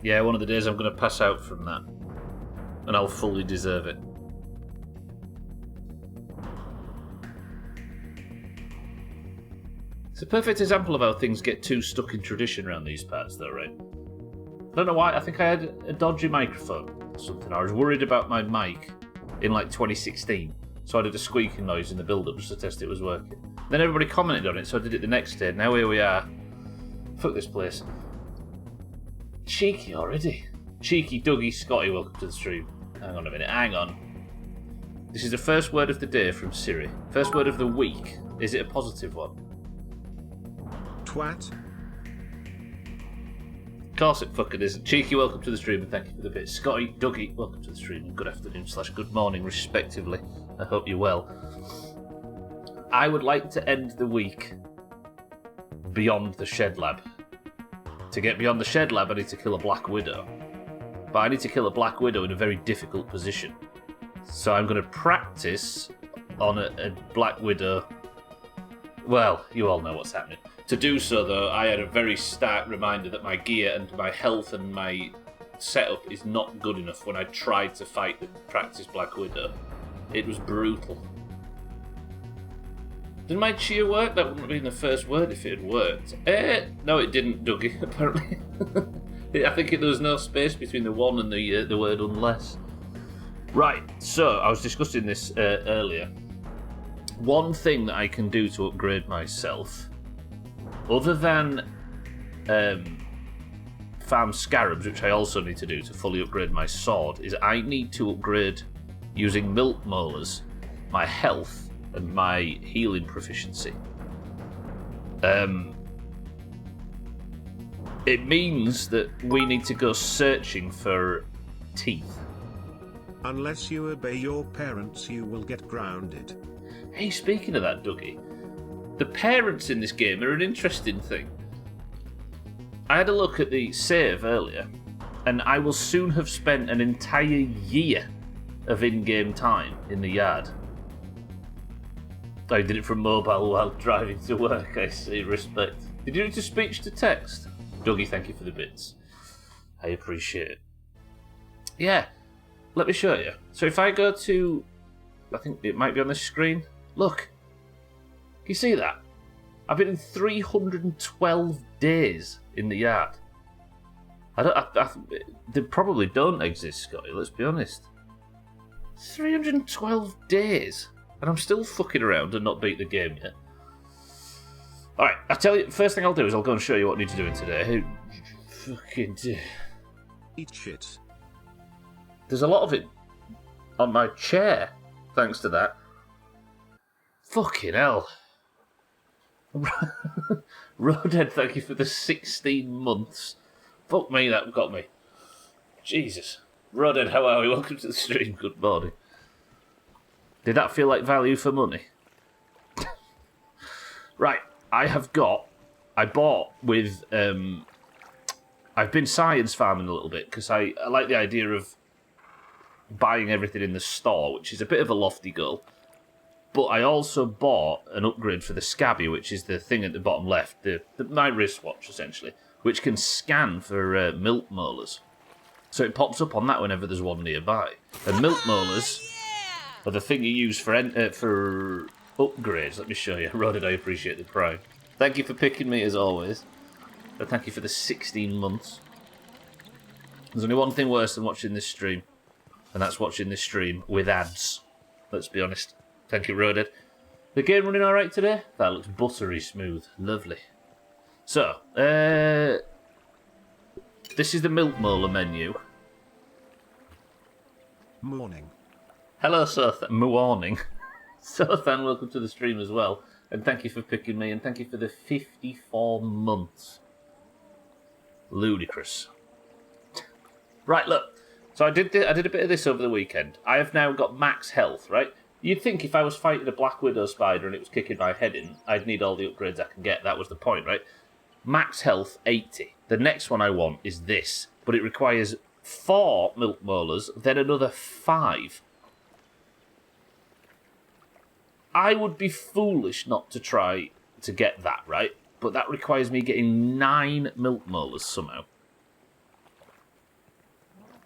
Yeah, one of the days I'm going to pass out from that. And I'll fully deserve it. It's a perfect example of how things get too stuck in tradition around these parts, though, right? I don't know why. I think I had a dodgy microphone or something. I was worried about my mic in like 2016. So I did a squeaking noise in the build-up just to test it was working. Then everybody commented on it, so I did it the next day. Now here we are. Fuck this place. Cheeky already. Cheeky Dougie Scotty, welcome to the stream. Hang on a minute, hang on. This is the first word of the day from Siri. First word of the week. Is it a positive one? Twat. Of course it fucking isn't. Cheeky, welcome to the stream and thank you for the bit. Scotty, Dougie, welcome to the stream and good afternoon / good morning respectively. I hope you're well. I would like to end the week beyond the Shed Lab. To get beyond the Shed Lab I need to kill a Black Widow. But I need to kill a Black Widow in a very difficult position. So I'm going to practice on a Black Widow. Well, you all know what's happening. To do so, though, I had a very stark reminder that my gear and my health and my setup is not good enough when I tried to fight the practice Black Widow. It was brutal. Did my cheer work? That wouldn't have been the first word if it had worked. No, it didn't, Dougie, apparently. I think there was no space between the one and the word unless. Right, so I was discussing this earlier. One thing that I can do to upgrade myself, other than farm scarabs, which I also need to do to fully upgrade my sword, is I need to upgrade using milk molars, my health, and my healing proficiency. It means that we need to go searching for teeth. Unless you obey your parents, you will get grounded. Hey, speaking of that, Dougie, the parents in this game are an interesting thing. I had a look at the save earlier, and I will soon have spent an entire year of in-game time in the yard. I did it from mobile while driving to work, I see, respect. Did you do to speech to text? Dougie, thank you for the bits. I appreciate it. Yeah, let me show you. So if I go to, I think it might be on this screen. Look, can you see that? I've been in 312 days in the yard. They probably don't exist, Scotty, let's be honest. 312 days. And I'm still fucking around and not beat the game yet. Alright, I'll tell you, first thing I'll do is I'll go and show you what I need to do today. Fucking... Eat shit. There's a lot of it on my chair, thanks to that. Fucking hell. Roadhead, thank you for the 16 months. Fuck me, that got me. Jesus. Roadhead, how are we? Welcome to the stream. Good morning. Did that feel like value for money? Right, I bought with, I've been science farming a little bit, because I like the idea of buying everything in the store, which is a bit of a lofty goal. But I also bought an upgrade for the Scabby, which is the thing at the bottom left, my wristwatch, essentially, which can scan for milk molars. So it pops up on that whenever there's one nearby. And milk molars are the thing you use for upgrades. Let me show you. Roded, I appreciate the prime. Thank you for picking me, as always. And thank you for the 16 months. There's only one thing worse than watching this stream, and that's watching this stream with ads. Let's be honest. Thank you, Roded. The game running alright today? That looks buttery smooth. Lovely. So, this is the milk molar menu. Morning. Hello, Sothan. Morning. Sothan, welcome to the stream as well. And thank you for picking me, and thank you for the 54 months. Ludicrous. Right, look. So I did a bit of this over the weekend. I have now got max health, right? You'd think if I was fighting a Black Widow spider and it was kicking my head in, I'd need all the upgrades I can get. That was the point, right? Max health, 80. The next one I want is this, but it requires 4 milk molars, then another 5. I would be foolish not to try to get that, right? But that requires me getting 9 milk molars somehow.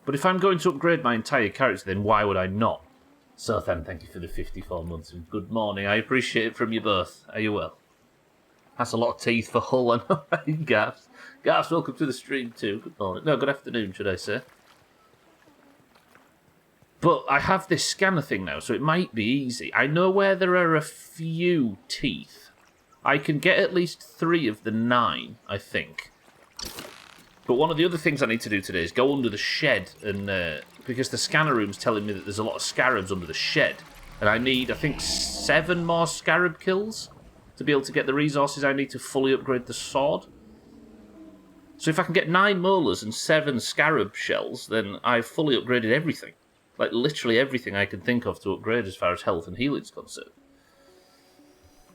But if I'm going to upgrade my entire character, then why would I not? Sothan, thank you for the 54 months and good morning. I appreciate it from you both. Are you well? That's a lot of teeth for Hull and Gaffs. Gaffs, welcome to the stream too. Good morning. No, good afternoon, should I say. But I have this scanner thing now, so it might be easy. I know where there are a few teeth. I can get at least 3 of the 9, I think. But one of the other things I need to do today is go under the shed, and because the scanner room's telling me that there's a lot of scarabs under the shed. And I need, I think, 7 more scarab kills to be able to get the resources I need to fully upgrade the sword. So if I can get 9 molars and 7 scarab shells, then I've fully upgraded everything. Like, literally everything I can think of to upgrade as far as health and healing's concerned.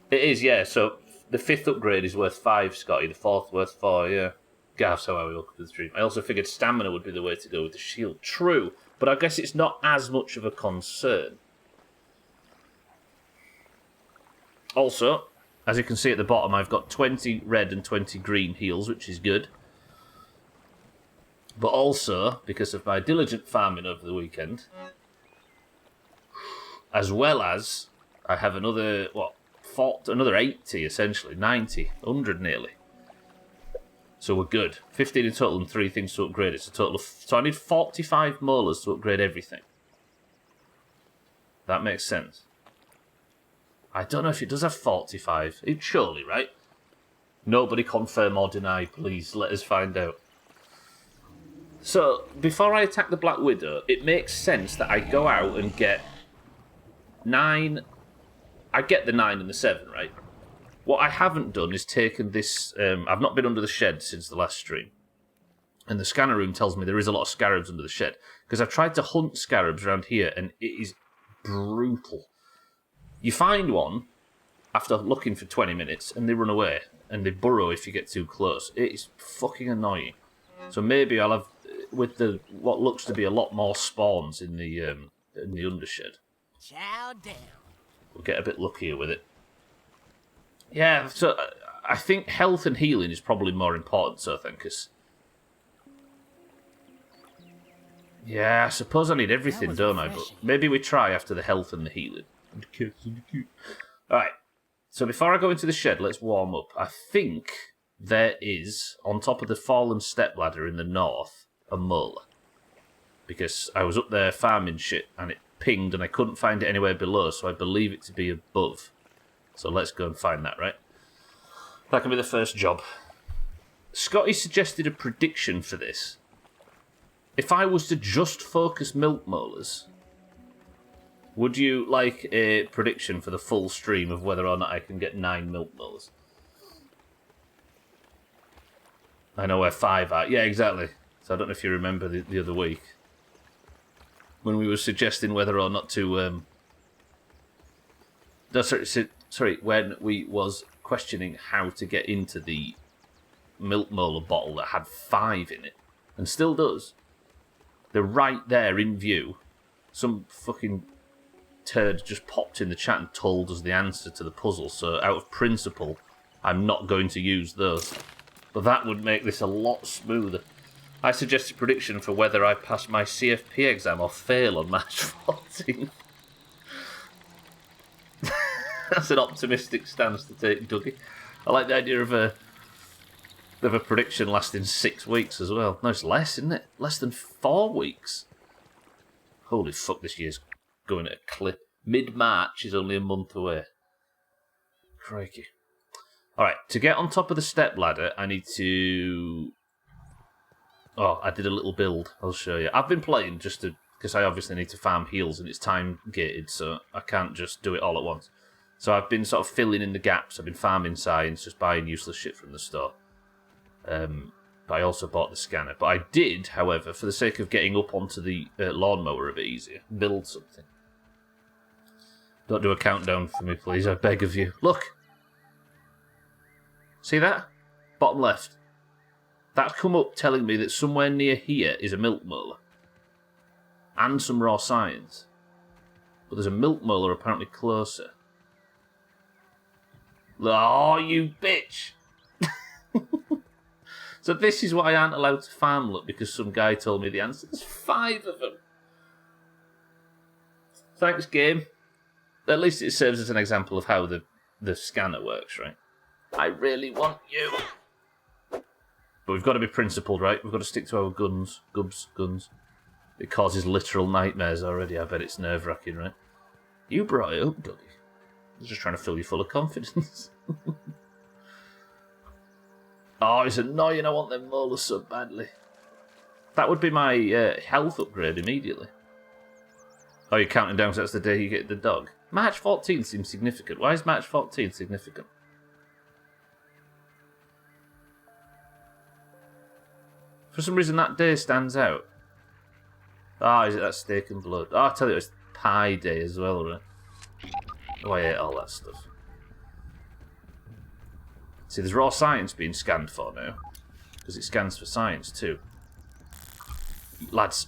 It is, yeah, so the 5th upgrade is worth 5, Scotty. The 4th worth 4, yeah. Gav, so how we look at the stream. I also figured stamina would be the way to go with the shield. True, but I guess it's not as much of a concern. Also, as you can see at the bottom, I've got 20 red and 20 green heals, which is good. But also, because of my diligent farming over the weekend, as well as I have another, another 80 essentially, 90, 100 nearly. So we're good. 15 in total and 3 things to upgrade. It's a total of... So I need 45 molars to upgrade everything. That makes sense. I don't know if it does have 45. It surely, right? Nobody confirm or deny, please. Let us find out. So, before I attack the Black Widow, it makes sense that I go out and get 9... I get the 9 and the 7, right? What I haven't done is taken this... I've not been under the shed since the last stream. And the scanner room tells me there is a lot of scarabs under the shed. Because I've tried to hunt scarabs around here, and it is brutal. You find one after looking for 20 minutes, and they run away. And they burrow if you get too close. It is fucking annoying. So maybe I'll have... with the what looks to be a lot more spawns in the undershed. Chow down. We'll get a bit luckier with it. Yeah, so I think health and healing is probably more important, so I think, because... Yeah, I suppose I need everything, don't I? But maybe we try after the health and the healing. Alright, so before I go into the shed, let's warm up. I think there is, on top of the fallen stepladder in the north, a molar. Because I was up there farming shit, and it pinged, and I couldn't find it anywhere below, so I believe it to be above. So let's go and find that, right? That can be the first job. Scotty suggested a prediction for this. If I was to just focus milk molars, would you like a prediction for the full stream of whether or not I can get 9 milk molars? I know where 5 are. Yeah, exactly. So I don't know if you remember the other week when we were suggesting whether or not to... No, sorry, when we was questioning how to get into the milk molar bottle that had 5 in it, and still does. They're right there in view. Some fucking turd just popped in the chat and told us the answer to the puzzle, so out of principle, I'm not going to use those. But that would make this a lot smoother. I suggest a prediction for whether I pass my CFP exam or fail on March 14th. That's an optimistic stance to take, Dougie. I like the idea of a prediction lasting 6 weeks as well. No, it's less, isn't it? Less than 4 weeks. Holy fuck, this year's going at a clip. Mid-March is only a month away. Crikey. Alright, to get on top of the step ladder, I need to... Oh, I did a little build. I'll show you. I've been playing just to... Because I obviously need to farm heals and it's time-gated, so I can't just do it all at once. So I've been sort of filling in the gaps. I've been farming science, just buying useless shit from the store. But I also bought the scanner. But I did, however, for the sake of getting up onto the lawnmower a bit easier, build something. Don't do a countdown for me, please. I beg of you. Look! See that? Bottom left. That's come up telling me that somewhere near here is a milk molar. And some raw science. But there's a milk molar apparently closer. Oh, you bitch! So this is why I aren't allowed to farm, look, because some guy told me the answer. There's 5 of them. Thanks, game. At least it serves as an example of how the scanner works, right? I really want you. But we've got to be principled, right? We've got to stick to our guns. Guns. It causes literal nightmares already. I bet it's nerve-wracking, right? You brought it up, Dougie. I was just trying to fill you full of confidence. Oh, it's annoying. I want them molars so badly. That would be my health upgrade immediately. Oh, you're counting down because that's the day you get the dog. March 14th seems significant. Why is March 14th significant? For some reason, that day stands out. Ah, is it that steak and blood? Oh, I'll tell you, it's pie day as well, right? Oh, I ate all that stuff. See, there's raw science being scanned for now. Because it scans for science, too. Lads,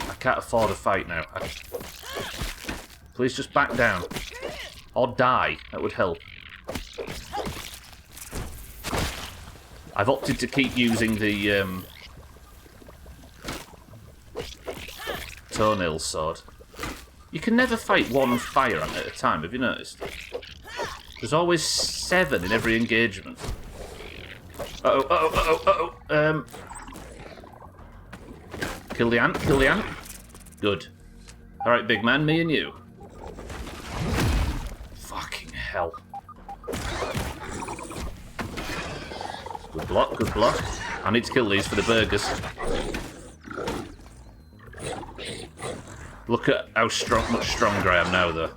I can't afford a fight now. Please just back down. Or die. That would help. I've opted to keep using the toenail sword. You can never fight one fire ant at a time, have you noticed? There's always 7 in every engagement. Kill the ant. Good. Alright, big man, me and you. Fucking hell. Good block. I need to kill these for the burgers. Look at how much stronger I am now, though.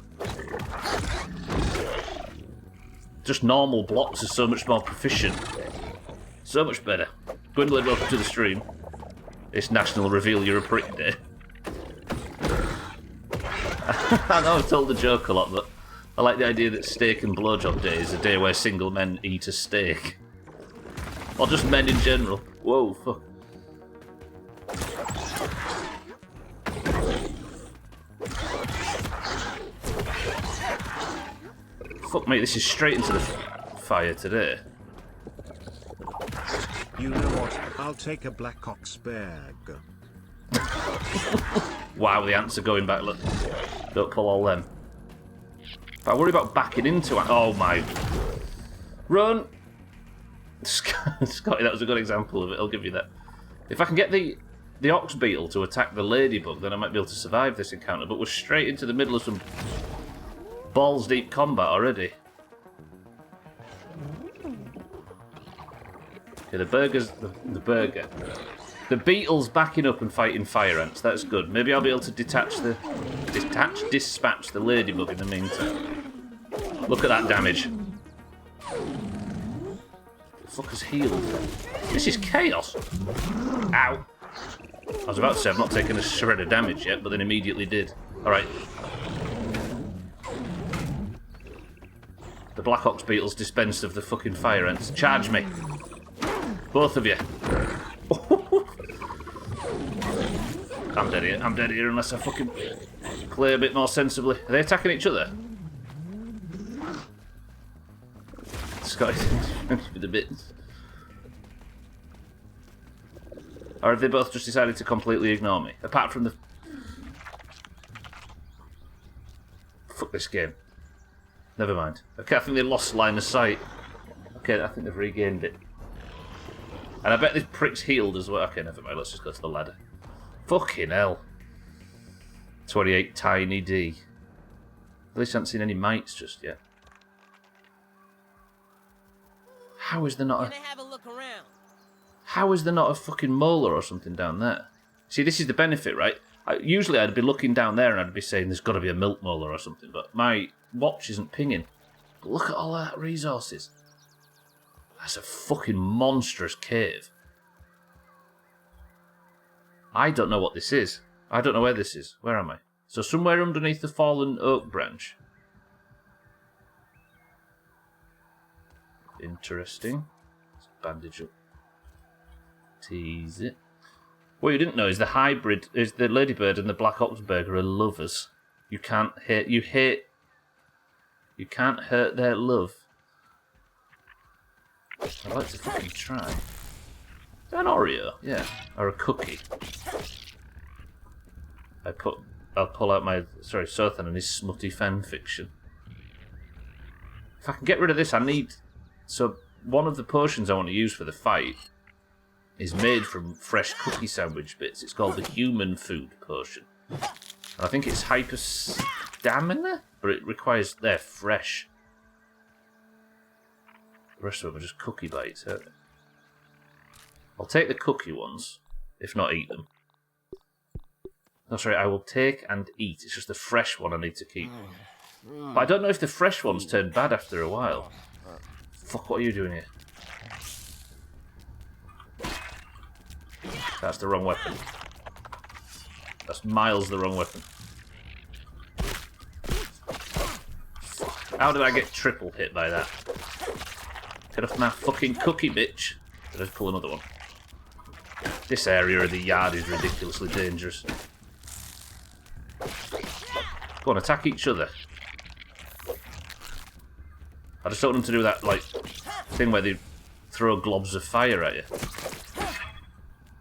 Just normal blocks are so much more proficient. So much better. Gwendolyn, welcome to the stream. It's National Reveal You're a Prick Day. I know I've told the joke a lot, but I like the idea that Steak and Blowjob Day is a day where single men eat a steak. Or just men in general. Whoa, fuck. Fuck mate, this is straight into the fire today. You know what? I'll take a black ox bag. Wow, the ants are going back, look. Don't pull all them. But I worry about backing into ants. Oh my. Run! Scotty, that was a good example of it, I'll give you that. If I can get the ox beetle to attack the ladybug, then I might be able to survive this encounter, but we're straight into the middle of some balls deep combat already. Okay, the burger. The beetle's backing up and fighting fire ants. That's good. Maybe I'll be able to dispatch the ladybug in the meantime. Look at that damage. The fucker's healed. This is chaos. Ow. I was about to say I've not taken a shred of damage yet, but then immediately did. Alright. The Black Ox Beetle's dispensed of the fucking fire ants. Charge me. Both of you. I'm dead here unless I fucking play a bit more sensibly. Are they attacking each other? Scotty's with the bits. Or have they both just decided to completely ignore me? Apart from the... Fuck this game. Never mind. Okay, I think they lost line of sight. Okay, I think they've regained it. And I bet this prick's healed as well. Okay, never mind. Let's just go to the ladder. Fucking hell. 28 Tiny D. At least I haven't seen any mites just yet. How is there not a... How is there not a fucking molar or something down there? See, this is the benefit, right? Usually I'd be looking down there and I'd be saying there's got to be a milk molar or something, but my watch isn't pinging. But look at all that resources. That's a fucking monstrous cave. I don't know what this is. I don't know where this is. Where am I? So somewhere underneath the fallen oak branch. Interesting. Let's bandage up. Tease it. What you didn't know is the hybrid is the ladybird and the black oxburger are lovers. You can't hate. You can't hurt their love. I'd like to fucking try. An Oreo, yeah. Or a cookie. I'll pull out my... Sorry, Sothan and his smutty fan fiction. If I can get rid of this, I need... So, one of the potions I want to use for the fight is made from fresh cookie sandwich bits. It's called the human food potion. And I think it's hyper stamina, but it requires... They're fresh. The rest of them are just cookie bites, aren't they? I'll take the cookie ones, if not eat them. No, sorry, I will take and eat. It's just the fresh one I need to keep. But I don't know if the fresh ones turn bad after a while. Fuck, what are you doing here? That's the wrong weapon. That's miles the wrong weapon. Fuck. How did I get triple hit by that? Get off my fucking cookie, bitch. Let's pull another one. This area of the yard is ridiculously dangerous. Go on, attack each other. I just don't want them to do that, like, thing where they throw globs of fire at you.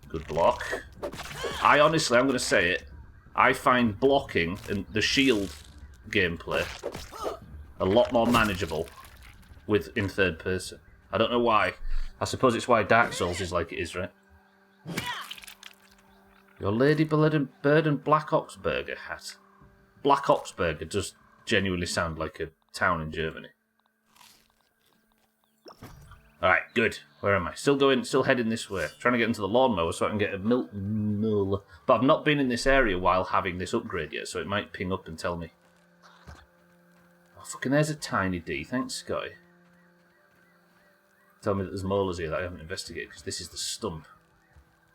Good block. I honestly, I'm going to say it, I find blocking and the shield gameplay a lot more manageable in third person. I don't know why. I suppose it's why Dark Souls is like it is, right? Your Lady Bird and Black Ox Burger hat. Black Ox Burger does genuinely sound like a town in Germany. Alright, good. Where am I? Still heading this way. Trying to get into the lawnmower so I can get a milk mull. But I've not been in this area while having this upgrade yet, so it might ping up and tell me. Oh, fucking there's a tiny D. Thanks, Scotty. Tell me that there's molars here that I haven't investigated, because this is the stump.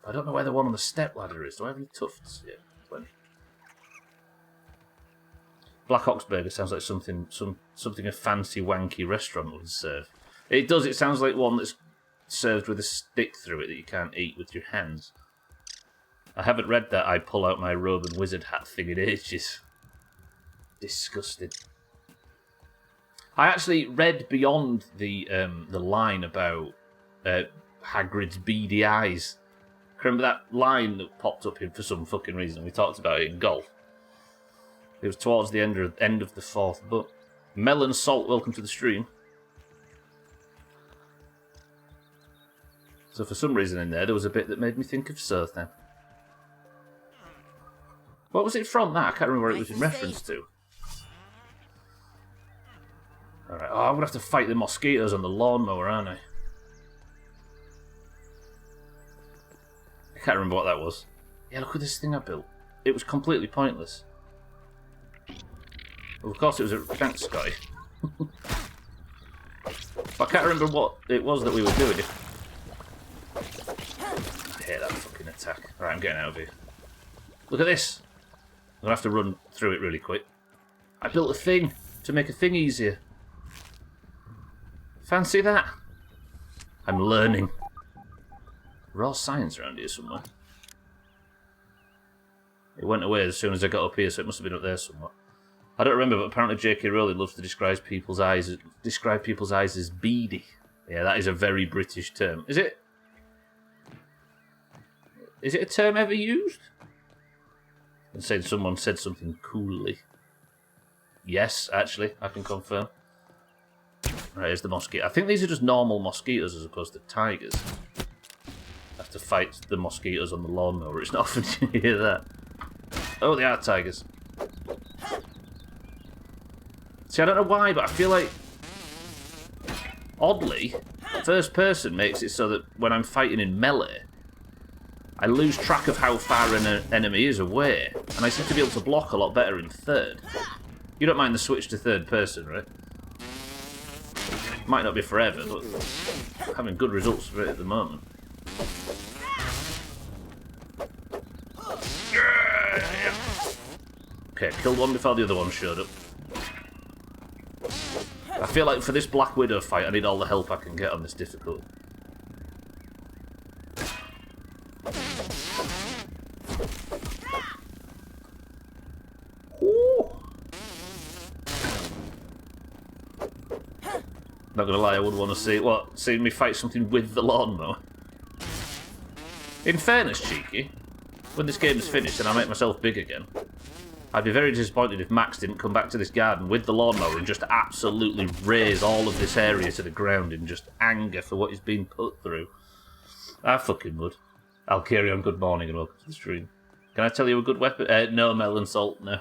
I don't know where the one on the step ladder is. Do I have any tufts? Yeah, plenty. Black Ox Burger sounds like something a fancy wanky restaurant would serve. It does. It sounds like one that's served with a stick through it that you can't eat with your hands. I haven't read that I pull out my robe and wizard hat thing in ages. Disgusting. I actually read beyond the line about Hagrid's beady eyes. Remember that line that popped up in for some fucking reason? We talked about it in golf. It was towards the end of the fourth book. Melon Salt, welcome to the stream. So for some reason in there was a bit that made me think of Sothan. What was it from that? I can't remember what it was in reference to. Alright, oh, I'm going to have to fight the mosquitoes on the lawnmower, aren't I? I can't remember what that was. Yeah, look at this thing I built. It was completely pointless. Well, of course it was a... Thanks, Scotty. I can't remember what it was that we were doing. I hate that fucking attack. Right, I'm getting out of here. Look at this. I'm going to have to run through it really quick. I built a thing to make a thing easier. Fancy that? I'm learning. Raw science around here somewhere. It went away as soon as I got up here, so it must have been up there somewhere. I don't remember, but apparently J.K. Rowling loves to describe people's eyes as beady. Yeah, that is a very British term. Is it? Is it a term ever used? And said someone said something coolly. Yes, actually, I can confirm. Right, here's the mosquito. I think these are just normal mosquitoes as opposed to tigers. I have to fight the mosquitoes on the lawnmower. It's not often you hear that. Oh, they are tigers. See, I don't know why, but I feel like... Oddly, first person makes it so that when I'm fighting in melee, I lose track of how far an enemy is away, and I seem to be able to block a lot better in third. You don't mind the switch to third person, right? Might not be forever, but having good results for it at the moment. Okay, killed one before the other one showed up. I feel like for this Black Widow fight, I need all the help I can get on this difficulty. Not gonna lie, I would want to see me fight something with the lawnmower. In fairness, Cheeky, when this game is finished and I make myself big again, I'd be very disappointed if Max didn't come back to this garden with the lawnmower and just absolutely raze all of this area to the ground in just anger for what he's been put through. I fucking would. I'll carry on. Good morning and welcome to the stream. Can I tell you a good weapon? No, melon salt, no.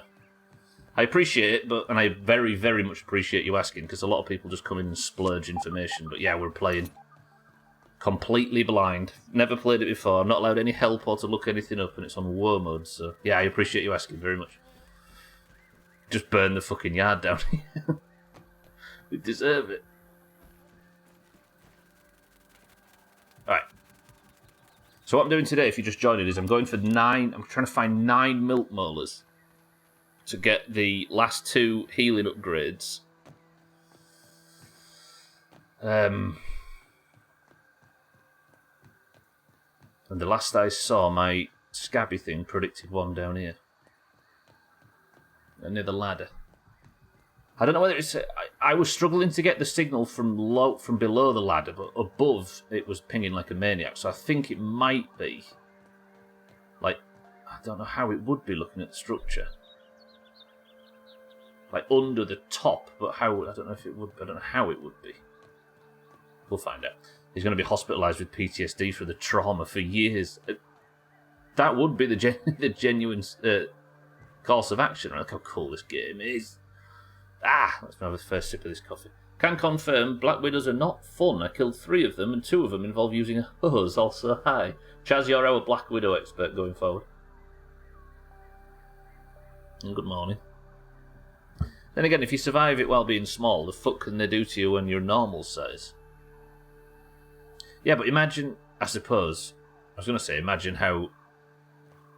I appreciate it, and I very, very much appreciate you asking, because a lot of people just come in and splurge information. But yeah, we're playing completely blind. Never played it before. I'm not allowed any help or to look anything up, and it's on war mode, so yeah, I appreciate you asking very much. Just burn the fucking yard down here. We deserve it. Alright. So what I'm doing today, if you just joined it, is I'm going for 9... I'm trying to find 9 milk molars to get the last 2 healing upgrades. And the last I saw, my scabby thing predicted one down here. Near the ladder. I don't know whether it's... I was struggling to get the signal from below the ladder, but above it was pinging like a maniac, so I think it might be... Like, I don't know how it would be looking at the structure. Like under the top, but how... I don't know if it would... I don't know how it would be. We'll find out. He's going to be hospitalised with PTSD for the trauma for years. That would be the genuine course of action. Look how cool this game is. Let's have the first sip of this coffee. Can confirm, Black Widows are not fun. I killed 3 of them, and 2 of them involve using a hose. Also, hi. Chaz, you're our Black Widow expert going forward. And good morning. Then again, if you survive it while being small, the fuck can they do to you when you're normal size? Yeah, but imagine, I suppose, I was going to say, imagine how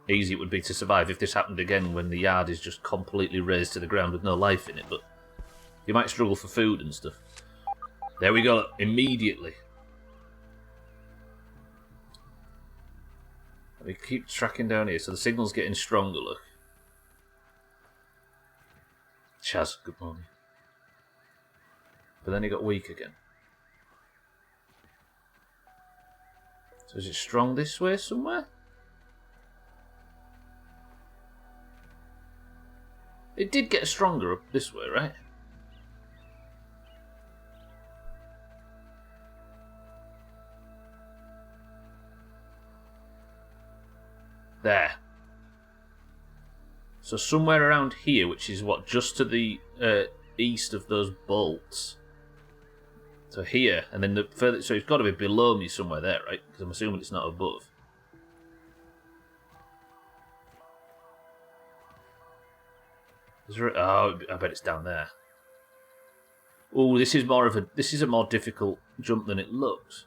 easy it would be to survive if this happened again when the yard is just completely razed to the ground with no life in it, but you might struggle for food and stuff. There we go, immediately. Let me keep tracking down here, so the signal's getting stronger, look. Chaz, good morning. But then he got weak again. So is it strong this way somewhere? It did get stronger up this way, right? There. So somewhere around here, which is what, just to the east of those bolts. So here, and then the further, so it's got to be below me somewhere there, right? Because I'm assuming it's not above. Is there, oh, I bet it's down there. Oh, this is a more difficult jump than it looks.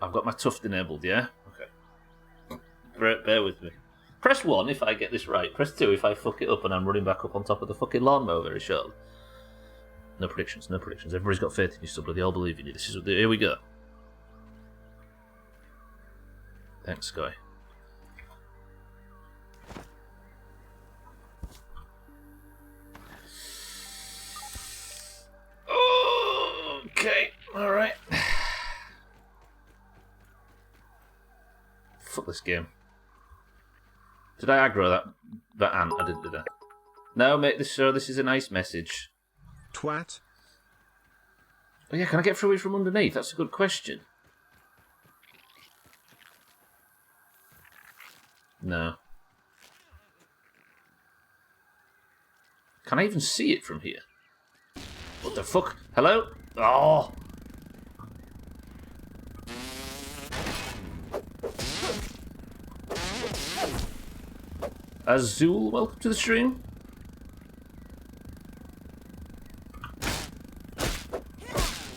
I've got my tuft enabled, yeah? Okay. Bear with me. Press 1 if I get this right. Press 2 if I fuck it up and I'm running back up on top of the fucking lawnmower very shortly. No predictions, no predictions. Everybody's got faith in you, Stubbler. They all believe in you. Here we go. Thanks, Sky. Okay, alright. Fuck this game. Did I aggro that ant? I didn't, did I? No, mate, this is a nice message. Twat. Oh yeah, can I get through it from underneath? That's a good question. No. Can I even see it from here? What the fuck? Hello? Oh! Azul, welcome to the stream.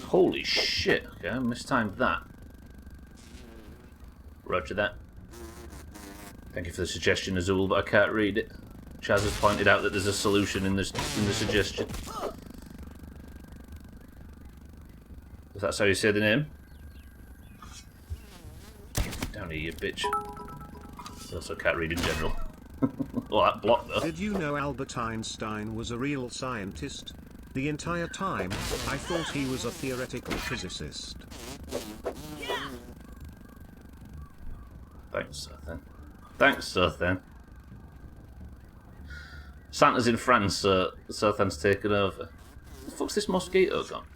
Holy shit. Okay, I mistimed that. Roger that. Thank you for the suggestion, Azul, but I can't read it. Chaz has pointed out that there's a solution in the suggestion. If that's how you say the name. Down here, you bitch. I also can't read in general. Well, that block though. Did you know Albert Einstein was a real scientist? The entire time, I thought he was a theoretical physicist. Thanks, Sothan. Thanks, Sothan. Santa's in France, so Sothan's taken over. The fuck's this mosquito gone?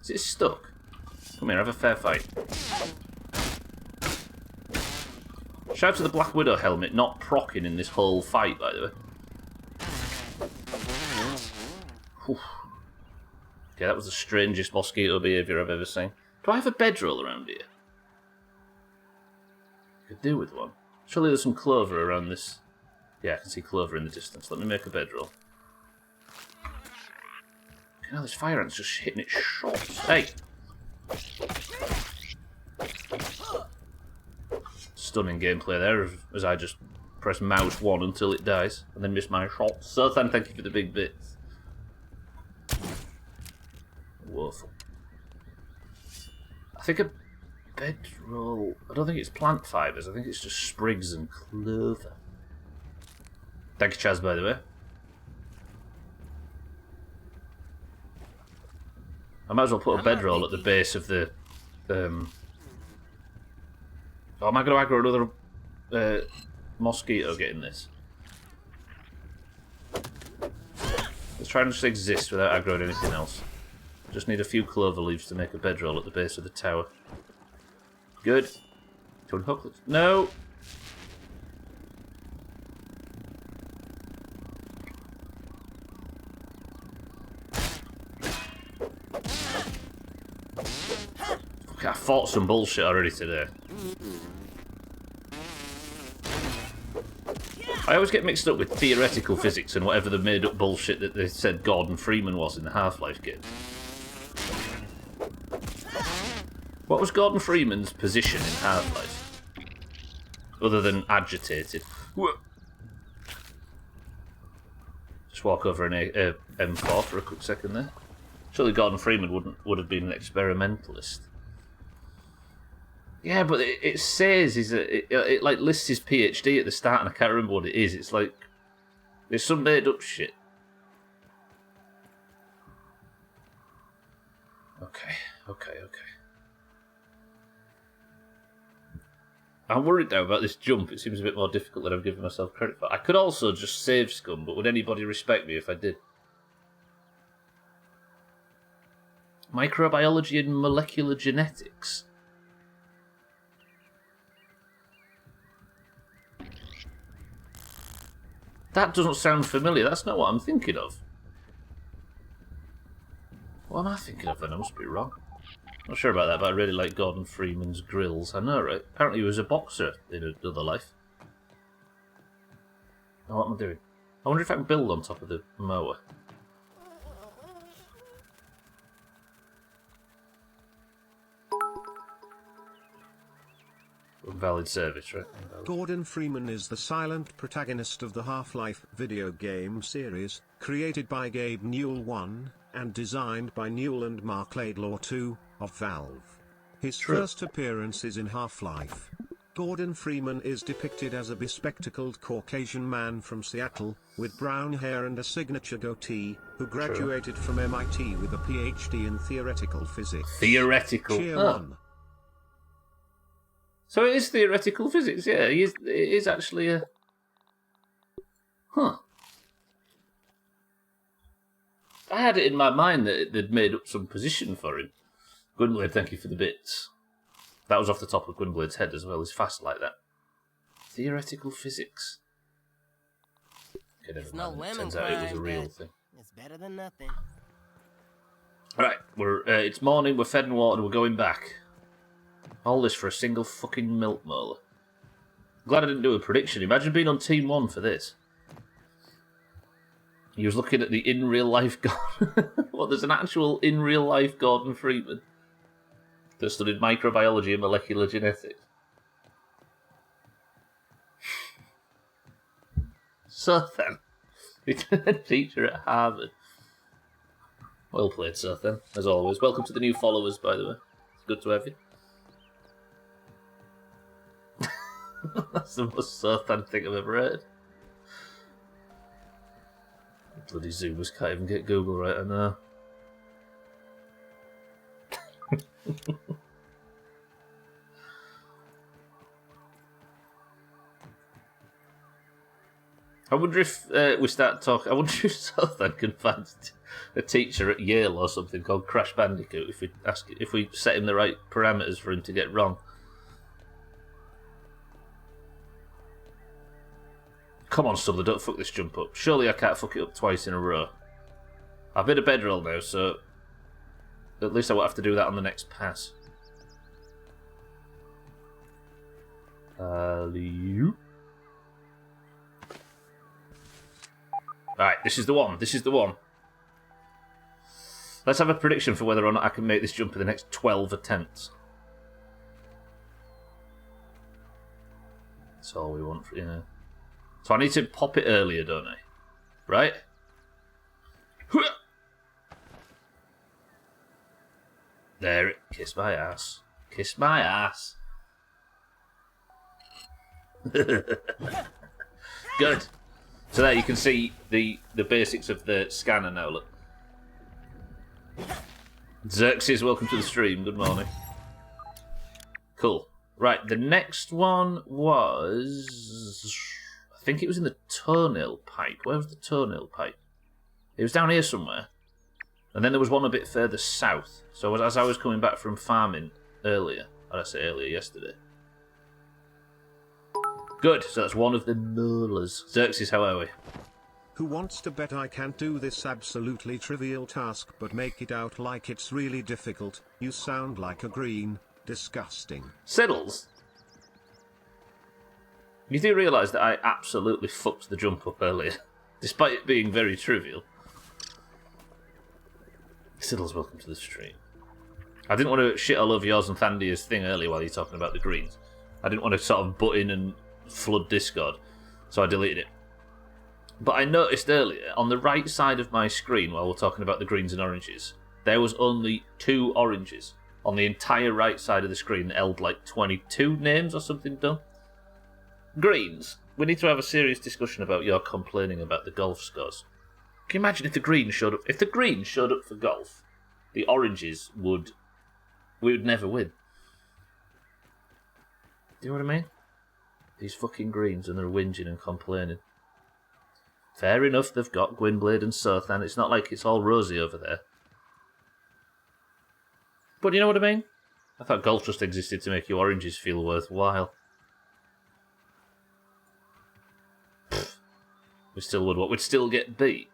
Is it stuck? Come here, have a fair fight. Shout to the Black Widow helmet not procking in this whole fight, by the way. Whew. Okay, that was the strangest mosquito behaviour I've ever seen. Do I have a bedroll around here? Could do with one. Surely there's some clover around this. Yeah, I can see clover in the distance. Let me make a bedroll. Okay, now this fire ant's just hitting its shots. Hey! Stunning gameplay there, as I just press mouse 1 until it dies, and then miss my shots. So thank you for the big bits. Woeful. I think a bedroll... I don't think it's plant fibres, I think it's just sprigs and clover. Thank you, Chaz, by the way. I might as well put a bedroll at the base of the... Oh, am I going to aggro another mosquito getting this? Let's try and just exist without aggroing anything else. Just need a few clover leaves to make a bedroll at the base of the tower. Good. To unhook it. No! Okay, I fought some bullshit already today. I always get mixed up with theoretical physics and whatever the made-up bullshit that they said Gordon Freeman was in the Half-Life game. What was Gordon Freeman's position in Half-Life? Other than agitated. Just walk over an M4 for a quick second there. Surely Gordon Freeman would have been an experimentalist. Yeah, but it says it like lists his PhD at the start, and I can't remember what it is. It's like there's some made up shit. Okay. I'm worried now about this jump. It seems a bit more difficult than I'm giving myself credit for. I could also just save scum, but would anybody respect me if I did? Microbiology and molecular genetics. That doesn't sound familiar. That's not what I'm thinking of. What am I thinking of then? I must be wrong. Not sure about that, but I really like Gordon Freeman's grills. I know, right? Apparently he was a boxer in another life. Oh, what am I doing? I wonder if I can build on top of the mower. Valid service, right? Invalid. Gordon Freeman is the silent protagonist of the Half-Life video game series, created by Gabe Newell 1, and designed by Newell and Mark Laidlaw 2, of Valve. His first appearance is in Half-Life. Gordon Freeman is depicted as a bespectacled Caucasian man from Seattle, with brown hair and a signature goatee, who graduated from MIT with a PhD in theoretical physics. Theoretical. Cheer 1. So it is theoretical physics, yeah. It is actually a... Huh. I had it in my mind that they'd made up some position for him. Gwynblade, thank you for the bits. That was off the top of Gwynblade's head as well. He's fast like that. Theoretical physics. Okay, never mind. Turns out it was a real thing. It's better than nothing. Alright, it's morning, we're fed and watered, we're going back. All this for a single fucking milk molar. Glad I didn't do a prediction. Imagine being on Team 1 for this. He was looking at the in real life Gordon. What, there's an actual in real life Gordon Freeman that studied microbiology and molecular genetics. So then, he's a teacher at Harvard. Well played, Sir then, as always. Welcome to the new followers, by the way. It's good to have you. That's the most Sothan thing I've ever heard. Bloody Zoomers can't even get Google right, I know. I wonder if we start talking. I wonder if Southern can find a teacher at Yale or something called Crash Bandicoot. If we set him the right parameters for him to get wrong. Come on, Stubbler, don't fuck this jump up. Surely I can't fuck it up twice in a row. I've been a bedroll now, so at least I won't have to do that on the next pass. Alley-oop. Alright, this is the one. This is the one. Let's have a prediction for whether or not I can make this jump in the next 12 attempts. That's all we want, you know. So I need to pop it earlier, don't I? Right? There it. Kiss my ass. Kiss my ass. Good. So there you can see the basics of the scanner now, look. Xerxes, welcome to the stream. Good morning. Cool. Right, the next one was... I think it was in the toenail pipe. Where was the toenail pipe? It was down here somewhere. And then there was one a bit further south. So as I was coming back from farming earlier, or I say earlier, yesterday. Good, so that's one of the molars. Xerxes, how are we? Who wants to bet I can't do this absolutely trivial task but make it out like it's really difficult? You sound like a green. Disgusting. Siddles? You do realise that I absolutely fucked the jump up earlier, despite it being very trivial. Siddles, welcome to the stream. I didn't want to shit all over yours and Thandia's thing earlier while you're talking about the greens. I didn't want to sort of butt in and flood Discord, so I deleted it. But I noticed earlier, on the right side of my screen, while we're talking about the greens and oranges, there was only 2 oranges on the entire right side of the screen that held like 22 names or something done. Greens, we need to have a serious discussion about your complaining about the golf scores. Can you imagine if the greens showed up? If the greens showed up for golf, the oranges we would never win. Do you know what I mean? These fucking greens, and they're whinging and complaining. Fair enough, they've got Gwynblade and Sothan. It's not like it's all rosy over there. But you know what I mean? I thought golf just existed to make you oranges feel worthwhile. Pfft. We still would what? We'd still get beat.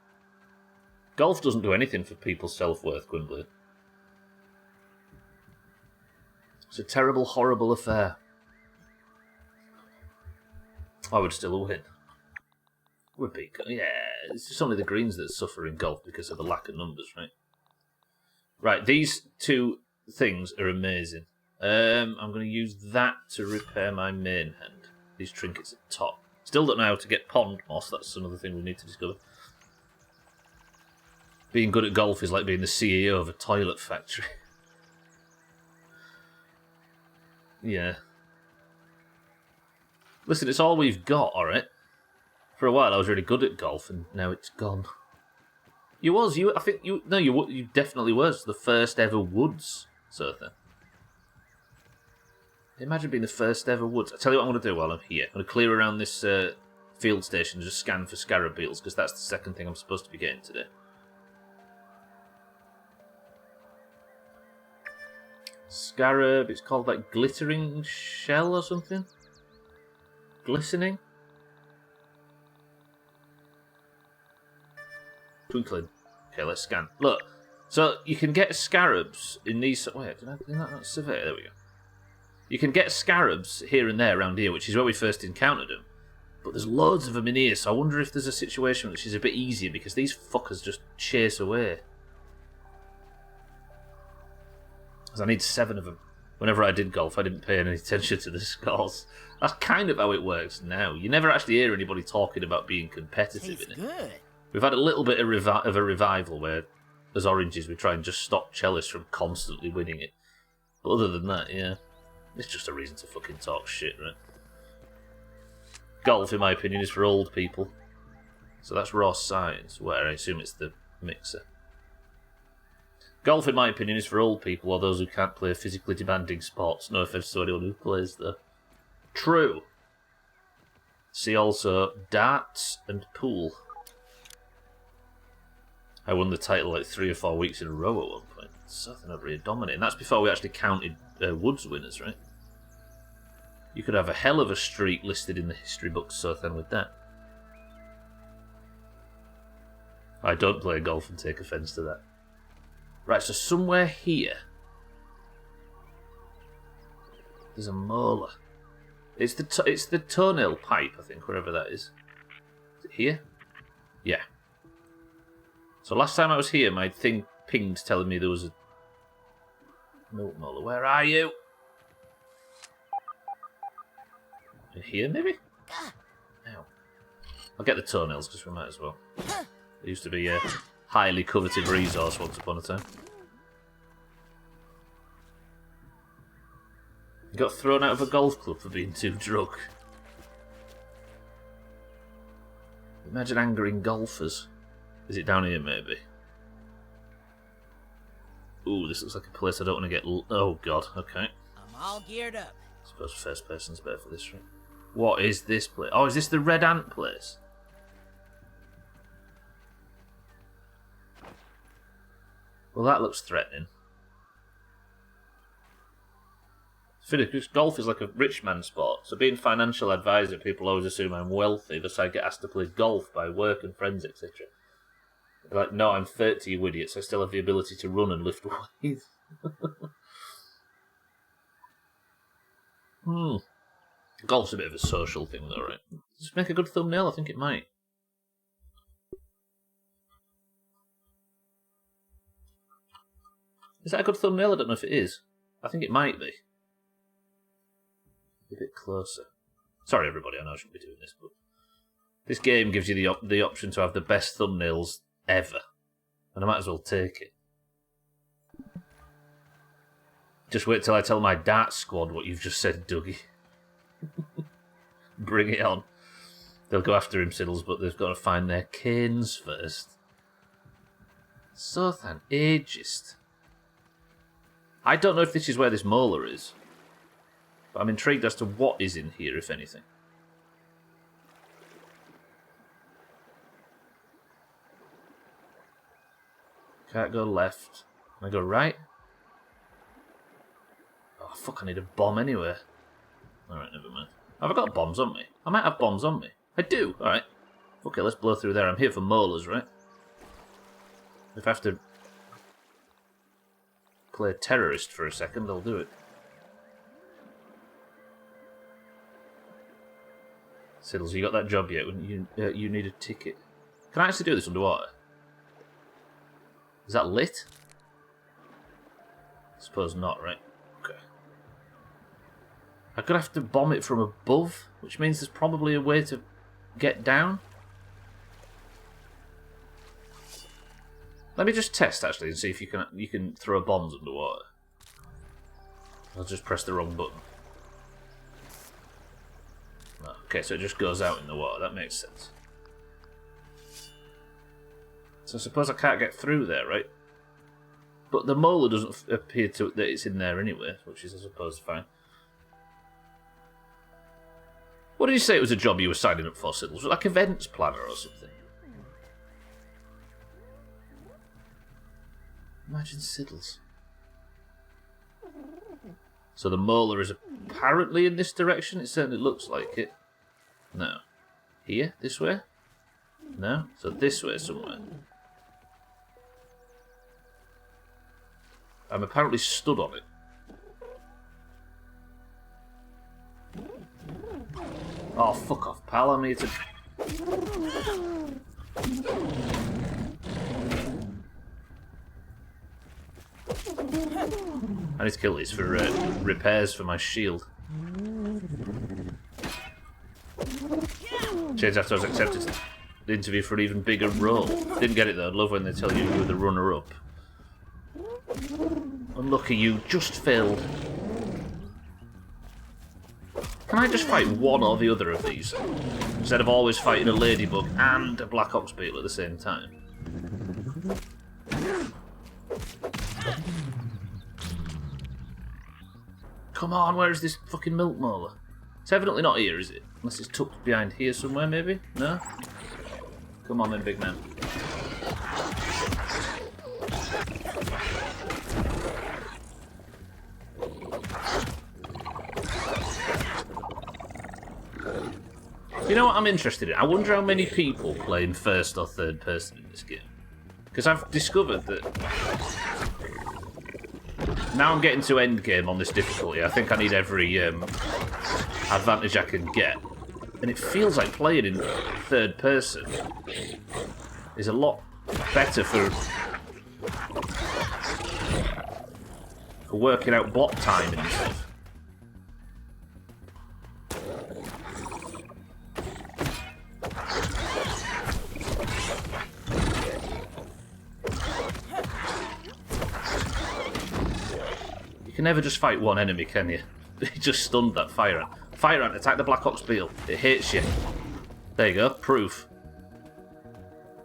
Golf doesn't do anything for people's self-worth, Gwynblade. It's a terrible, horrible affair. I would still win. Would be. Yeah, it's just only the greens that suffer in golf because of the lack of numbers, right? Right, these 2 things are amazing. I'm going to use that to repair my main hand. These trinkets at the top. Still don't know how to get pond moss. That's another thing we need to discover. Being good at golf is like being the CEO of a toilet factory. Yeah. Listen, it's all we've got, alright? For a while I was really good at golf, and now it's gone. You definitely was the first ever Woods surfer. Imagine being the first ever Woods. I'll tell you what I'm going to do while I'm here. I'm going to clear around this field station and just scan for scarab beetles, because that's the second thing I'm supposed to be getting today. Scarab, it's called like glittering shell or something? Glistening? Twinkling. Okay, let's scan. Look, so you can get scarabs in these... Wait, did that not survey? There we go. You can get scarabs here and there around here, which is where we first encountered them. But there's loads of them in here, so I wonder if there's a situation which is a bit easier, because these fuckers just chase away. Because I need 7 of them. Whenever I did golf, I didn't pay any attention to the scores. That's kind of how it works now. You never actually hear anybody talking about being competitive in it. Good. We've had a little bit of a revival where, as oranges, we try and just stop Chalice from constantly winning it. But other than that, yeah, it's just a reason to fucking talk shit, right? Golf, in my opinion, is for old people. So that's raw science, where I assume it's the mixer. Golf, in my opinion, is for old people or those who can't play physically demanding sports. No offense to anyone who plays, though. True. See also darts and pool. I won the title like 3 or 4 weeks in a row at one point. Something over here dominating. That's before we actually counted Woods winners, right? You could have a hell of a streak listed in the history books, so then with that. I don't play golf and take offence to that. Right, so somewhere here there's a molar. It's the toenail pipe, I think, wherever that is. Is it here? Yeah. So last time I was here, my thing pinged telling me there was a milk molar. Where are you? In here, maybe? Ow. I'll get the toenails because we might as well. It used to be a highly coveted resource once upon a time. Got thrown out of a golf club for being too drunk. Imagine angering golfers. Is it down here, maybe? Ooh, this looks like a place I don't want to get... Oh, God, okay. I'm all geared up. I suppose first person's better for this, right? What is this place? Oh, is this the Red Ant place? Well, that looks threatening. Because golf is like a rich man sport, so being financial advisor, people always assume I'm wealthy, thus I get asked to play golf by work and friends, etc. They're like, no, I'm 30, you idiots, I still have the ability to run and lift weights. Golf's a bit of a social thing though, right? Just make a good thumbnail, I think it might. Is that a good thumbnail? I don't know if it is. I think it might be. A bit closer. Sorry, everybody. I know I shouldn't be doing this, but this game gives you the option to have the best thumbnails ever, and I might as well take it. Just wait till I tell my dart squad what you've just said, Dougie. Bring it on. They'll go after him, Siddles, but they've got to find their canes first. Sothan ageist. I don't know if this is where this molar is. But I'm intrigued as to what is in here, if anything. Can't go left. Can I go right? Oh, fuck, I need a bomb anywhere. Alright, never mind. Have I got bombs on me? I might have bombs on me. I do, alright. Okay, let's blow through there. I'm here for molars, right? If I have to play terrorist for a second, I'll do it. Siddles, you got that job yet? You need a ticket. Can I actually do this underwater? Is that lit? I suppose not, right? Okay. I'm gonna have to bomb it from above, which means there's probably a way to get down. Let me just test actually and see if you can throw bombs underwater. I'll just press the wrong button. Okay, so it just goes out in the water. That makes sense. So I suppose I can't get through there, right? But the molar doesn't appear to that it's in there anyway, which is, I suppose, fine. What did you say it was a job you were signing up for, Siddles? Was it like events planner or something? Imagine Siddles. So the molar is apparently in this direction. It certainly looks like it. No. Here? This way? No? So this way somewhere. I'm apparently stood on it. Oh, fuck off, pal. I'm here to... I need to kill these for repairs for my shield. Change after I was accepted the interview for an even bigger role. Didn't get it though. I'd love when they tell you you were the runner-up. Unlucky you just failed. Can I just fight one or the other of these? Instead of always fighting a ladybug and a black ox beetle at the same time. Come on, where is this fucking milk molar? It's evidently not here, is it? Unless it's tucked behind here somewhere, maybe? No? Come on then, big man. You know what I'm interested in? I wonder how many people play in first or third person in this game. Because I've discovered that... Now I'm getting to end game on this difficulty. I think I need every advantage I can get. And it feels like playing in third person is a lot better for working out block timing and stuff. You can never just fight one enemy, can you? He just stunned that fire ant. Fire ant, attack the black ox beetle. It hates you. There you go, proof.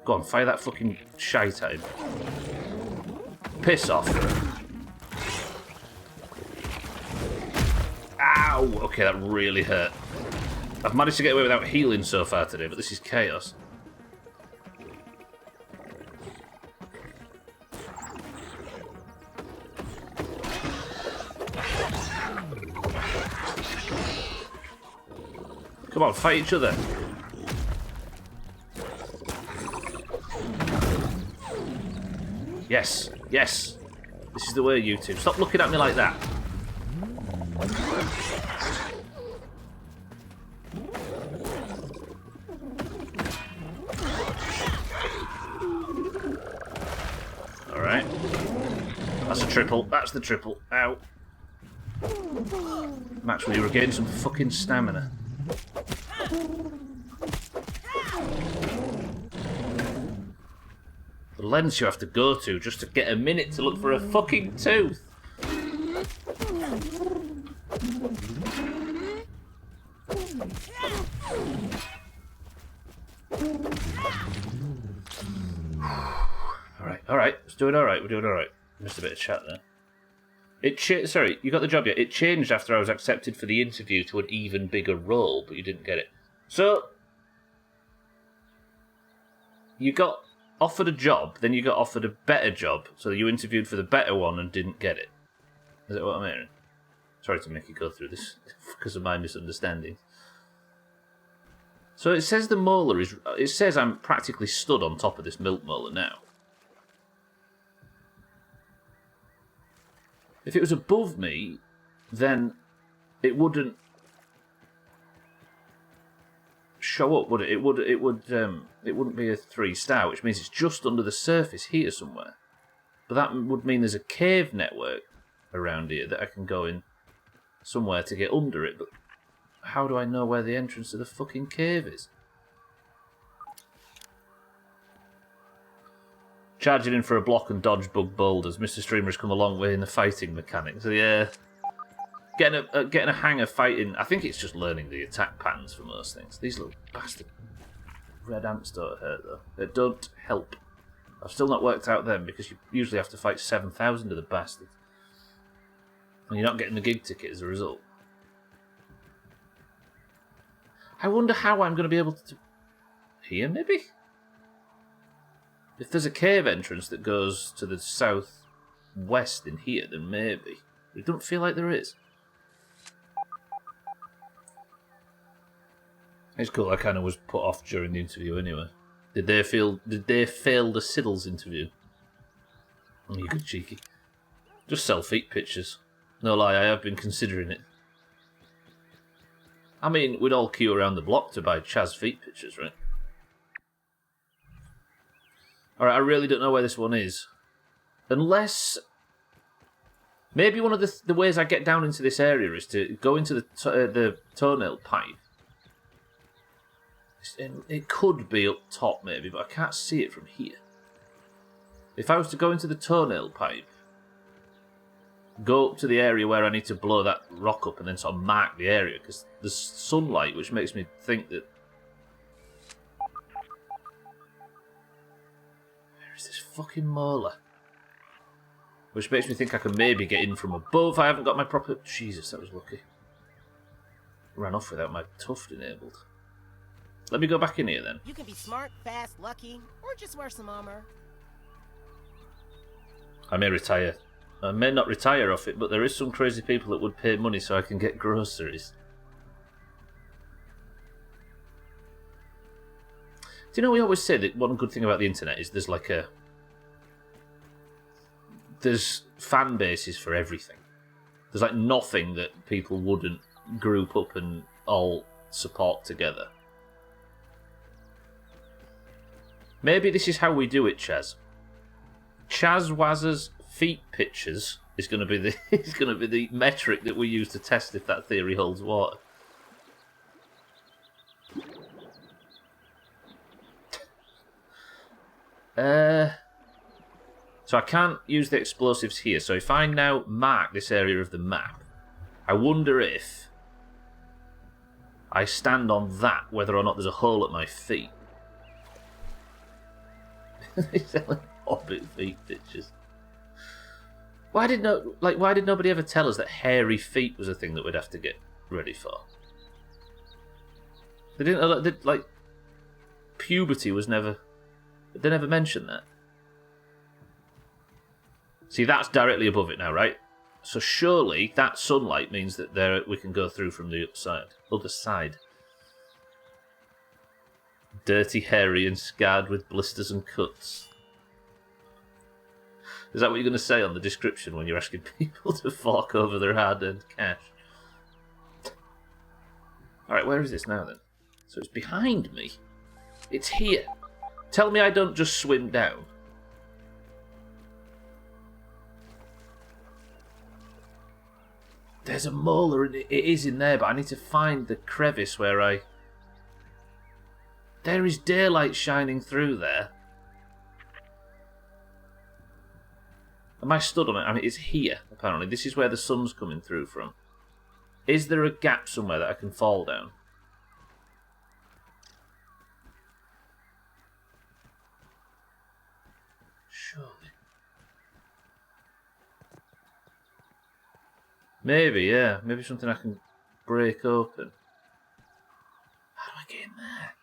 Go on, fire that fucking shite at him. Piss off. Ow! Okay, that really hurt. I've managed to get away without healing so far today, but this is chaos. Come on, fight each other. Yes, yes. This is the way, YouTube. Stop looking at me like that. Alright. That's a triple. That's the triple. Ow. Max, will you regain some fucking stamina? The lengths you have to go to just to get a minute to look for a fucking tooth. Alright, it's doing alright, we're doing alright. Missed a bit of chat there. Sorry, you got the job yet? It changed after I was accepted for the interview to an even bigger role, but you didn't get it. So, you got offered a job, then you got offered a better job, so you interviewed for the better one and didn't get it. Is that what I'm hearing? Sorry to make you go through this because of my misunderstanding. So it says the molar is... It says I'm practically stood on top of this milk molar now. If it was above me, then it wouldn't show up, would it? It wouldn't be a 3-star, which means it's just under the surface here somewhere. But that would mean there's a cave network around here that I can go in somewhere to get under it. But how do I know where the entrance to the fucking cave is? Charging in for a block and dodge bug boulders. Mr. Streamer has come a long way in the fighting mechanics. So yeah, getting a hang of fighting. I think it's just learning the attack patterns for most things. These little bastard red ants don't hurt though. They don't help. I've still not worked out them because you usually have to fight 7,000 of the bastards, and you're not getting the gig ticket as a result. I wonder how I'm going to be able to... Here, maybe? If there's a cave entrance that goes to the southwest in here, then maybe. It don't feel like there is. It's cool, I kind of was put off during the interview anyway. Did they fail the Siddles interview? Oh, you good cheeky. Just sell feet pictures. No lie, I have been considering it. I mean, we'd all queue around the block to buy Chaz feet pictures, right? Alright, I really don't know where this one is. Unless... Maybe one of the ways I get down into this area is to go into the toenail pipe. It could be up top, maybe, but I can't see it from here. If I was to go into the toenail pipe... go up to the area where I need to blow that rock up and then sort of mark the area, because there's sunlight, which makes me think that... Where is this fucking molar? Which makes me think I can maybe get in from above. I haven't got my proper... Jesus, that was lucky. Ran off without my tuft enabled. Let me go back in here then. You can be smart, fast, lucky, or just wear some armor. I may retire. I may not retire off it, but there is some crazy people that would pay money so I can get groceries. Do you know, we always say that one good thing about the internet is there's fan bases for everything. There's like nothing that people wouldn't group up and all support together. Maybe this is how we do it, Chaz. Chaz Wazzer's feet pictures is going to be the metric that we use to test if that theory holds water. So I can't use the explosives here. So if I now mark this area of the map, I wonder if I stand on that, whether or not there's a hole at my feet. These are like hobbit feet pictures. Why did nobody ever tell us that hairy feet was a thing that we'd have to get ready for? They didn't like puberty was never. They never mentioned that. See, that's directly above it now, right? So surely that sunlight means that we can go through from the other side. Dirty, hairy, and scarred with blisters and cuts. Is that what you're going to say on the description when you're asking people to fork over their hard-earned cash? Alright, where is this now then? So it's behind me. It's here. Tell me I don't just swim down. There's a molar, and it is in there, but I need to find the crevice where I... There is daylight shining through there. Am I stood on it? I mean, it's here, apparently. This is where the sun's coming through from. Is there a gap somewhere that I can fall down? Surely. Maybe, yeah. Maybe something I can break open. How do I get in there?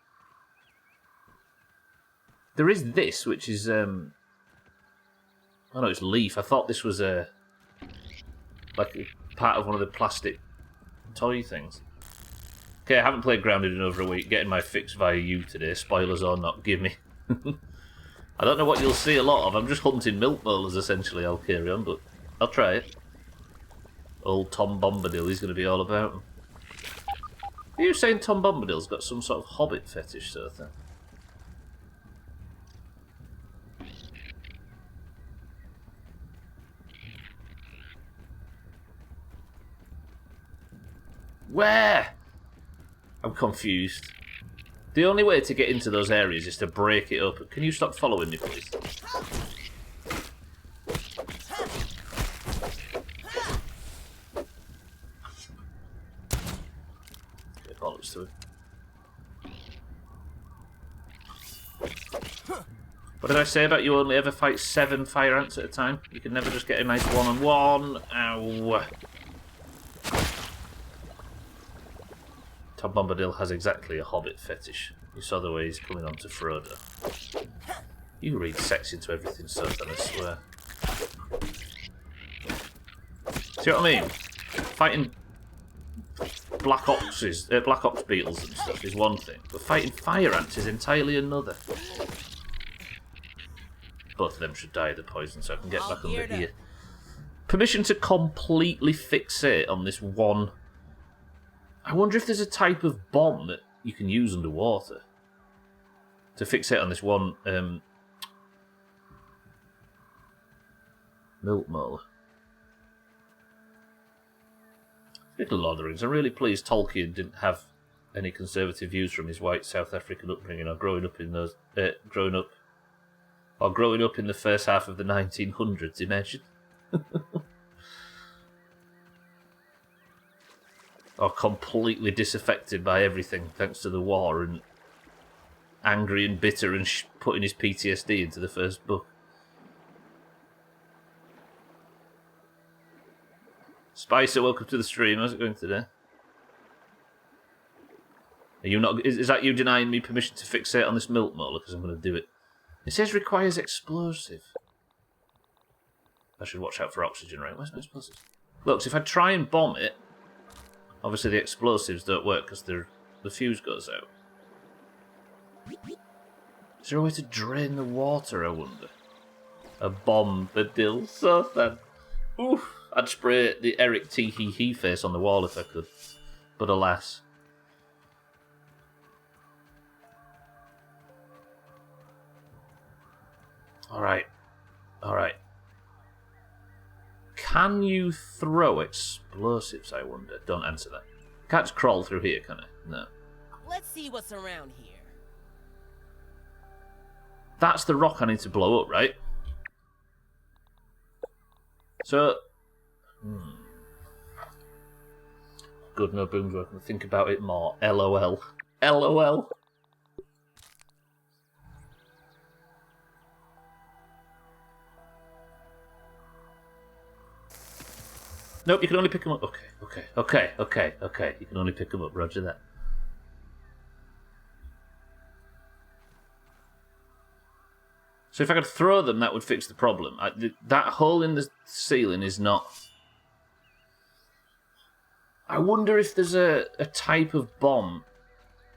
There is this, which is... Oh no, it's leaf. I thought this was like a part of one of the plastic toy things. Okay, I haven't played Grounded in over a week. Getting my fix via you today. Spoilers or not, give me. I don't know what you'll see a lot of. I'm just hunting milk molars, essentially. I'll carry on, but I'll try it. Old Tom Bombadil, he's going to be all about him. Are you saying Tom Bombadil's got some sort of hobbit fetish sort of thing? Where? I'm confused. The only way to get into those areas is to break it up. Can you stop following me, please? Okay, bollocks to it. What did I say about you only ever fight 7 fire ants at a time? You can never just get a nice one-on-one. Ow. Tom Bombadil has exactly a hobbit fetish. You saw the way he's coming on to Frodo. You read sex into everything, Sothan, I swear. See what I mean? Fighting black ox beetles and stuff is one thing, but fighting fire ants is entirely another. Both of them should die of the poison so I can get back under here. Permission to completely fixate on this one... I wonder if there's a type of bomb that you can use underwater to fixate on this one milk molar. Little Lord of the Rings. I'm really pleased Tolkien didn't have any conservative views from his white South African upbringing or growing up in the first half of the 1900s. Imagine. Or completely disaffected by everything thanks to the war and angry and bitter and putting his PTSD into the first book. Spicer, welcome to the stream. How's it going today? Are you not? Is that you denying me permission to fixate on this milk molar? Because I'm going to do it. It says requires explosive. I should watch out for oxygen, right? Where's my explosives? Look, so if I try and bomb it, obviously the explosives don't work because the fuse goes out. Is there a way to drain the water, I wonder? A bomb for dill Sothan. Oof. I'd spray the Eric T. He face on the wall if I could. But alas. Alright. Alright. Can you throw explosives, I wonder? Don't answer that. Can't just crawl through here, can I? No. Let's see what's around here. That's the rock I need to blow up, right? So... Good, no booms working. Think about it more. LOL. LOL. Nope, you can only pick them up. Okay. You can only pick them up. Roger that. So if I could throw them, that would fix the problem. That hole in the ceiling is not... I wonder if there's a type of bomb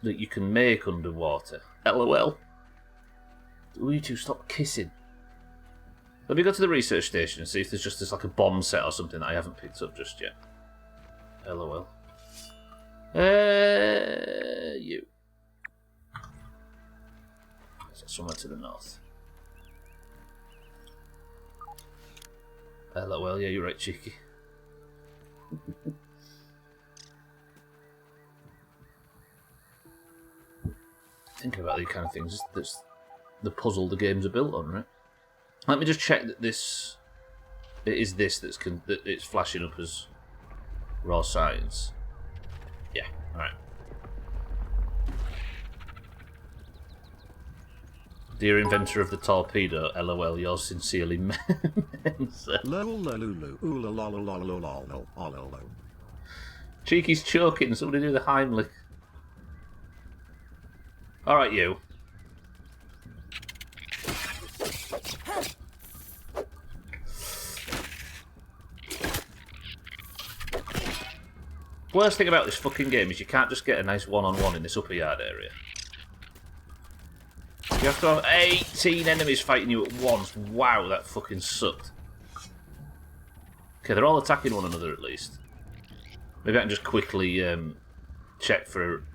that you can make underwater. LOL. Will you two stop kissing? Let me go to the research station and see if there's just like a bomb set or something that I haven't picked up just yet. LOL. You. Is that somewhere to the north? LOL, yeah, you're right, cheeky. Thinking about these kind of things, that's the puzzle the games are built on, right? Let me just check that this... It is this that it's flashing up as raw science. Yeah, alright. Dear inventor of the torpedo, LOL, yours sincerely, Mensa. Cheeky's choking, somebody do the Heimlich. Alright, you. Worst thing about this fucking game is you can't just get a nice one-on-one in this upper yard area. You have to have 18 enemies fighting you at once. Wow, that fucking sucked. Okay, they're all attacking one another at least. Maybe I can just quickly check for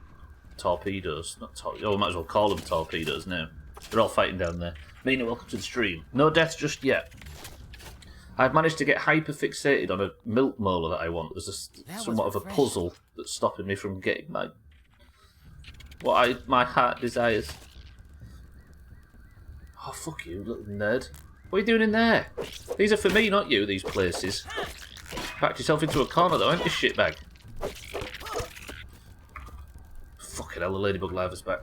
torpedoes. Oh, we might as well call them torpedoes now. They're all fighting down there. Mina, welcome to the stream. No deaths just yet. I've managed to get hyper-fixated on a milk molar that I want. There's somewhat of a puzzle that's stopping me from getting my heart desires. Oh, fuck you, little nerd. What are you doing in there? These are for me, not you, these places. Backed yourself into a corner, though, ain't you, shitbag? Fucking hell, the ladybug larva's back.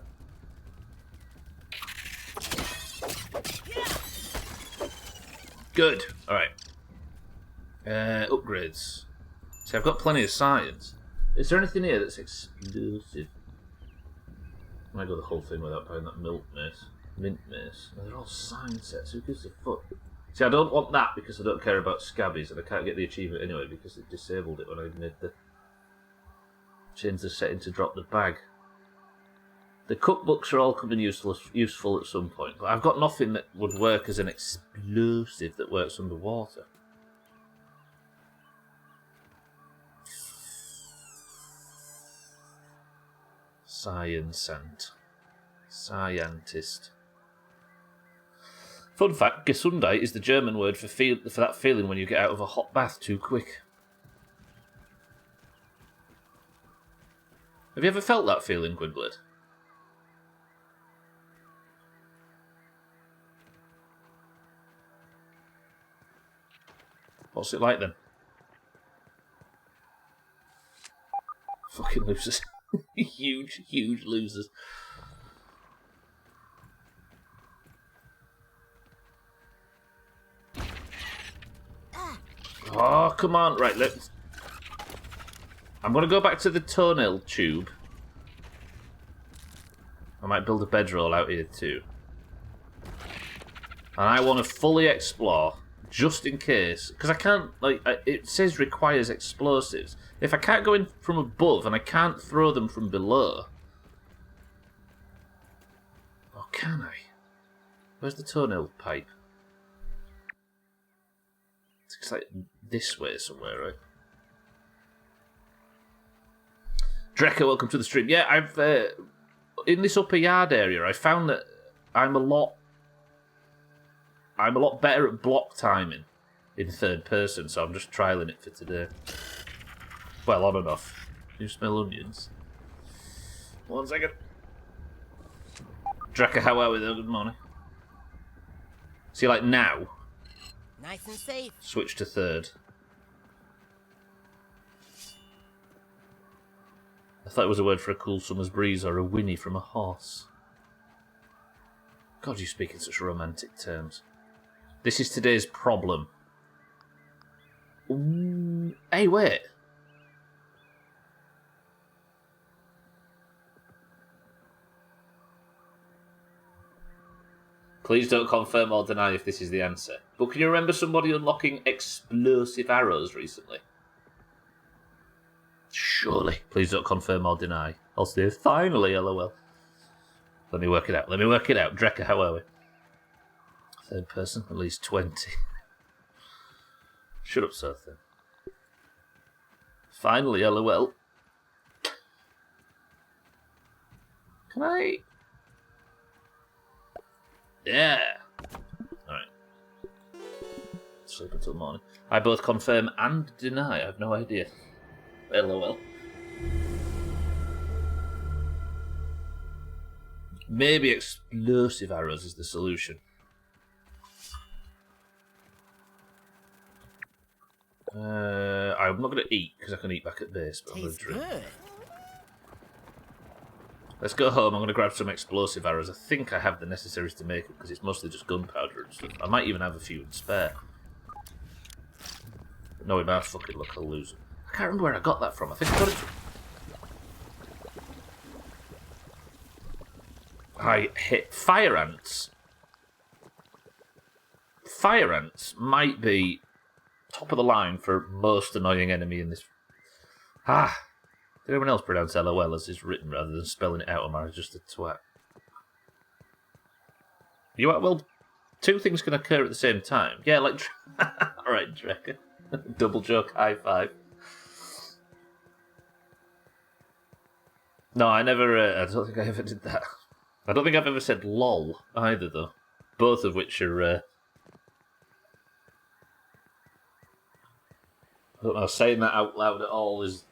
Good. Alright. Upgrades. See, I've got plenty of science. Is there anything here that's explosive? I might go the whole thing without buying that milk mace. Mint mace. No, they're all science sets. Who gives a fuck? See, I don't want that because I don't care about scabbies, and I can't get the achievement anyway because it disabled it when I made the... Change the setting to drop the bag. The cookbooks are all coming useful at some point, but I've got nothing that would work as an explosive that works underwater. Scientist. Fun fact, Gesundheit is the German word for that feeling when you get out of a hot bath too quick. Have you ever felt that feeling, Gwynblade? What's it like then? fucking losers. Huge, huge losers. Oh, come on. Right, let's... I'm going to go back to the toenail tube. I might build a bedroll out here too. And I want to fully explore, just in case. Because I can't, like, it says requires explosives. If I can't go in from above and I can't throw them from below... Or can I? Where's the toenail pipe? It's like this way somewhere, right? Drekka, welcome to the stream. Yeah, I've... in this upper yard area, I found that I'm a lot better at block timing in third person, so I'm just trialing it for today. Well, on and off. You smell onions? 1 second. Drekka, how are we though? Good morning. See, like now, Nice and safe. switch to third. I thought it was a word for a cool summer's breeze or a whinny from a horse. God, you speak in such romantic terms. This is today's problem. Ooh, hey, wait. Please don't confirm or deny if this is the answer. But can you remember somebody unlocking explosive arrows recently? Surely. Please don't confirm or deny. I'll say, finally, LOL. Let me work it out. Drekka, how are we? Third person, at least 20. Shut up, Sothan. Finally, LOL. Can I... Yeah. Alright. Sleep until morning. I both confirm and deny. I have no idea. LOL. Maybe explosive arrows is the solution. I'm not going to eat because I can eat back at base, but I'm going to drink. Good. Let's go home. I'm going to grab some explosive arrows. I think I have the necessaries to make it because it's mostly just gunpowder and stuff. I might even have a few in spare. But no, in my fucking luck, I'll lose them. I can't remember where I got that from. I think I got it from... I hit fire ants. Fire ants might be top of the line for most annoying enemy in this. Ah, did anyone else pronounce LOL as it's written rather than spelling it out, or am I just a twat? You are, well, two things can occur at the same time. Yeah, like alright, Drekka. Double joke, high five. No, I never. I don't think I ever did that. I don't think I've ever said lol either, though. Both of which are. I don't know. Saying that out loud at all is.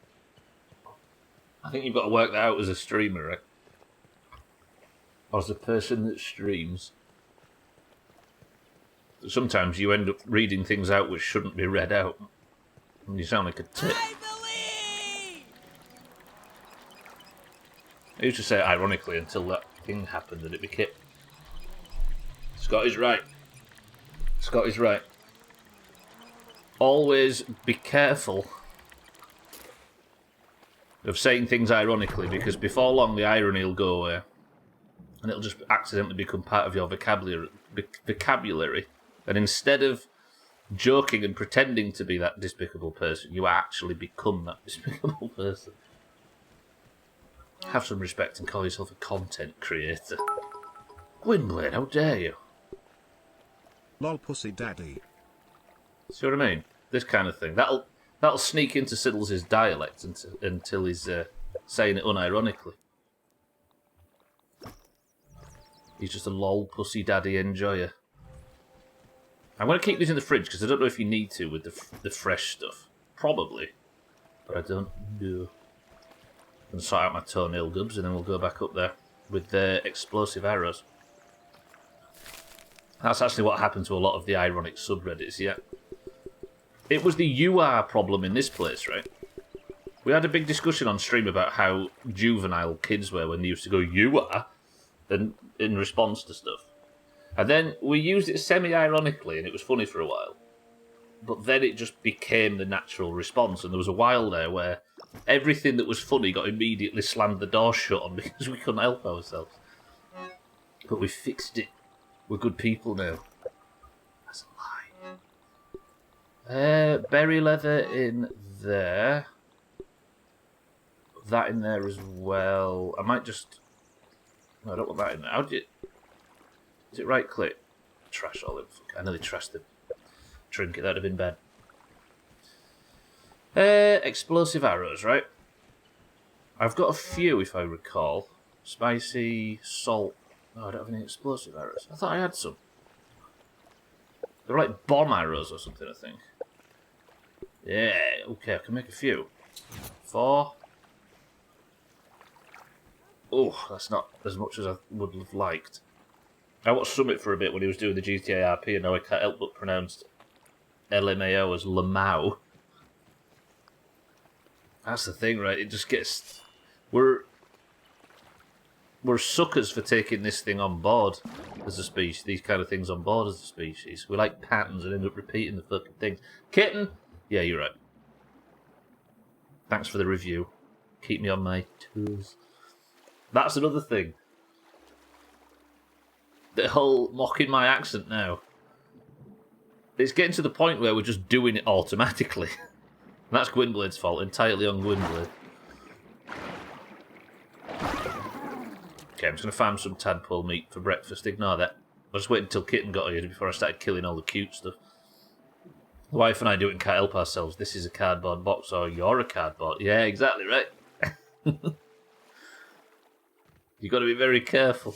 I think you've got to work that out as a streamer, right? Or as a person that streams. Sometimes you end up reading things out which shouldn't be read out, and you sound like a tit. I believe! I used to say it ironically until that thing happened and it became... Scott is right. Scott is right. Always be careful of saying things ironically, because before long the irony will go away and it'll just accidentally become part of your vocabulary. And instead of joking and pretending to be that despicable person, you actually become that despicable person. Have some respect and call yourself a content creator. Gwynblade, how dare you? Lol pussy daddy. See what I mean? This kind of thing. That'll sneak into Siddles' dialect until he's saying it unironically. He's just a lol pussy daddy enjoyer. I'm going to keep these in the fridge because I don't know if you need to with the fresh stuff. Probably. But I don't know. I'm going to sort out my toenail gubs and then we'll go back up there with the explosive arrows. That's actually what happened to a lot of the ironic subreddits, yeah. It was the UR problem in this place, right? We had a big discussion on stream about how juvenile kids were when they used to go, "You are," and in response to stuff. And then we used it semi-ironically, and it was funny for a while. But then it just became the natural response, and there was a while there where everything that was funny got immediately slammed the door shut on because we couldn't help ourselves. But we fixed it. We're good people now. That's a lie. Berry leather in there. That in there as well. I might just... No, I don't want that in there. How do you... Is it right click? Trash all in. I nearly trashed the trinket. That'd have been bad. Explosive arrows, right? I've got a few, if I recall. Spicy, salt. No, I don't have any explosive arrows. I thought I had some. They're like bomb arrows or something, I think. Yeah, okay, I can make a few. 4. Oh, that's not as much as I would have liked. I watched Summit for a bit when he was doing the GTA RP, and now I can't help but pronounce LMAO as Lamau. That's the thing, right? It just gets... We're suckers for taking this thing on board as a species. These kind of things on board as a species. We like patterns and end up repeating the fucking things. Kitten? Yeah, you're right. Thanks for the review. Keep me on my toes. That's another thing. The whole mocking my accent now. It's getting to the point where we're just doing it automatically. And that's Gwynblade's fault, entirely on Gwynblade. Okay, I'm just going to farm some tadpole meat for breakfast. Ignore that. I just waited until Kitten got here before I started killing all the cute stuff. The wife and I do it and can't help ourselves. This is a cardboard box, or you're a cardboard. Yeah, exactly right. You've got to be very careful.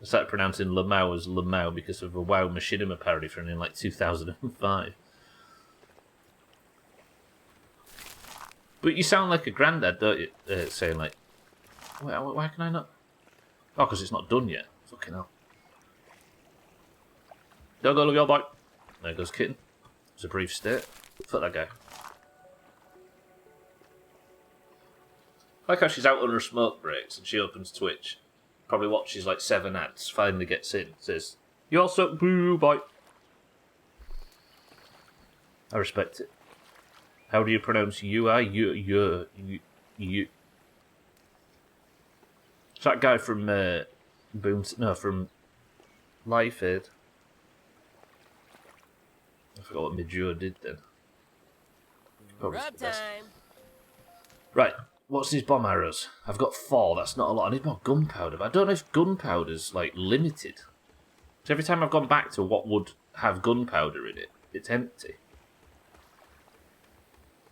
I started pronouncing Lamau as Lamau because of a WoW Machinima parody from in like 2005. But you sound like a granddad, don't you? Saying like, why can I not? Oh, because it's not done yet. Fucking hell. Don't go, love your boy. There goes Kitten. It's a brief state. Fuck that guy. I like how she's out on her smoke breaks and she opens Twitch. Probably watches like 7 ads. Finally gets in. Says, "You also boo boy." I respect it. How do you pronounce you? You. It's that guy from from Life Aid. I forgot what Midjure did then. Rub time. Right, what's these bomb arrows? I've got 4, that's not a lot. I need more gunpowder, but I don't know if gunpowder's like limited. So every time I've gone back to what would have gunpowder in it, it's empty.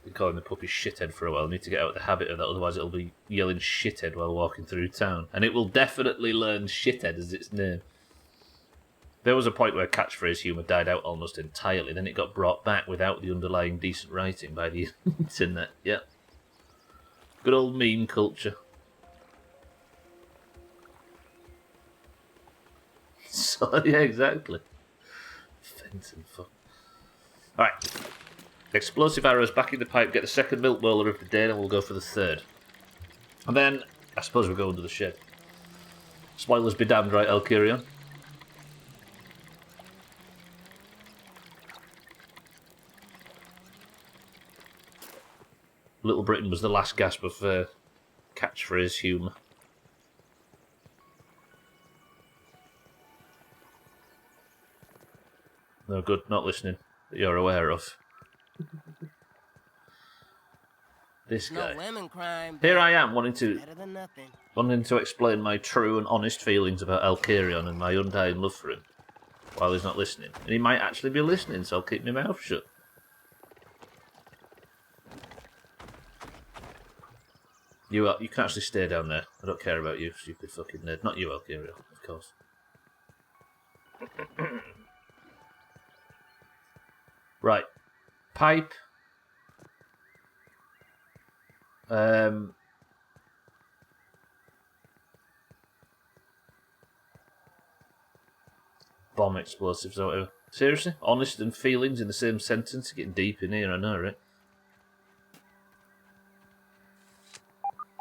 Been calling the puppy shithead for a while. I need to get out of the habit of that, otherwise it'll be yelling shithead while walking through town. And it will definitely learn shithead as its name. There was a point where catchphrase humour died out almost entirely, then it got brought back without the underlying decent writing by the internet. Yep. Good old meme culture. So, yeah, exactly. Fenton, fuck. Alright. Explosive arrows back in the pipe, get the second milk bowler of the day, and we'll go for the third. And then, I suppose we'll go under the shed. Spoilers be damned, right, Elkyrion? Little Britain was the last gasp of catchphrase humour. No good, not listening, that you're aware of. This guy. No lemon crime. Here I am, wanting Better than nothing. to explain my true and honest feelings about Elkyrion and my undying love for him, while he's not listening. And he might actually be listening, so I'll keep my mouth shut. You can actually stay down there. I don't care about you, stupid fucking nerd. Not you, Elkyrion, of course. Right. Pipe. Bomb explosives or whatever. Seriously? Honest and feelings in the same sentence? Getting deep in here, I know, right?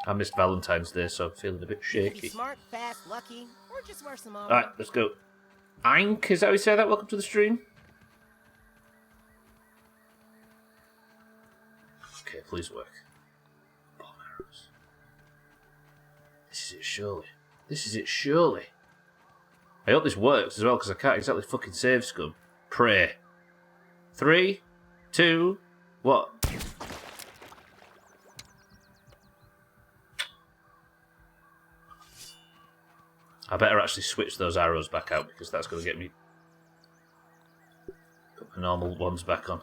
I missed Valentine's Day, so I'm feeling a bit Be shaky. smart, fast, lucky, or just wear some armor. Alright, let's go. Eink, is that how you say that? Welcome to the stream. Okay, please work. Bomb arrows. This is it, surely. This is it, surely. I hope this works as well, because I can't exactly fucking save scum. Pray. 3, 2, what? I better actually switch those arrows back out, because that's going to get me... Put my normal ones back on.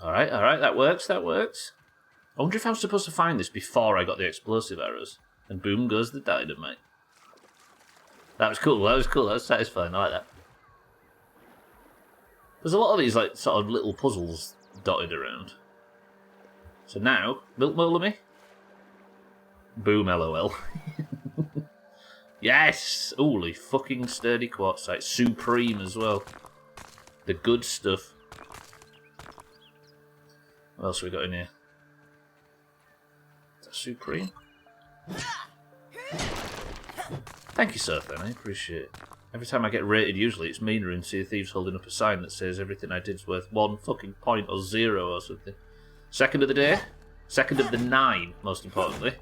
Alright, that works. I wonder if I was supposed to find this before I got the explosive arrows. And boom goes the dynamite. That was cool, that was satisfying, I like that. There's a lot of these like sort of little puzzles dotted around. So now, milk molar me? Boom, LOL. Yes! Holy fucking sturdy quartzite. Supreme as well. The good stuff. What else have we got in here? Is that Supreme? Thank you, Surfing. I appreciate it. Every time I get rated, usually it's meaner and Sea of Thieves holding up a sign that says everything I did's worth 1 fucking point or 0 or something. Second of the day. Second of the 9, most importantly.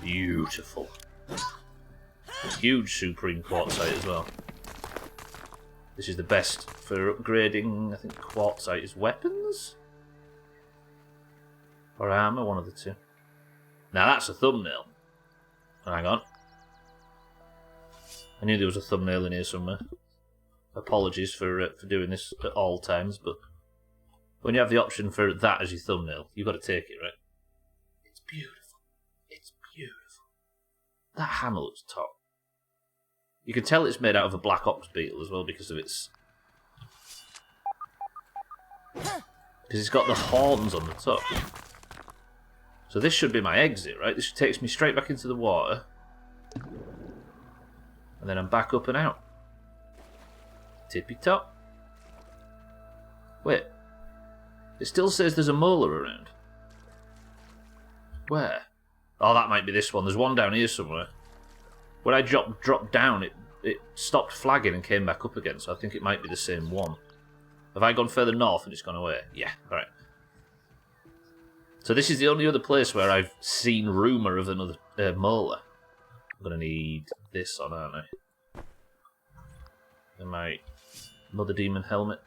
Beautiful. Huge Supreme quartzite as well. This is the best for upgrading, I think quartzite is weapons? Or armour, one of the two. Now that's a thumbnail. Hang on. I knew there was a thumbnail in here somewhere. Apologies for doing this at all times, but when you have the option for that as your thumbnail, you've got to take it, right? It's beautiful. It's beautiful. That hammer looks top. You can tell it's made out of a black ox beetle as well because of its... Because it's got the horns on the top. So this should be my exit, right? This takes me straight back into the water. And then I'm back up and out. Tippy top. Wait. It still says there's a molar around. Where? Oh, that might be this one. There's one down here somewhere. When I dropped down, it stopped flagging and came back up again, so I think it might be the same one. Have I gone further north and it's gone away? Yeah, alright. So this is the only other place where I've seen rumour of another molar. I'm going to need this on, aren't I? And my Mother Demon helmet.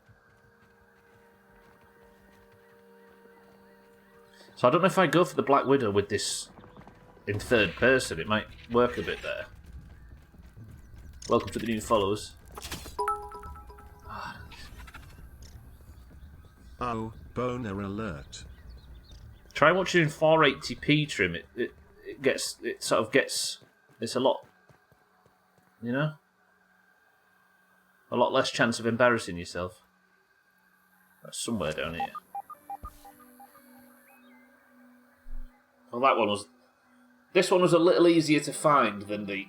So I don't know if I go for the Black Widow with this in third person. It might work a bit there. Welcome to the new followers. Oh, boner alert. Try watching in 480p trim. It sort of gets. It's a lot, you know, a lot less chance of embarrassing yourself. That's somewhere down here. Well, that one was. This one was a little easier to find than the.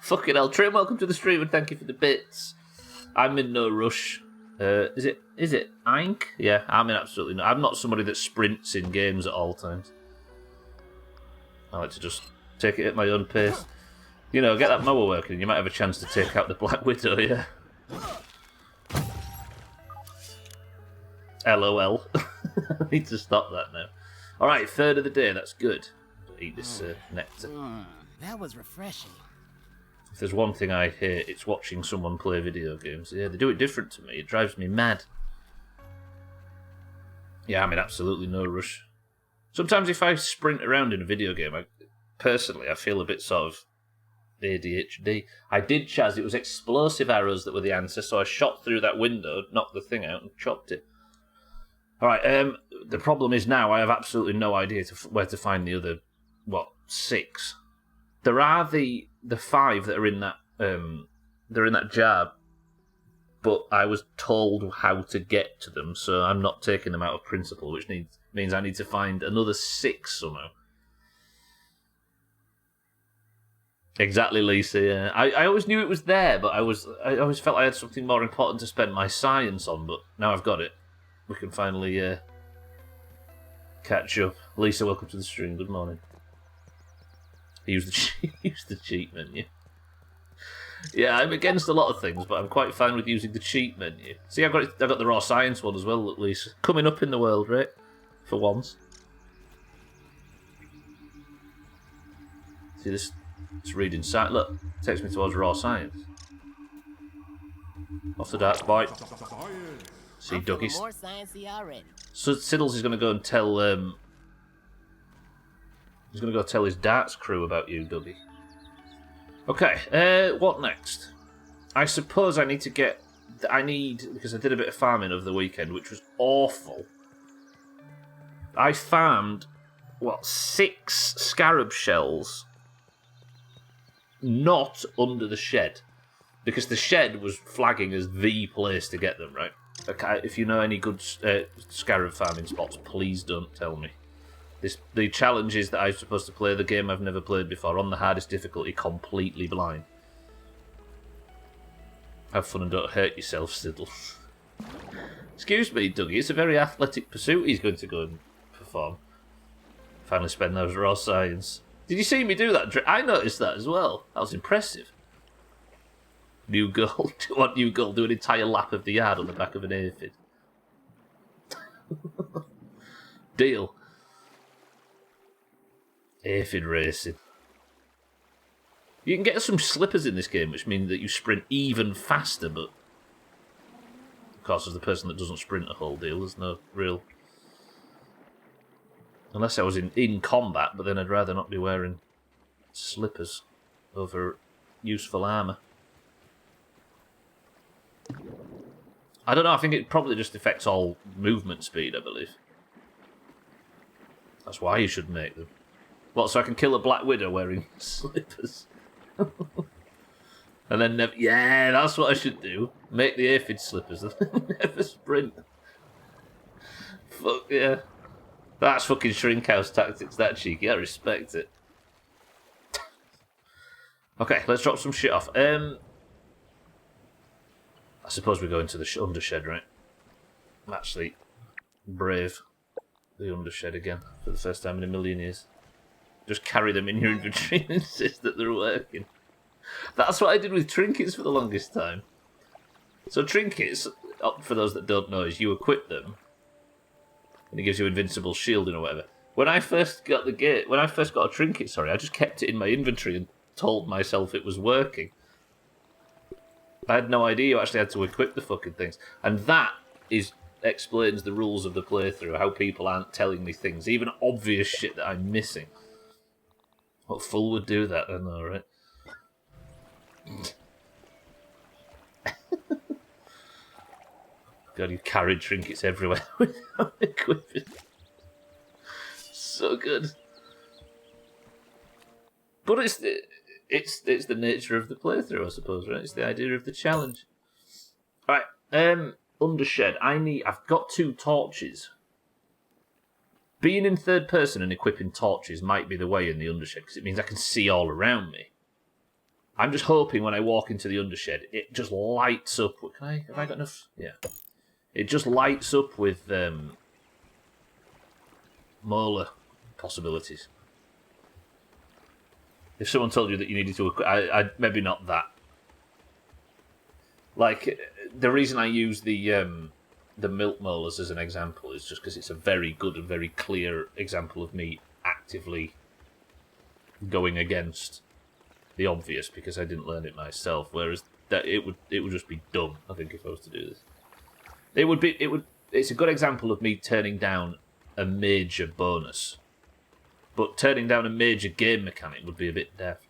Fucking hell, Trim, welcome to the stream and thank you for the bits. I'm in no rush. Is it Eink? Yeah, I'm in absolutely no. I'm not somebody that sprints in games at all times. I like to just take it at my own pace. You know, get that mower working and you might have a chance to take out the Black Widow, yeah. LOL. I need to stop that now. Alright, third of the day, that's good. Eat this nectar. That was refreshing. If there's one thing I hate, it's watching someone play video games. Yeah, they do it different to me. It drives me mad. Yeah, I'm in absolutely no rush. Sometimes if I sprint around in a video game, personally, I feel a bit sort of ADHD. I did, Chaz. It was explosive arrows that were the answer, so I shot through that window, knocked the thing out, and chopped it. Alright, the problem is now I have absolutely no idea where to find the other, 6? There are the 5 that are in that they're in that jar, but I was told how to get to them, so I'm not taking them out of principle, which means I need to find another 6 somehow. Exactly, Lisa. Yeah. I always knew it was there, but I always felt I had something more important to spend my science on. But now I've got it. We can finally catch up. Lisa, welcome to the stream. Good morning. Use the cheat menu. Yeah, I'm against a lot of things, but I'm quite fine with using the cheat menu. See, I've got the raw science one as well, at least. Coming up in the world, right? For once. See this? It's reading science. Look, takes me towards raw science. Off the darts, boy. See, Dougie. More sciencey already. So Siddles is going to go and tell. He's going to go tell his darts crew about you, Dougie. Okay. What next? I suppose I need to get. Because I did a bit of farming over the weekend, which was awful. I farmed 6 scarab shells. Not under the shed, because the shed was flagging as the place to get them, right? Okay, if you know any good scarab farming spots, please don't tell me. The challenge is that I'm supposed to play the game I've never played before, on the hardest difficulty, completely blind. Have fun and don't hurt yourself, Siddle. Excuse me, Dougie, it's a very athletic pursuit he's going to go and perform. Finally spend those raw science. Did you see me do that? I noticed that as well. That was impressive. New goal. What new goal? Do an entire lap of the yard on the back of an aphid. Deal. Aphid racing. You can get some slippers in this game, which means that you sprint even faster, but of course, as the person that doesn't sprint a whole deal, there's no real... Unless I was in combat, but then I'd rather not be wearing slippers over useful armour. I don't know, I think it probably just affects all movement speed, I believe. That's why you should make them. What, so I can kill a Black Widow wearing slippers? And then never... Yeah, that's what I should do. Make the aphid slippers and never sprint. Fuck yeah. That's fucking Shrinkhouse tactics, that cheeky. I respect it. Okay, let's drop some shit off. I suppose we go into the undershed, right? I'm actually brave. The undershed again, for the first time in a million years. Just carry them in your inventory and insist that they're working. That's what I did with trinkets for the longest time. So trinkets, for those that don't know, is you equip them, and it gives you invincible shielding or whatever. When I first got a trinket, I just kept it in my inventory and told myself it was working. I had no idea you actually had to equip the fucking things. And that explains the rules of the playthrough, how people aren't telling me things, even obvious shit that I'm missing. What fool would do that, I know, right? God, you carried trinkets everywhere without equipping. So good. But it's the nature of the playthrough, I suppose, right? It's the idea of the challenge. Alright, undershed. I've got 2 torches. Being in third person and equipping torches might be the way in the undershed, because it means I can see all around me. I'm just hoping when I walk into the undershed, it just lights up. Have I got enough? Yeah. It just lights up with molar possibilities. If someone told you that you needed to equip, I maybe not that. Like, the reason I use the milk molars as an example is just because it's a very good and very clear example of me actively going against the obvious because I didn't learn it myself. Whereas that it would just be dumb, I think, if I was to do this. It's a good example of me turning down a major bonus. But turning down a major game mechanic would be a bit daft.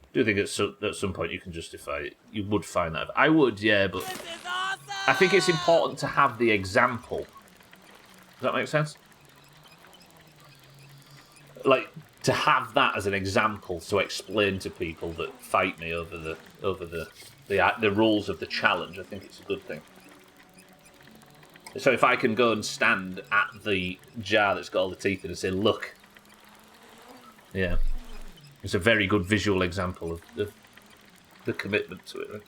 I do think at some point you can justify it. You would find that. I would, yeah, but I think it's important to have the example. Does that make sense? Like, to have that as an example to explain to people that fight me over the rules of the challenge, I think it's a good thing. So if I can go and stand at the jar that's got all the teeth in and say, look. Yeah. It's a very good visual example of the commitment to it. Right?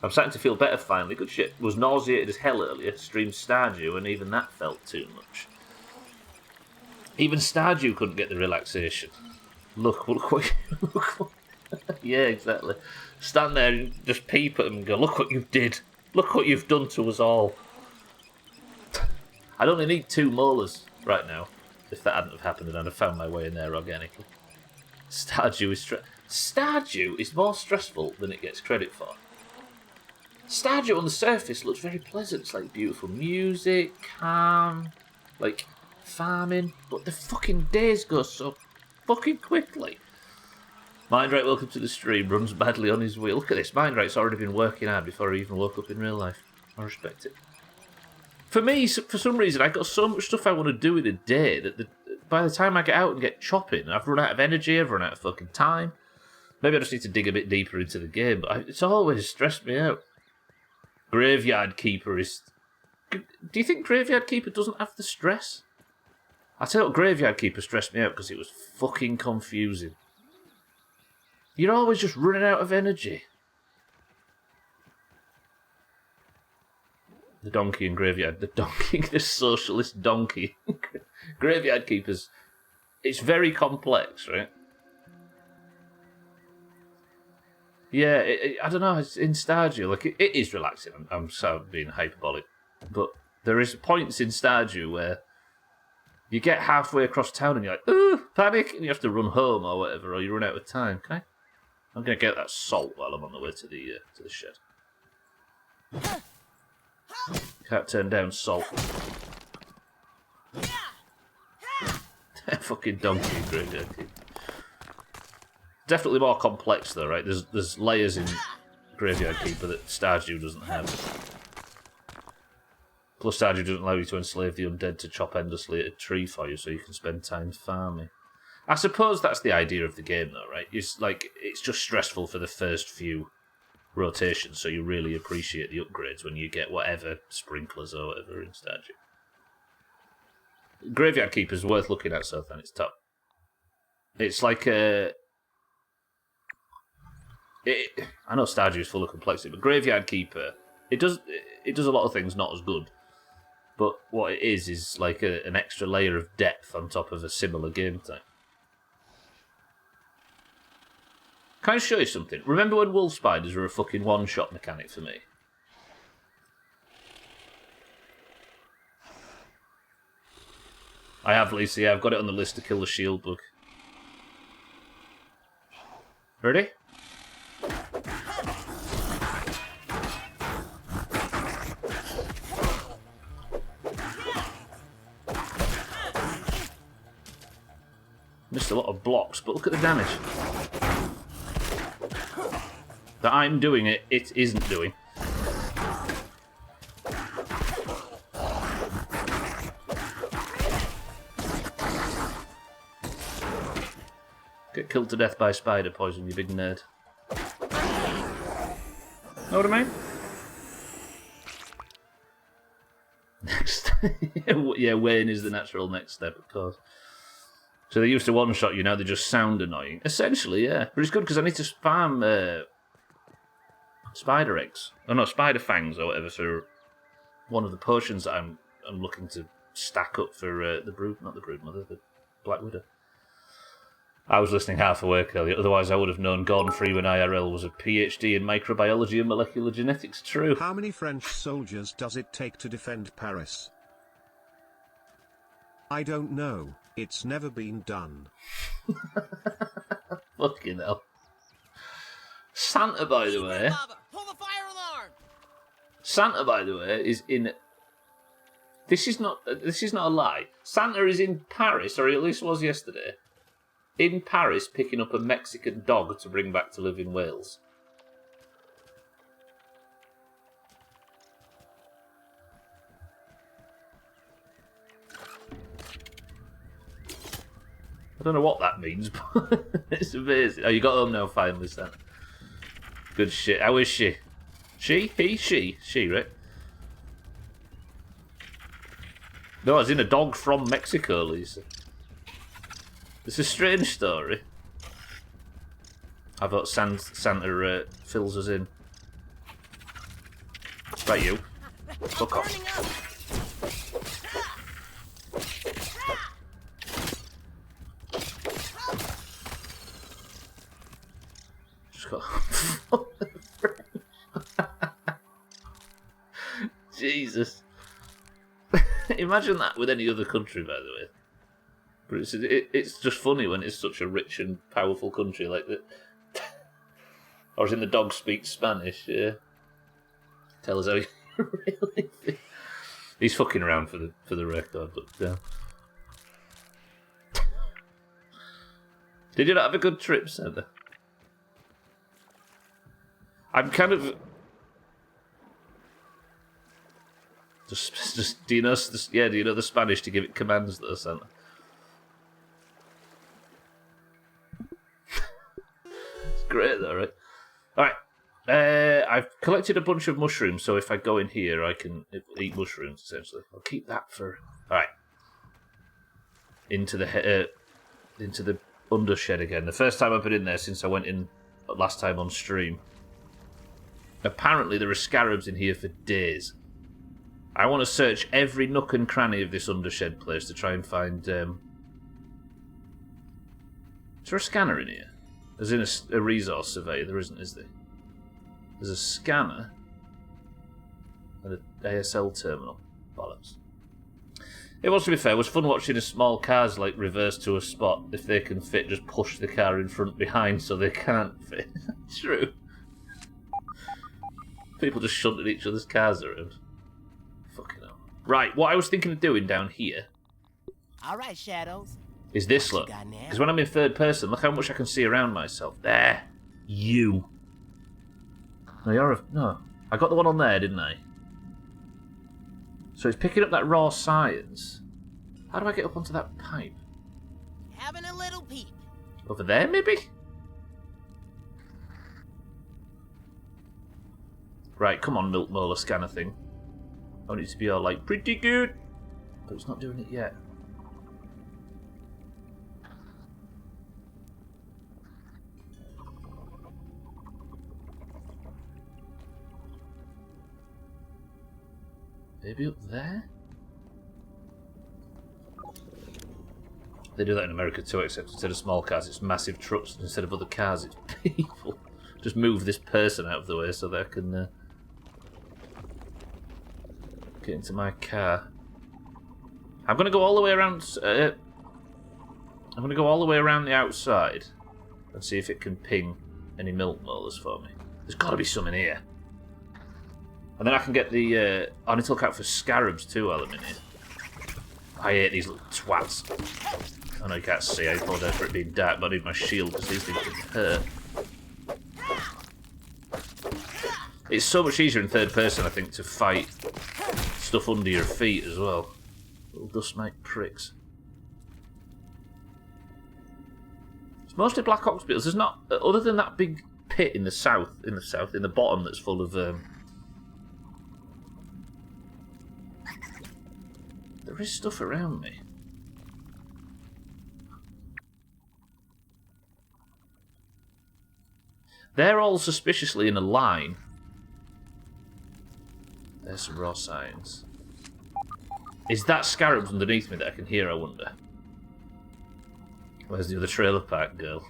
I'm starting to feel better finally. Good shit. Was nauseated as hell earlier. Streamed Stardew, and even that felt too much. Even Stardew couldn't get the relaxation. Look what yeah, exactly. Stand there and just peep at them and go, look what you did. Look what you've done to us all. I'd only need 2 molars right now. If that hadn't have happened and I'd have found my way in there organically. Stardew is more stressful than it gets credit for. Stardew on the surface looks very pleasant. It's like beautiful music, calm, like farming. But the fucking days go so fucking quickly. Mindrate, welcome to the stream. Runs badly on his wheel. Look at this. Mindrate's already been working hard before he even woke up in real life. I respect it. For me, for some reason, I've got so much stuff I want to do in a day that by the time I get out and get chopping, I've run out of energy, I've run out of fucking time. Maybe I just need to dig a bit deeper into the game, but it's always stressed me out. Graveyard Keeper is... Do you think Graveyard Keeper doesn't have the stress? I tell you what, Graveyard Keeper stressed me out because it was fucking confusing. You're always just running out of energy. The donkey and graveyard. The donkey, the socialist donkey. Graveyard Keepers. It's very complex, right? Yeah, I don't know. It's in Stardew. Like, it is relaxing. I'm so being hyperbolic. But there is points in Stardew where you get halfway across town and you're like, ooh, panic, and you have to run home or whatever, or you run out of time. Okay? I'm going to get that salt while I'm on the way to the shed. Can't turn down salt. Fucking donkey and graveyard keeper. Definitely more complex though, right? There's layers in Graveyard Keeper that Stardew doesn't have. Plus Stardew doesn't allow you to enslave the undead to chop endlessly at a tree for you so you can spend time farming. I suppose that's the idea of the game though, right? It's just stressful for the first few rotations, so you really appreciate the upgrades when you get whatever sprinklers or whatever in Stardew. Graveyard Keeper's worth looking at, so then it's top. It's like a... I know Stardew is full of complexity, but Graveyard Keeper, it does a lot of things not as good. But what it is like an extra layer of depth on top of a similar game type. Can I show you something? Remember when wolf spiders were a fucking one-shot mechanic for me? I have, Lisa, yeah, I've got it on the list to kill the shield bug. Ready? Missed a lot of blocks, but look at the damage. That I'm doing it isn't doing. Get killed to death by spider poison, you big nerd. Know what I mean? Next. Yeah, Wayne is the natural next step, of course. So they used to one-shot you, now they just sound annoying. Essentially, yeah. But it's good because I need to farm spider eggs. Oh no, spider fangs or whatever for one of the potions that I'm looking to stack up for the brood, not the broodmother, the Black Widow. I was listening half awake earlier, otherwise I would have known Gordon Freeman IRL was a PhD in microbiology and molecular genetics. True. How many French soldiers does it take to defend Paris? I don't know. It's never been done. Fucking hell. Santa, by the way... Pull the fire alarm! Santa, by the way, is in... This is not a lie. Santa is in Paris, or he at least was yesterday. In Paris, picking up a Mexican dog to bring back to live in Wales. I don't know what that means, but it's amazing. Oh, you got home now finally, Santa. Good shit. How is she? She? He? She? She, right? No, as in a dog from Mexico, Lisa. It's a strange story. I thought Santa fills us in. Right, you. Fuck off. Just got... Jesus. Imagine that with any other country, by the way. But it's just funny when it's such a rich and powerful country like that. Or as in the dog speaks Spanish, yeah. Tell us how you really think. He's fucking around for the record, but Did you not have a good trip, Santa? I'm kind of just do you know the Spanish to give it commands though, Santa? It's great though, right? Alright. I've collected a bunch of mushrooms, so if I go in here, I can eat mushrooms, essentially. I'll keep that for... Alright. Into the undershed again. The first time I've been in there since I went in last time on stream. Apparently there are scarabs in here for days. I want to search every nook and cranny of this undershed place to try and find... Is there a scanner in here? As in a resource survey? There isn't, is there? There's a scanner and an ASL terminal. Bollocks. It was, to be fair, it was fun watching a small cars like reverse to a spot. If they can fit, just push the car in front behind so they can't fit. True. People just shunted each other's cars around. Fucking hell. Right, what I was thinking of doing down here... Alright, Shadows. ...is this, look. Because when I'm in third person, look how much I can see around myself. There. You. No, you're a... No. I got the one on there, didn't I? So it's picking up that raw science. How do I get up onto that pipe? Having a little peep. Over there, maybe? Right, come on, milk molar scanner thing. I want it to be all, like, pretty good. But it's not doing it yet. Maybe up there? They do that in America too, except instead of small cars, it's massive trucks. And instead of other cars, it's people. Just move this person out of the way so that I can get into my car. I'm going to go all the way around... I'm going to go all the way around the outside and see if it can ping any milk molars for me. There's got to be some in here. And then I can get the... I need to look out for scarabs too while I'm in here. I hate these little twats. I know you can't see. I apologise for it being dark, but I need my shield because these things can hurt. It's so much easier in third person, I think, to fight stuff under your feet as well. Little dust mite pricks. It's mostly black ox beetles. There's not... Other than that big pit in the south, in the bottom that's full of... There is stuff around me. They're all suspiciously in a line. There's some raw signs. Is that scarabs underneath me that I can hear, I wonder? Where's the other trailer park girl?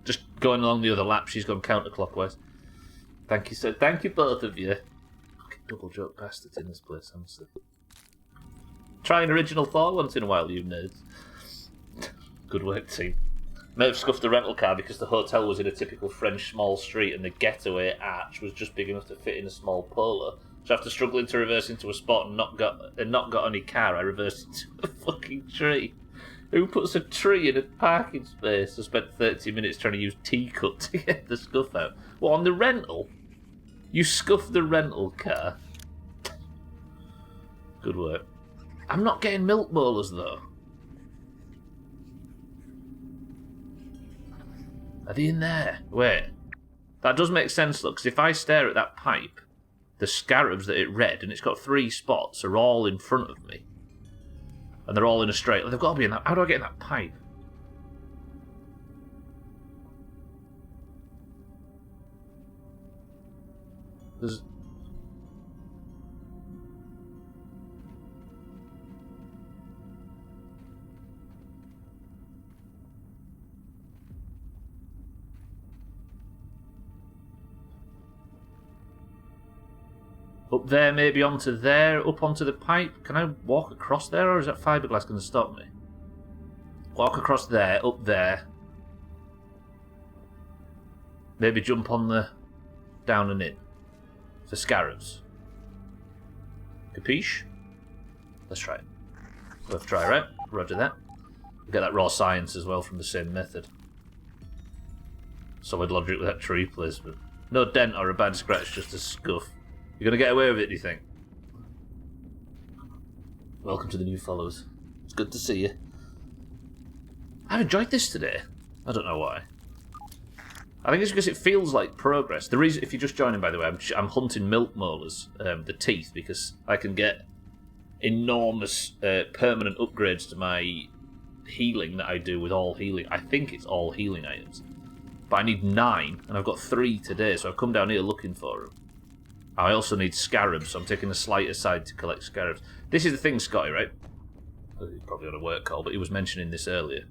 Just going along the other lap, she's gone counterclockwise. Thank you, sir. Thank you, both of you. Fucking double joke bastards in this place, honestly. Try an original thought once in a while, you nerds. Good work, team. May have scuffed the rental car because the hotel was in a typical French small street and the getaway arch was just big enough to fit in a small polo. So after struggling to reverse into a spot and not got any car, I reversed into a fucking tree. Who puts a tree in a parking space? I spent 30 minutes trying to use T-cut to get the scuff out. What, on the rental? You scuffed the rental car? Good work. I'm not getting milk molars, though. Are they in there? Wait. That does make sense, look, because if I stare at that pipe, the scarabs that it read, and it's got 3 spots, are all in front of me. And they're all in a straight... They've got to be in that... How do I get in that pipe? There's... Up there, maybe onto there, up onto the pipe. Can I walk across there, or is that fiberglass going to stop me? Walk across there, up there. Maybe jump on the down and in. For scarabs. Capiche? Let's try it. Worth a try, right? Roger that. We'll get that raw science as well from the same method. Solid logic with that tree placement. No dent or a bad scratch, just a scuff. You're going to get away with it, do you think? Welcome to the new followers. It's good to see you. I've enjoyed this today. I don't know why. I think it's because it feels like progress. The reason, if you're just joining, by the way, I'm hunting milk molars, the teeth, because I can get enormous permanent upgrades to my healing that I do with all healing. I think it's all healing items. But I need 9, and I've got 3 today, so I've come down here looking for them. I also need scarabs, so I'm taking a slight aside to collect scarabs. This is the thing, Scotty, right? He's probably on a work call, but he was mentioning this earlier.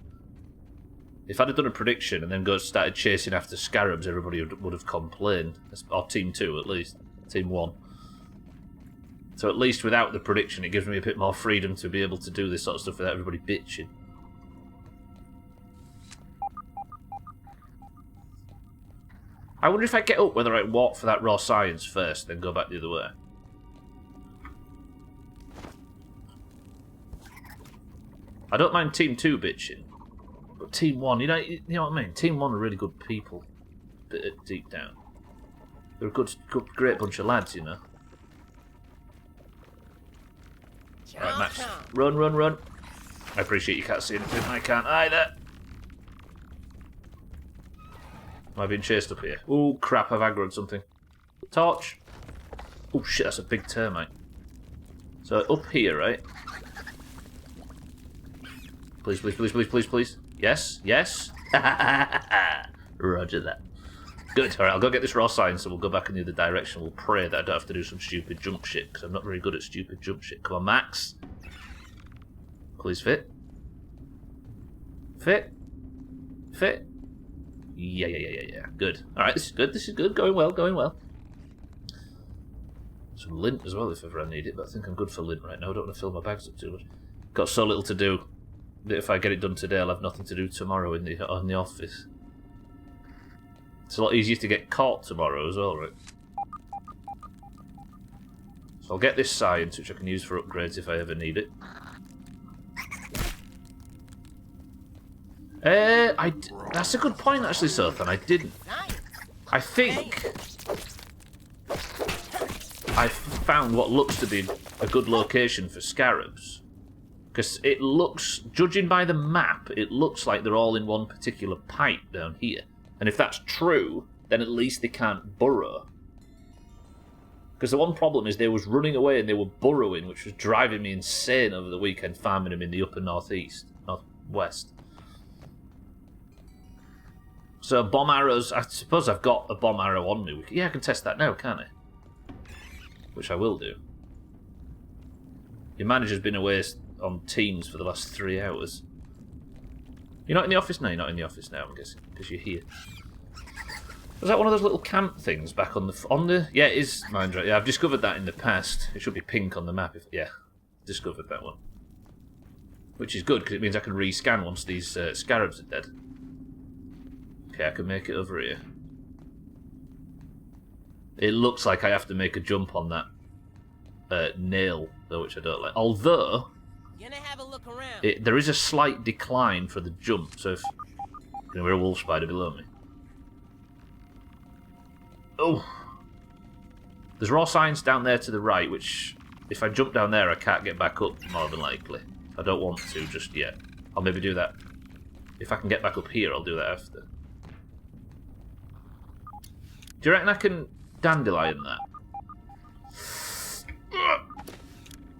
If I'd have done a prediction and then started chasing after scarabs, everybody would have complained. Or Team 2, at least. Team 1. So at least without the prediction, it gives me a bit more freedom to be able to do this sort of stuff without everybody bitching. I wonder if I get up whether I walk for that raw science first, then go back the other way. I don't mind Team 2 bitching, but Team 1, you know what I mean? Team 1 are really good people, bit deep down. They're a good, great bunch of lads, you know. Right, Max, run, run, run. I appreciate you can't see anything, I can't either. Am I being chased up here? Oh crap, I've aggroed something. Torch! Oh shit, that's a big termite. So up here, right? Please, please, please, please, please, please. Yes, yes. Roger that. Good, alright, I'll go get this raw science and we'll go back in the other direction. We'll pray that I don't have to do some stupid jump shit, because I'm not very good at stupid jump shit. Come on, Max. Please fit. Fit. Fit. Yeah. Good. Alright, this is good, this is good. Going well, going well. Some lint as well if ever I need it, but I think I'm good for lint right now. I don't want to fill my bags up too much. Got so little to do that if I get it done today, I'll have nothing to do tomorrow in the office. It's a lot easier to get caught tomorrow as well, right? So I'll get this science, which I can use for upgrades if I ever need it. That's a good point, actually, Sothan. I didn't. I think I found what looks to be a good location for scarabs. Because it looks, judging by the map, it looks like they're all in one particular pipe down here. And if that's true, then at least they can't burrow. Because the one problem is they was running away and they were burrowing, which was driving me insane over the weekend, farming them in the upper northwest. So bomb arrows, I suppose I've got a bomb arrow on me. Yeah, I can test that now, can't I? Which I will do. Your manager's been away on Teams for the last 3 hours. You're not in the office now? You're not in the office now, I'm guessing, because you're here. Was that one of those little camp things back on the... Yeah, it is Mind Right. Yeah, I've discovered that in the past. It should be pink on the map. Yeah, discovered that one. Which is good, because it means I can rescan once these scarabs are dead. Okay, I can make it over here. It looks like I have to make a jump on that nail, though, which I don't like. Although, Gonna have a look around. there is a slight decline for the jump, so if... We're a wolf spider below me. Oh! There's raw science down there to the right, which, if I jump down there, I can't get back up, more than likely. I don't want to just yet. I'll maybe do that. If I can get back up here, I'll do that after. Do you reckon I can dandelion that?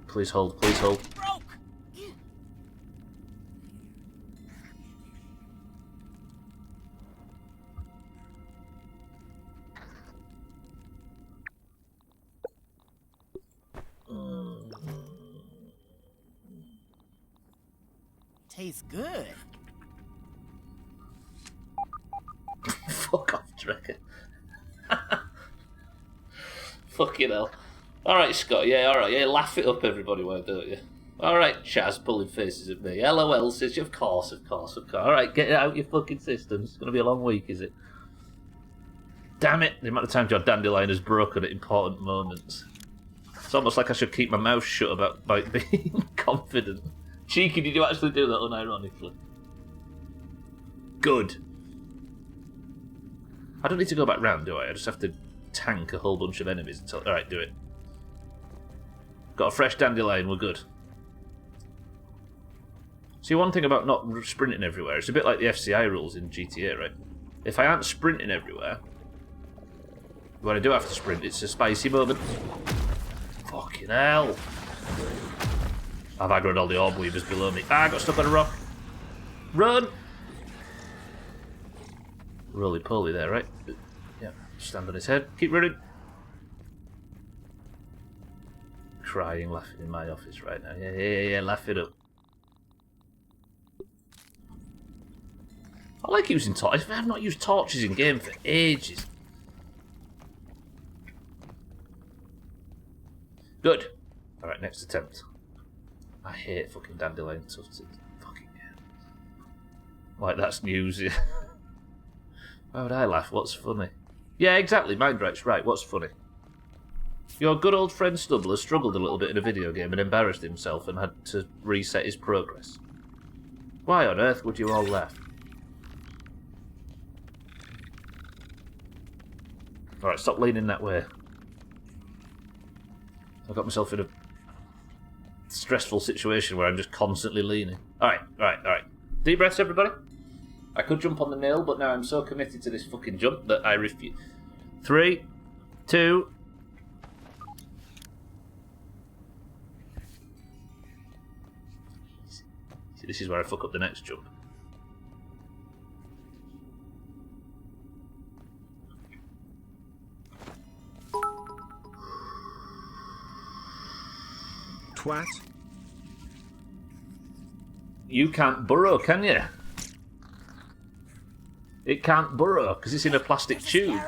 Please hold, please hold. Broke. tastes good. Fuck off, Drecker. Fucking hell. Alright, Scott, yeah, alright, yeah, laugh it up, everybody, why don't you? Alright, Chaz, pulling faces at me. LOL says, of course. Alright, get it out your fucking systems. It's going to be a long week, is it? Damn it, the amount of times your dandelion has broken at important moments. It's almost like I should keep my mouth shut about being confident. Cheeky, did you actually do that unironically? Good. I don't need to go back round, do I? I just have to tank a whole bunch of enemies until... Alright, do it. Got a fresh dandelion, we're good. See, one thing about not sprinting everywhere, it's a bit like the FCI rules in GTA, right? If I aren't sprinting everywhere, when I do have to sprint, it's a spicy moment. Fucking hell. I've aggroed all the orb weavers below me. Ah, I got stuck on a rock. Run! Roly-poly there, right? Yeah, stand on his head. Keep running. Crying, laughing in my office right now. Yeah, laugh it up. I like using torches. I've not used torches in game for ages. Good. Alright, next attempt. I hate fucking dandelion tufts. Fucking hell. Like that's news. Why would I laugh? What's funny? Yeah, exactly. Mindright's right. What's funny? Your good old friend Stubbler struggled a little bit in a video game and embarrassed himself and had to reset his progress. Why on earth would you all laugh? Alright, stop leaning that way. I got myself in a stressful situation where I'm just constantly leaning. Alright. Deep breaths, everybody. I could jump on the nail, but now I'm so committed to this fucking jump that I refuse. 3, 2... See, this is where I fuck up the next jump. Twat. You can't burrow, can you? It can't burrow because it's in a plastic tube.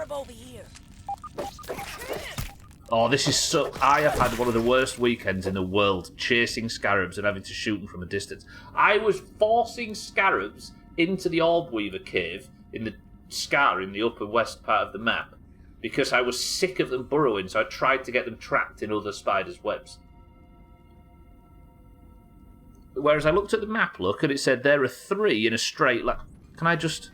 Oh, this is so... I have had one of the worst weekends in the world chasing scarabs and having to shoot them from a distance. I was forcing scarabs into the Orb Weaver cave in the scar in the upper west part of the map because I was sick of them burrowing, so I tried to get them trapped in other spiders' webs. Whereas I looked at the map, and it said there are 3 in a straight line. Can I just...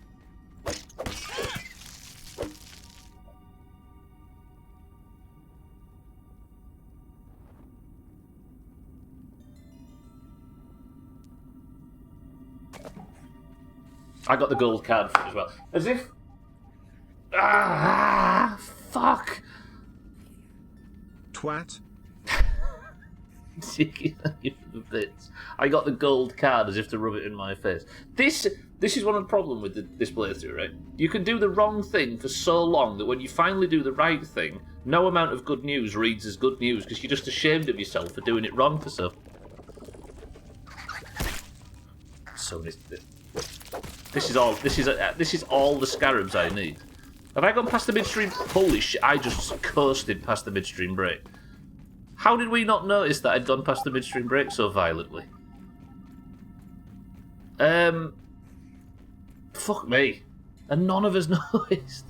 I got the gold card for it as well. As if... Ah, fuck. Twat. I got the gold card as if to rub it in my face. This is one of the problems with this playthrough, right? You can do the wrong thing for so long that when you finally do the right thing, no amount of good news reads as good news because you're just ashamed of yourself for doing it wrong for so. So this is all the scarabs I need. Have I gone past the midstream? Holy shit! I just coasted past the midstream break. How did we not notice that I'd gone past the midstream break so violently? Fuck me. And none of us noticed.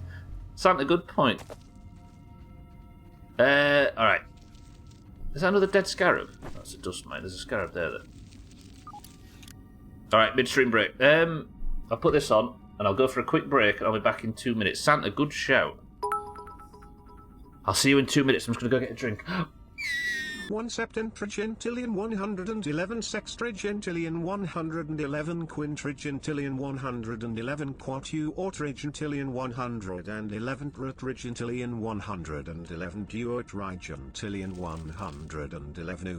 Santa, good point. Alright. Is that another dead scarab? That's a dust mine. There's a scarab there, then. Alright, midstream break. I'll put this on, and I'll go for a quick break, and I'll be back in 2 minutes. Santa, good shout. I'll see you in 2 minutes. I'm just going to go get a drink. 1 septentrigentillion 111 sextrigentillion 111 quintrigentillion 111 quatuortrigentillion 111 protrigentillion 111 duotrigentillion 111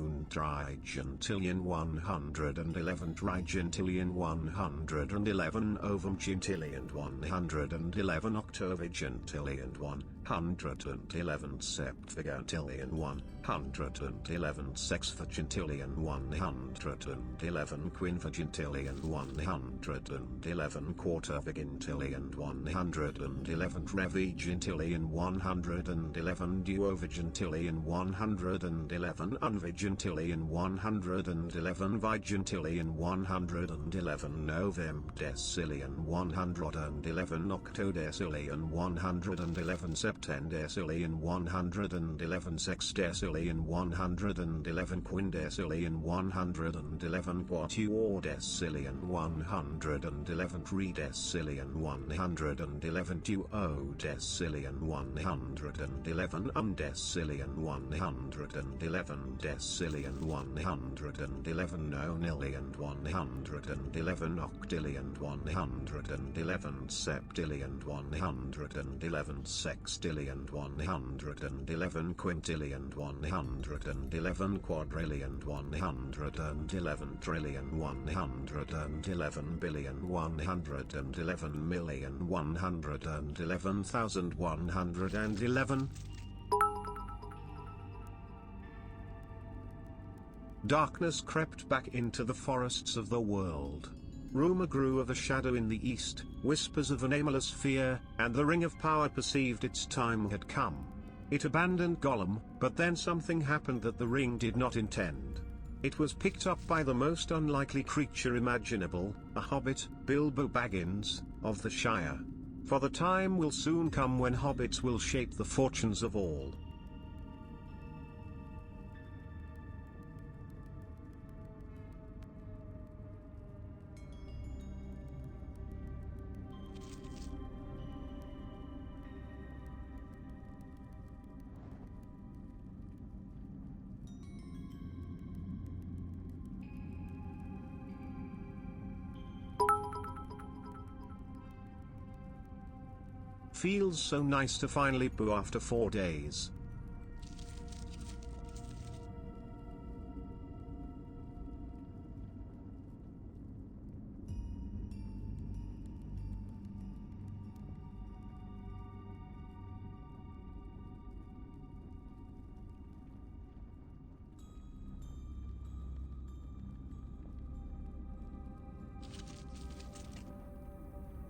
untrigentillion 111 trigentillion 111 ovumgentillion 111 octovigentillion 111 septvigentillion 1 111 sexvigintillion 111 quinvigintillion 111 quartervigintillion 111 trevigintillion 111 duovigintillion 111 unvigintillion 111 vigintillion 111 novemdecillion 111 octodecillion 111 septendecillion 111 sextecillion 111 quindecillion 111 quatuordecillion 111 tridecillion 111 duodecillion 111 undecillion 111 decillion 111 nonillion 111 octillion 111 septillion 111 sextillion 111 quintillion 111 quadrillion 111 trillion 111 billion 111 million 111,111. Darkness crept back into the forests of the world. Rumour grew of a shadow in the east, whispers of a nameless fear, and the ring of power perceived its time had come. It abandoned Gollum, but then something happened that the ring did not intend. It was picked up by the most unlikely creature imaginable, a hobbit, Bilbo Baggins, of the Shire. For the time will soon come when hobbits will shape the fortunes of all. Feels so nice to finally poo after 4 days.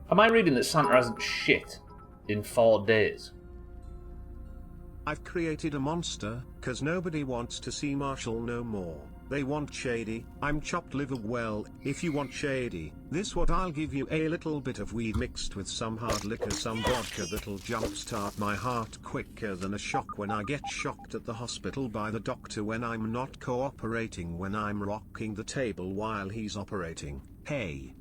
Am I reading that Santa hasn't shit in 4 days? I've created a monster, cause nobody wants to see Marshall no more. They want Shady, I'm chopped liver. Well, if you want Shady, this what I'll give you: a little bit of weed mixed with some hard liquor, some vodka that'll jumpstart my heart quicker than a shock when I get shocked at the hospital by the doctor when I'm not cooperating, when I'm rocking the table while he's operating. Hey.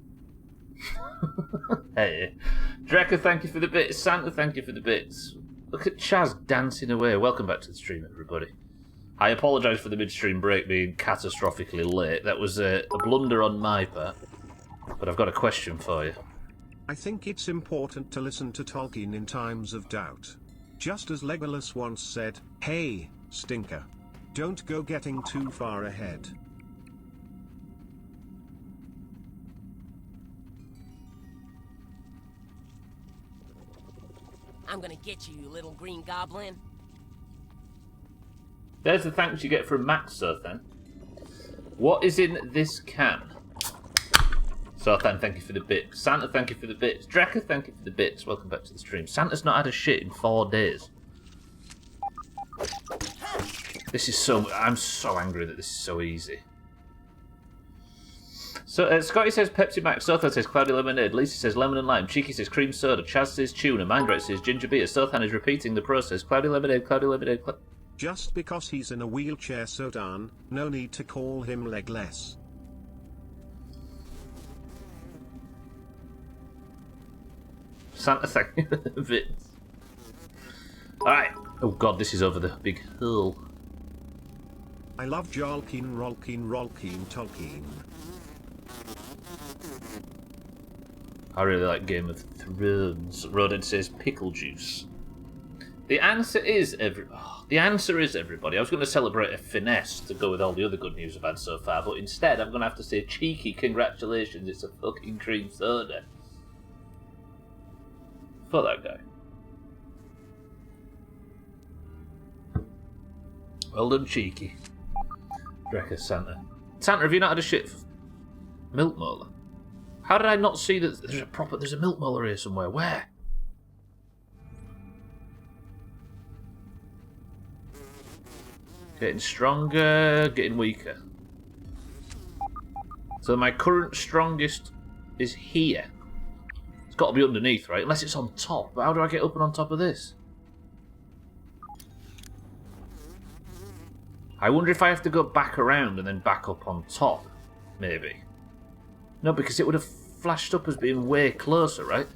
Hey. Drecker, thank you for the bits. Santa, thank you for the bits. Look at Chaz dancing away. Welcome back to the stream, everybody. I apologise for the midstream break being catastrophically late. That was a blunder on my part. But I've got a question for you. I think it's important to listen to Tolkien in times of doubt. Just as Legolas once said, "Hey, stinker. Don't go getting too far ahead." I'm gonna get you, you little green goblin. There's the thanks you get from Max, Sothan. What is in this can? Sothan, thank you for the bits. Santa, thank you for the bits. Drecker, thank you for the bits. Welcome back to the stream. Santa's not had a shit in 4 days. This is so... I'm so angry that this is so easy. So Scotty says Pepsi Max, Sothan says Cloudy Lemonade, Lisa says Lemon and Lime, Cheeky says Cream Soda, Chaz says Tuna, Mindright says Ginger Beer, Sothan is repeating the process, Cloudy Lemonade, Cloudy Lemonade, Just because he's in a wheelchair, Sodan, no need to call him legless. Santa, thank you for the bits. Alright. Oh god, this is over the big hill. I love Jolkeen, Rolkeen, Tolkien. I really like Game of Thrones. Rodent says pickle juice. The answer is everybody. I was going to celebrate a finesse to go with all the other good news I've had so far, but instead I'm going to have to say cheeky congratulations. It's a fucking cream soda. For that guy. Well done, cheeky. Drecker, Santa. Santa, have you not had a shit milk molar? How did I not see that there's a milk molar here somewhere? Where? Getting stronger, getting weaker. So my current strongest is here. It's got to be underneath, right? Unless it's on top. But how do I get up and on top of this? I wonder if I have to go back around and then back up on top. Maybe. No, because it would have flashed up as being way closer, right?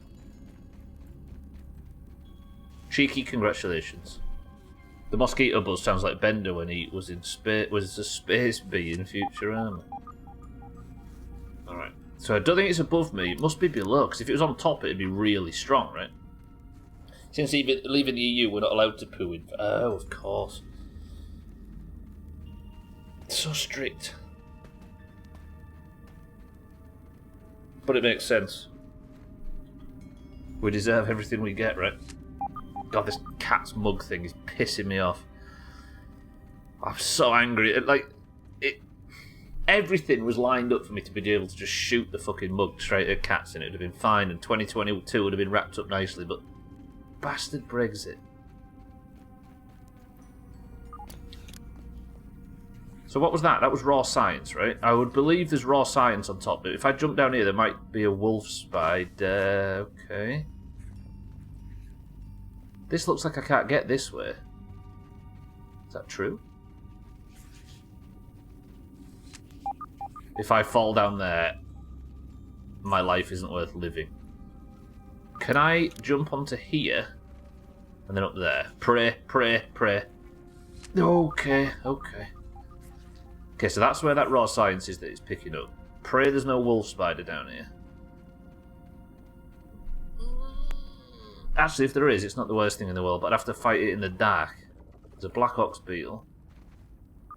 Cheeky congratulations. The mosquito buzz sounds like Bender when he was in space. Was a space bee in Futurama? Alright. So I don't think it's above me. It must be below, because if it was on top, it'd be really strong, right? Since even leaving the EU, we're not allowed to poo in. Oh, of course. So strict. But it makes sense. We deserve everything we get, right? God, this cat's mug thing is pissing me off. I'm so angry. Everything was lined up for me to be able to just shoot the fucking mug straight at cats and it would have been fine, and 2022 would have been wrapped up nicely, but bastard Brexit. So what was that? That was raw science, right? I would believe there's raw science on top, but if I jump down here, there might be a wolf spider. Okay. This looks like I can't get this way. Is that true? If I fall down there, my life isn't worth living. Can I jump onto here? And then up there? Pray, pray, pray. Okay, okay. Okay, so that's where that raw science is that it's picking up. Pray there's no wolf spider down here. Actually, if there is, it's not the worst thing in the world, but I'd have to fight it in the dark. There's a black ox beetle.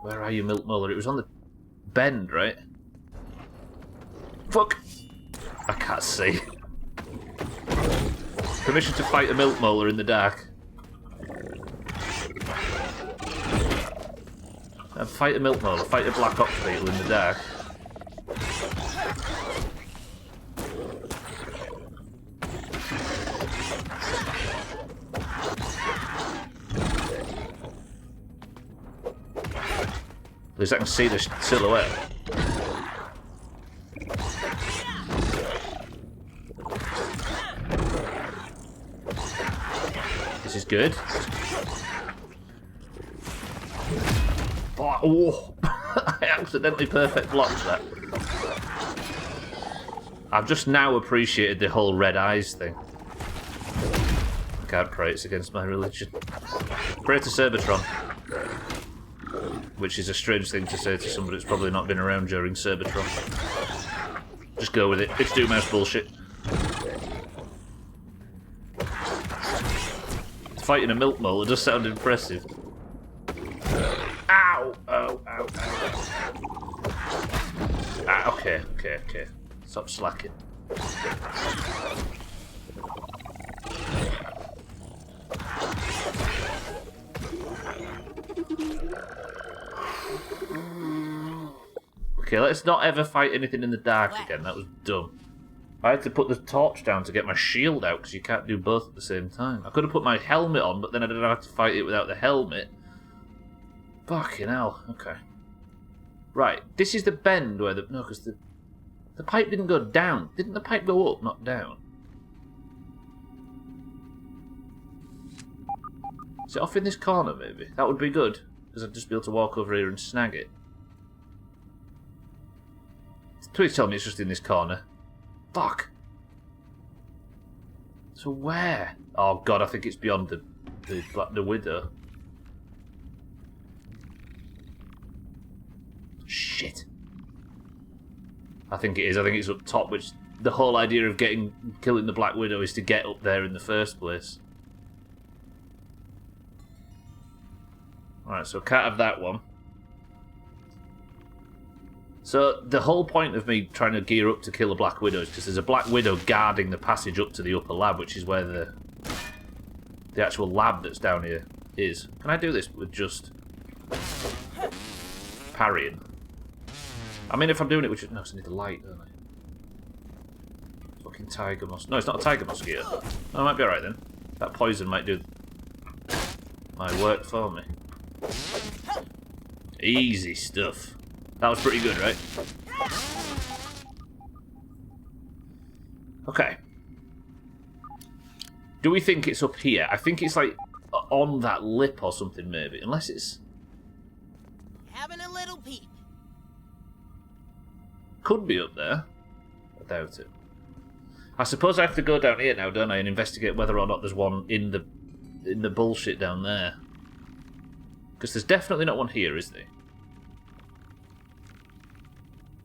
Where are you, milk molar? It was on the bend, right? Fuck! I can't see. Permission to fight a milk molar in the dark. Fight a milk molar, fight a black ox beetle in the dark. At least I can see the silhouette. This is good. Oh, I accidentally perfect blocked that. I've just now appreciated the whole red eyes thing. I can't pray, it's against my religion. Pray to Cybertron. Which is a strange thing to say to somebody that's probably not been around during Cybertron. Just go with it. It's Doomhaus bullshit. Fighting a milk molar does sound impressive. Ow! Ow, ow, ow. Ah, okay, okay, okay. Stop slacking. Okay, let's not ever fight anything in the dark again. That was dumb. I had to put the torch down to get my shield out, because you can't do both at the same time. I could have put my helmet on, but then I didn't have to fight it without the helmet. Fucking hell. Okay. Right, this is the bend where the... No, because the pipe didn't go down. Didn't the pipe go up, not down? Is it off in this corner, maybe? That would be good, because I'd just be able to walk over here and snag it. Please tell me it's just in this corner. Fuck. So where? Oh god, I think it's beyond the widow. Shit. I think it is. I think it's up top, which the whole idea of killing the Black Widow is to get up there in the first place. Alright, so can't have that one. So the whole point of me trying to gear up to kill a Black Widow is because there's a Black Widow guarding the passage up to the upper lab, which is where the actual lab that's down here is. Can I do this with just... parrying. I mean, if I'm doing it, which is... No, I need the light, don't I? Fucking tiger mosquito. No, it's not a tiger mosquito. Oh, I might be alright then. That poison might do my work for me. Easy stuff. That was pretty good, right? Okay. Do we think it's up here? I think it's like on that lip or something, maybe. Unless it's... Having a little peep. Could be up there. I doubt it. I suppose I have to go down here now, don't I, and investigate whether or not there's one in the bullshit down there. Because there's definitely not one here, is there?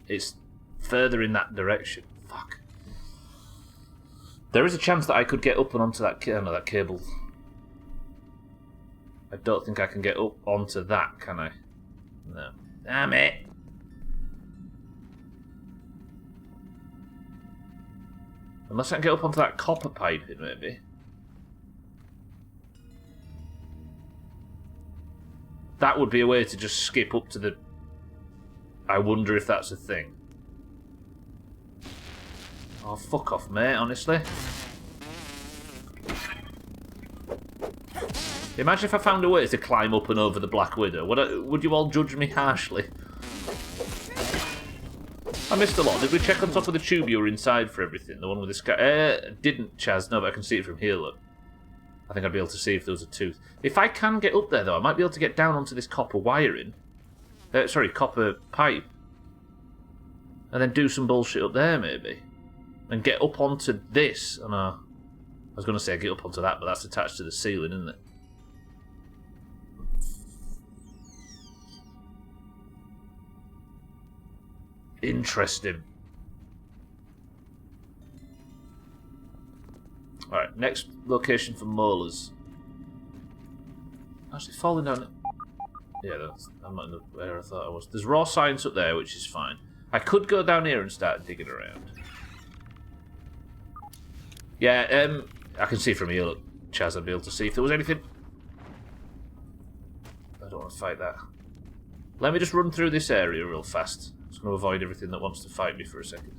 It's further in that direction. Fuck. There is a chance that I could get up and onto that cable. I don't think I can get up onto that, can I? No. Damn it! Unless I can get up onto that copper piping, maybe. That would be a way to just skip up to the... I wonder if that's a thing. Oh, fuck off, mate, honestly. Imagine if I found a way to climb up and over the Black Widow. Would you all judge me harshly? I missed a lot. Did we check on top of the tube you were inside for everything? The one with the sky... didn't, Chaz. No, but I can see it from here, look. I think I'd be able to see if there was a tooth. If I can get up there, though, I might be able to get down onto this copper wiring. Sorry, copper pipe. And then do some bullshit up there, maybe. And get up onto this. Oh, no. I was going to say get up onto that, but that's attached to the ceiling, isn't it? Interesting. Alright, next location for molars. Actually, falling down... Yeah, I'm not in the where I thought I was. There's raw science up there, which is fine. I could go down here and start digging around. Yeah, I can see from here, look. Chaz, I'd be able to see if there was anything. I don't want to fight that. Let me just run through this area real fast. I'm just going to avoid everything that wants to fight me for a second.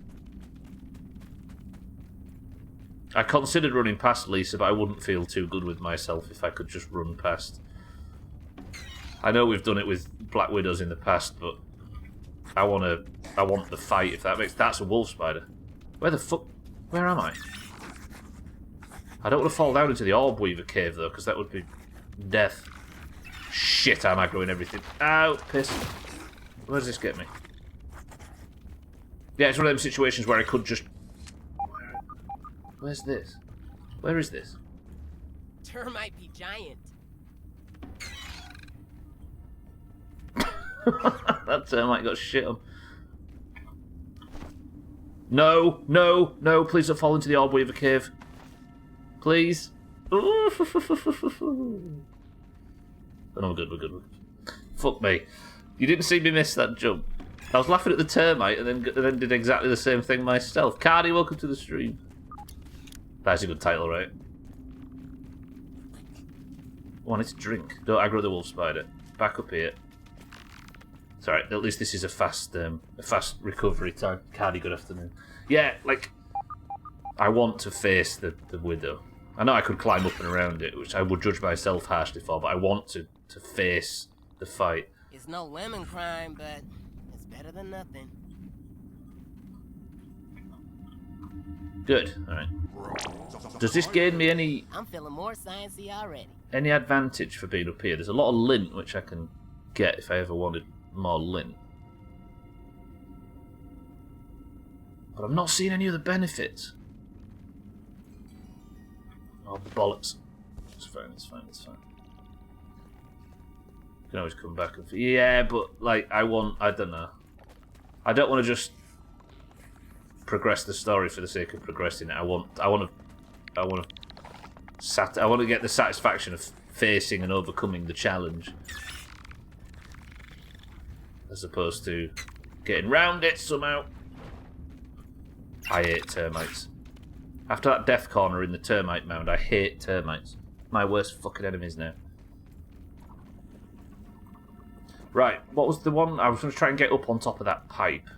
I considered running past Lisa, but I wouldn't feel too good with myself if I could just run past. I know we've done it with Black Widows in the past, but I want the fight. If that makes... That's a wolf spider. Where the fuck? Where am I? I don't want to fall down into the orb weaver cave though, because that would be death. Shit, I'm aggroing everything. Ow, piss. Where does this get me? Yeah, it's one of them situations where I could just... Where's this? Where is this? Termite be giant. That termite got shit on. No, no, no, please don't fall into the orb weaver cave. Please. Oh no, we're good, we're good. Fuck me. You didn't see me miss that jump. I was laughing at the termite and then did exactly the same thing myself. Cardi, welcome to the stream. That's a good title, right? Wanted to drink. Don't aggro the wolf spider. Back up here. It's alright, at least this is a fast recovery time. Cardi, good afternoon. Yeah, like, I want to face the widow. I know I could climb up and around it, which I would judge myself harshly for, but I want to face the fight. It's no lemon crime, but it's better than nothing. Good, alright. Does this gain me any... I'm feeling more sciencey already. Any advantage for being up here? There's a lot of lint, which I can get if I ever wanted more lint. But I'm not seeing any other benefits. Oh, bollocks. It's fine, it's fine, it's fine. You can always come back and... Yeah, but, like, I don't know. I don't want to just progress the story for the sake of progressing it. I want to get the satisfaction of facing and overcoming the challenge. As opposed to getting round it somehow. I hate termites. After that death corner in the termite mound, I hate termites. My worst fucking enemies now. Right, what was the one? I was going to try and get up on top of that pipe.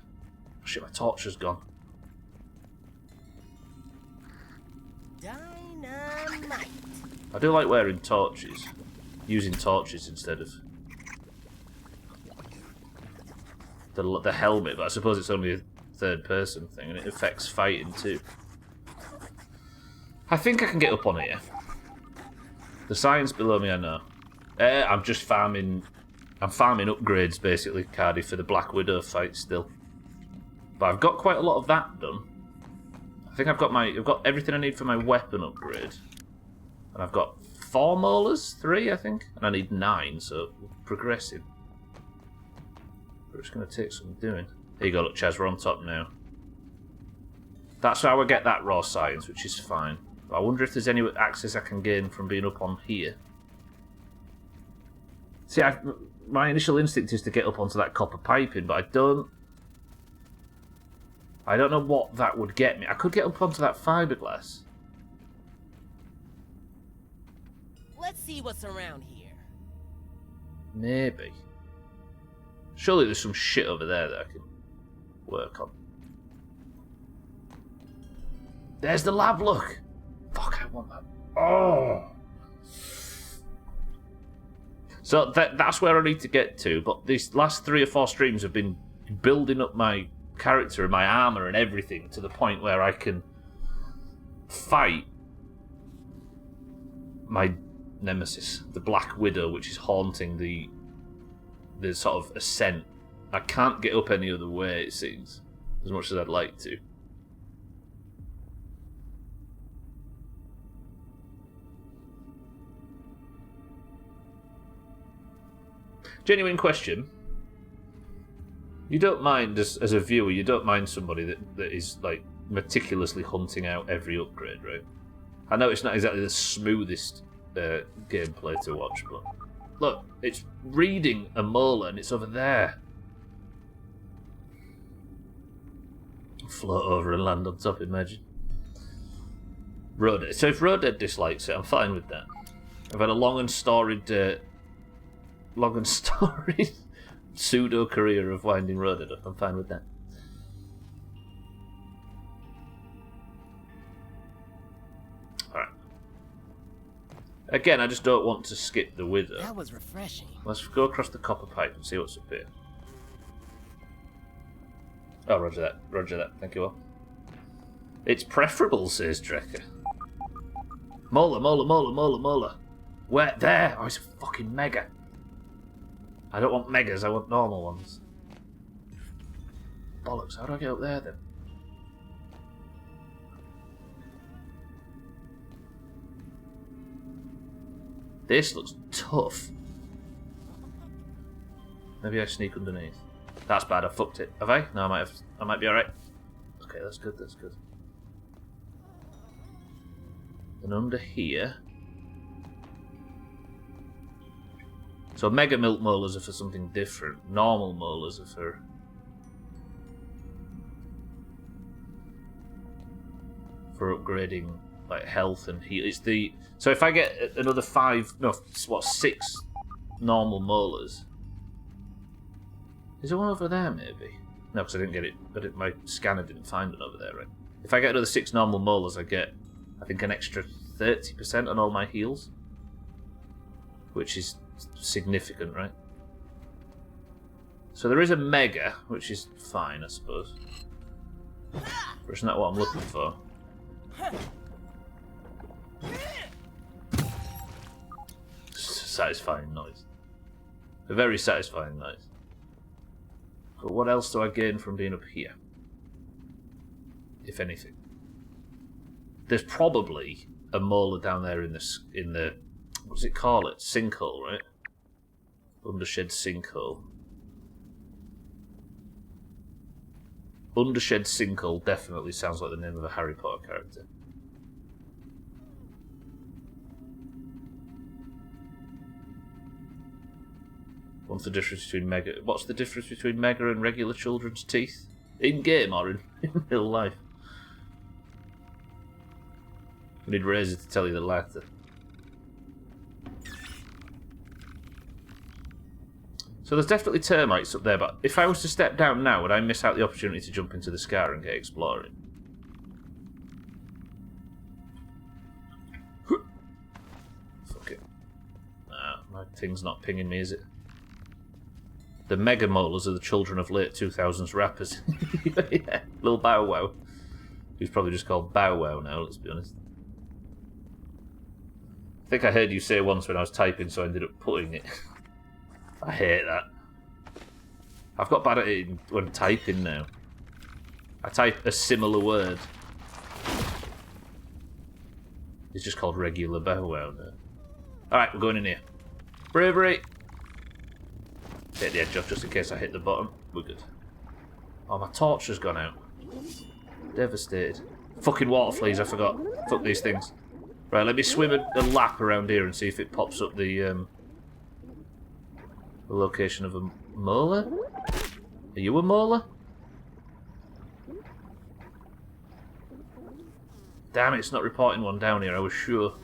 Shit, my torch has gone. Dynamite. I do like wearing torches. Using torches instead of the helmet, but I suppose it's only a third-person thing, and it affects fighting too. I think I can get up on here. The science below me, I know. I'm just farming. I'm farming upgrades, basically, Cardi, for the Black Widow fight still. But I've got quite a lot of that done. I think I've got everything I need for my weapon upgrade. And I've got 4 molars, 3, I think, and I need 9, so we're progressing. But it's going to take some doing. Here you go, look, Chaz, we're on top now. That's how I get that raw science, which is fine. But I wonder if there's any access I can gain from being up on here. See, my initial instinct is to get up onto that copper piping, but I don't know what that would get me. I could get up onto that fiberglass. Let's see what's around here. Maybe. Surely there's some shit over there that I can work on. There's the lab, look! Fuck, I want that. Oh! So that's where I need to get to, but these last 3 or 4 streams have been building up my character and my armor and everything to the point where I can fight my nemesis, the Black Widow, which is haunting the sort of ascent. I can't get up any other way, it seems, as much as I'd like to. Genuine question. You don't mind, as a viewer, you don't mind somebody that is like meticulously hunting out every upgrade, right? I know it's not exactly the smoothest gameplay to watch, but look, it's reading a molar and it's over there. Float over and land on top, imagine. Roadhead. So if Roadhead dislikes it, I'm fine with that. I've had a long and storied pseudo career of winding Roadhead up. I'm fine with that. Alright. Again, I just don't want to skip the Wither. That was refreshing. Let's go across the copper pipe and see what's up here. Oh, roger that. Roger that. Thank you all. It's preferable, says Drecker. Molar, molar, molar, molar, molar. Where? There! Oh, it's a fucking mega. I don't want megas, I want normal ones. Bollocks, how do I get up there then? This looks tough. Maybe I sneak underneath. That's bad, I fucked it. Have I? No, I might be alright. Okay, that's good, that's good. And under here... So mega milk molars are for something different. Normal molars are for upgrading like health and heal. It's the so if I get another 6 normal molars. Is there one over there maybe? No, because I didn't get it. My scanner didn't find it over there, right? If I get another 6 normal molars, I get I think an extra 30% on all my heals, which is significant, right? So there is a mega, which is fine, I suppose. But it's not what I'm looking for. Satisfying noise. A very satisfying noise. But what else do I gain from being up here? If anything. There's probably a molar down there in the what does it call it? Sinkhole, right? Undershed sinkhole. Undershed sinkhole definitely sounds like the name of a Harry Potter character. What's the difference between mega and regular children's teeth? In game or in real life? We need Razor to tell you the latter. So there's definitely termites up there, but if I was to step down now, would I miss out the opportunity to jump into the scar and get exploring? Fuck it. Nah, my thing's not pinging me, is it? The mega molars are the children of late 2000s rappers. Yeah, little Bow Wow. Who's probably just called Bow Wow now, let's be honest. I think I heard you say once when I was typing, so I ended up putting it. I hate that. I've got bad at it when typing now. I type a similar word. It's just called regular Bow Wow now. Alright, we're going in here. Bravery! Take the edge off just in case I hit the bottom. We're good. Oh, my torch has gone out. Devastated. Fucking water fleas, I forgot. Fuck these things. Right, let me swim a lap around here and see if it pops up the location of a molar. Are you a molar? Damn it, it's not reporting one down here, I was sure.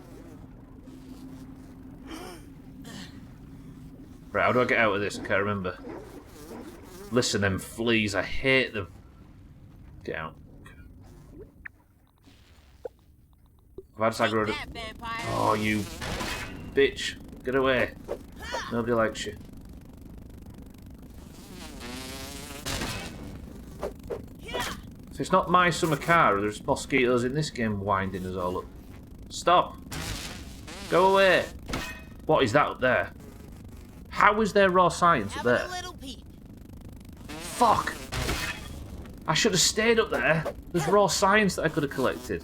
Right, how do I get out of this? I can't remember. Listen, them fleas, I hate them. Get out. Oh, you bitch. Get away. Nobody likes you. If it's not my summer car, there's mosquitoes in this game winding us all up. Stop. Go away. What is that up there? How is there raw science up there? Fuck. I should have stayed up there. There's raw science that I could have collected.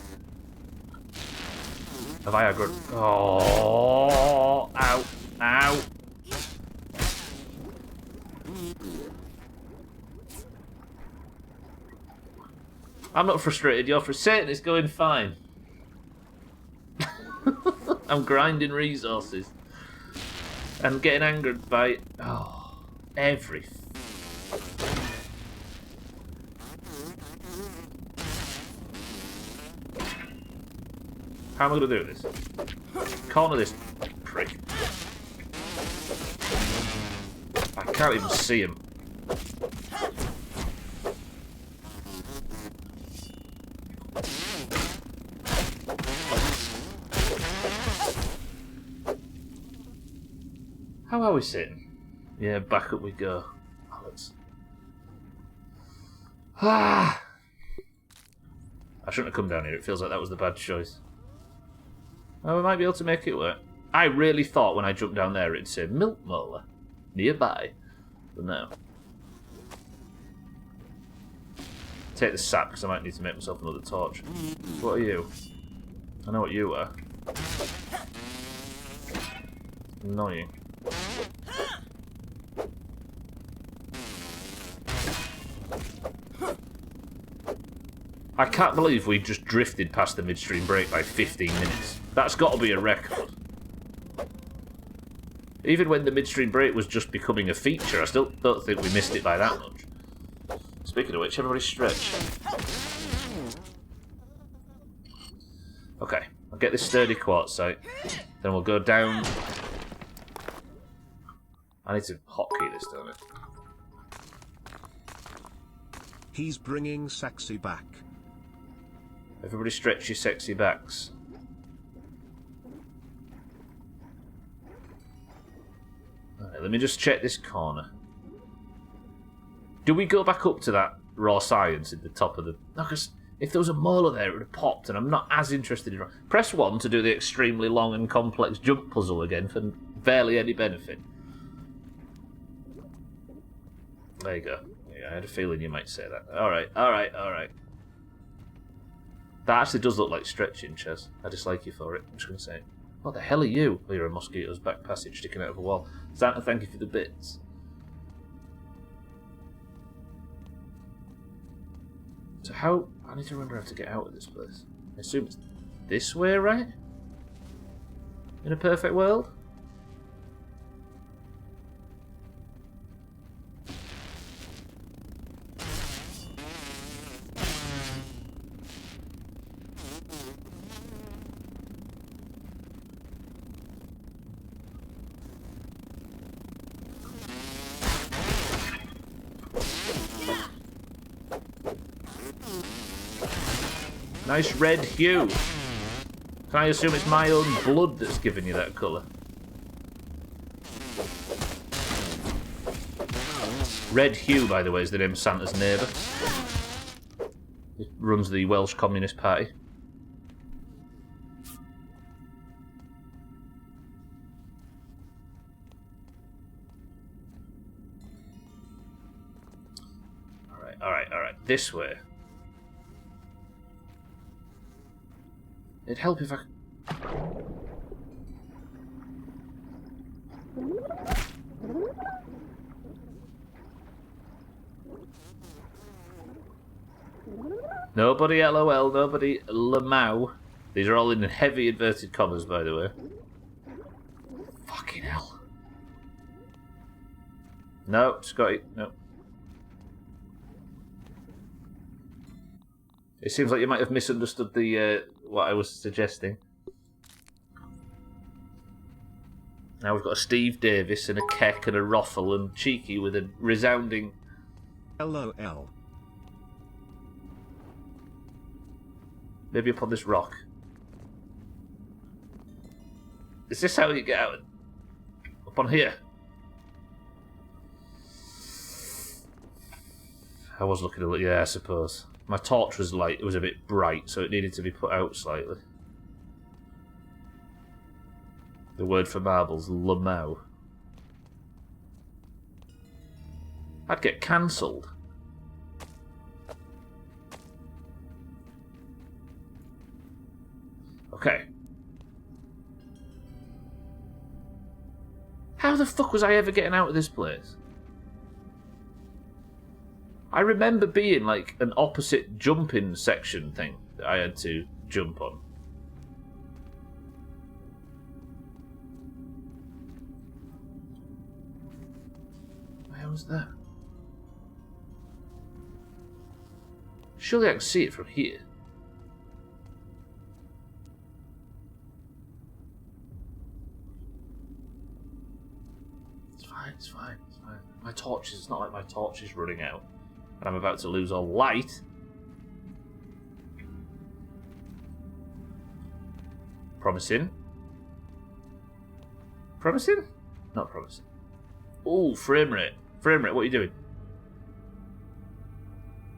Have I aggroed? Oh, ow, ow. I'm not frustrated, you're frustrated, it's going fine. I'm grinding resources. I'm getting angered by every. How am I going to do this? Corner this prick. I can't even see him. How are we sitting? Yeah, back up we go. Oh, let's... I shouldn't have come down here. It feels like that was the bad choice. Oh, we might be able to make it work. I really thought when I jumped down there it'd say milk molar nearby. But no. Take the sap because I might need to make myself another torch. What are you? I know what you are. Annoying. I can't believe we just drifted past the midstream break by 15 minutes. That's got to be a record. Even when the midstream break was just becoming a feature, I still don't think we missed it by that much. Speaking of which, everybody stretch. Okay, I'll get this sturdy quartzite. Then we'll go down. I need to hotkey this, don't I? He's bringing sexy back. Everybody stretch your sexy backs. Alright, let me just check this corner. Do we go back up to that raw science at the top of the... No, because if there was a molar there, it would have popped, and I'm not as interested in... Press 1 to do the extremely long and complex jump puzzle again for barely any benefit. There you go. Yeah, I had a feeling you might say that. Alright, alright, alright. That actually does look like stretching, Chaz. I dislike you for it. I'm just going to say it. What the hell are you? Oh, you're a mosquito's back passage sticking out of a wall. Santa, thank you for the bits. So how... I need to remember how to get out of this place. I assume it's this way, right? In a perfect world? Nice red hue. Can I assume it's my own blood that's giving you that colour? Red Hugh, by the way, is the name of Santa's neighbour. He runs the Welsh Communist Party. Alright. This way. It'd help if I... Nobody LOL, nobody Lamau. These are all in heavy inverted commas, by the way. Fucking hell. No, Scotty, no. It seems like you might have misunderstood the what I was suggesting. Now we've got a Steve Davis and a Keck and a Roffle and Cheeky with a resounding... LOL. Maybe upon this rock. Is this how you get out? Up on here? I was looking a little... Yeah, I suppose. My torch was light. It was a bit bright, so it needed to be put out slightly. The word for marbles, Lamau. I'd get cancelled. Okay. How the fuck was I ever getting out of this place? I remember being like an opposite jumping section thing that I had to jump on. Where was that? Surely I can see it from here. It's fine. My torch is... It's not like my torch is running out. And I'm about to lose all light. Promising. Promising? Not promising. Ooh, frame rate. Frame rate, what are you doing?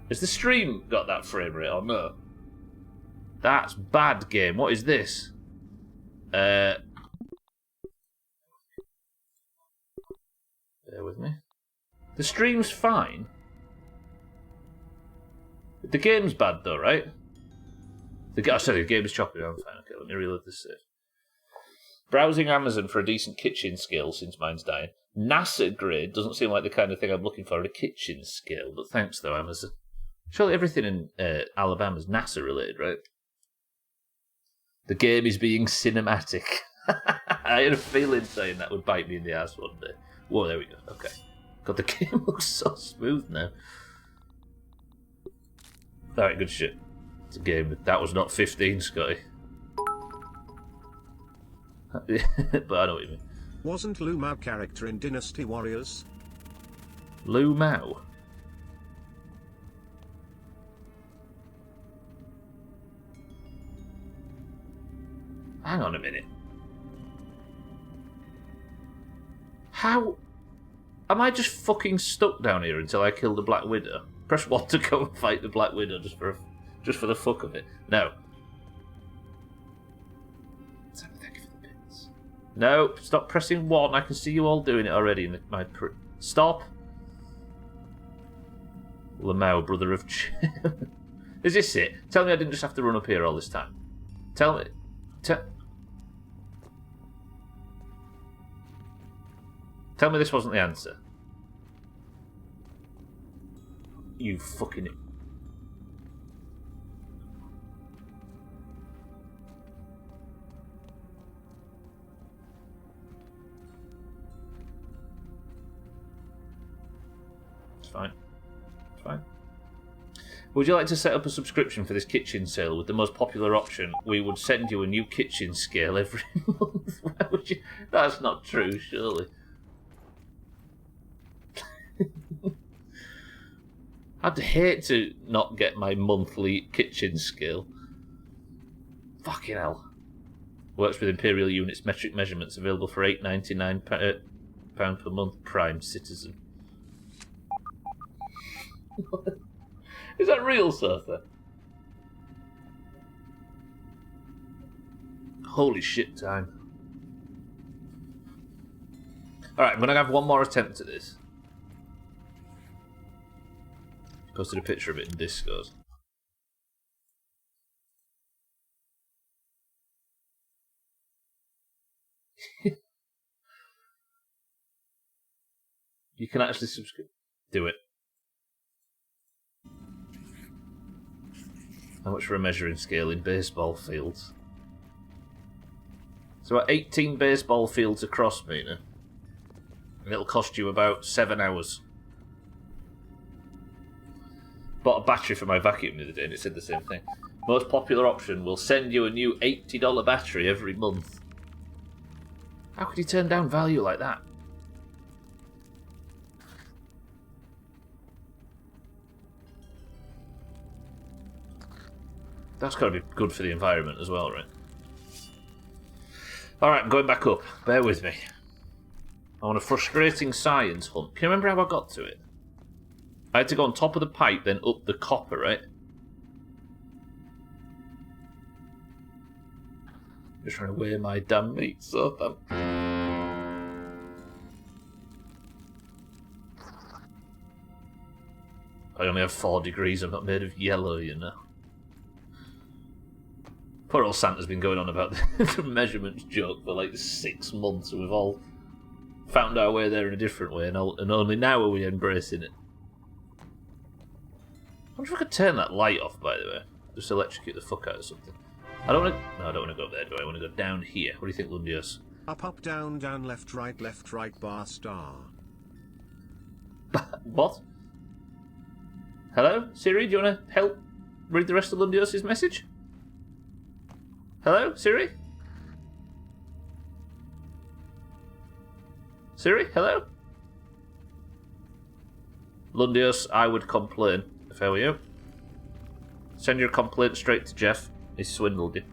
Has the stream got that frame rate or no? That's bad, game. What is this? Bear with me. The stream's fine. The game's bad though, right? Sorry, the game's choppy. I'm fine. Okay, let me reload this save. Browsing Amazon for a decent kitchen skill since mine's dying. NASA grade doesn't seem like the kind of thing I'm looking for in a kitchen skill, but thanks though, Amazon. Surely everything in Alabama's NASA related, right? The game is being cinematic. I had a feeling saying that would bite me in the ass one day. Whoa, there we go. Okay. God, the game looks so smooth now. Alright, good shit. It's a game that was not 15, Scotty. But I know what you mean. Wasn't Lu Mao character in Dynasty Warriors? Lu Mao? Hang on a minute. How... Am I just fucking stuck down here until I kill the Black Widow? Press 1 to go and fight the Black Widow just for the fuck of it. No. Thank you for the bits. No, stop pressing 1. I can see you all doing it already in Stop. Lamau, brother of Is this it? Tell me I didn't just have to run up here all this time. Tell me. Tell me this wasn't the answer. You fucking... It's fine. It's fine. Would you like to set up a subscription for this kitchen sale with the most popular option? We would send you a new kitchen scale every month. Why would you... That's not true, surely. I'd hate to not get my monthly kitchen scale. Fucking hell. Works with Imperial units, metric measurements, available for £8.99 per month. Prime citizen. Is that real, Surfer? Holy shit time. Alright, I'm going to have one more attempt at this. Posted a picture of it in Discord. You can actually subscribe. Do it. How much for a measuring scale in baseball fields? So 18 baseball fields across, Mina. And it'll cost you about 7 hours. Bought a battery for my vacuum the other day and it said the same thing. Most popular option will send you a new $80 battery every month. How could you turn down value like that? That's got to be good for the environment as well, right? Alright, I'm going back up. Bear with me. I want a frustrating science hunt. Can you remember how I got to it? I had to go on top of the pipe, then up the copper, right? Just trying to weigh my damn meat, so I only have 4 degrees, I'm not made of yellow, you know. Poor old Santa's been going on about the measurements joke for like 6 months, and we've all found our way there in a different way, and only now are we embracing it. I wonder if I could turn that light off, by the way. Just electrocute the fuck out of something. I don't want to... No, I don't want to go up there, do I? I want to go down here. What do you think, Lundios? Up, down, left, right, bar, star. What? Hello? Siri, do you want to help read the rest of Lundios' message? Hello? Siri? Siri? Hello? Lundios, I would complain if I were you. Send your complaint straight to Jeff. He swindled you.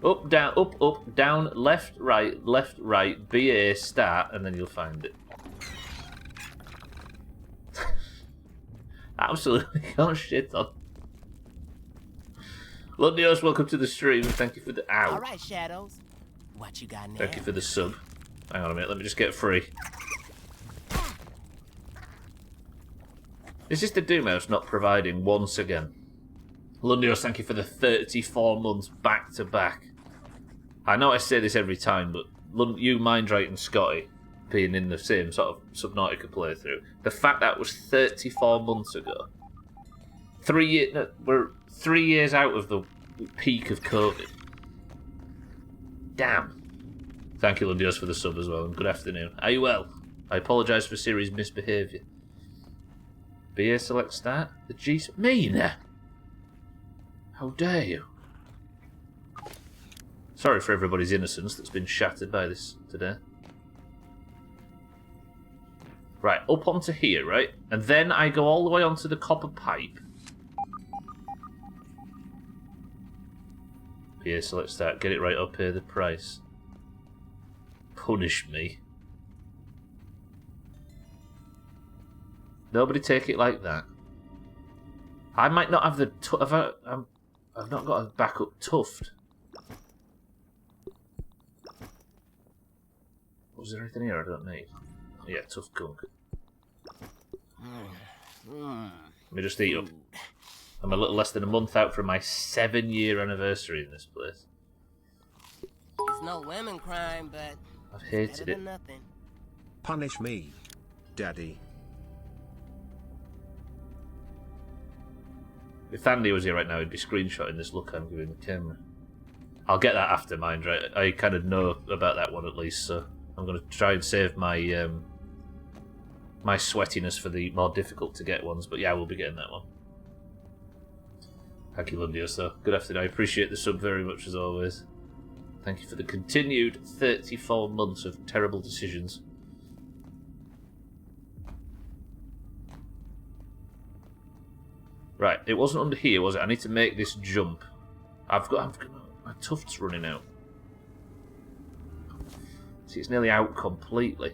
Up, down, left, right, BA, start, and then you'll find it. Absolutely can't shit on. Lundios, welcome to the stream. Thank you for the ow. All right, Shadows. What you got now? Thank you for the sub. Hang on a minute, let me just get free. Is this the Doomhaus not providing once again? Lundios, thank you for the 34 months back to back. I know I say this every time, but you, Mindrite, and Scotty being in the same sort of Subnautica playthrough, the fact that was 34 months ago. 3 years. No, we're 3 years out of the peak of COVID. Damn. Thank you, Lundios, for the sub as well, and good afternoon. Are you well? I apologise for Siri's misbehaviour. BA select start? The G... Mina! How dare you? Sorry for everybody's innocence that's been shattered by this today. Right, up onto here, right? And then I go all the way onto the copper pipe. BA select start. Get it right up here, the price. Punish me. Nobody take it like that. I might not have the... I've not got a backup tuft. Was there anything here I don't need? Oh, yeah, tough gunk. Let me just eat up. I'm a little less than a month out from my 7-year anniversary in this place. It's no women crime, but I've hated it. Nothing. Punish me, Daddy. If Andy was here right now, he'd be screenshotting this look I'm giving the camera. I'll get that after mine, right? I kind of know about that one at least, so I'm going to try and save my my sweatiness for the more difficult to get ones. But yeah, we'll be getting that one. Thank you, Lundios, though. Good afternoon. I appreciate the sub very much as always. Thank you for the continued 34 months of terrible decisions. Right, it wasn't under here, was it? I need to make this jump. My tuft's running out. See, it's nearly out completely.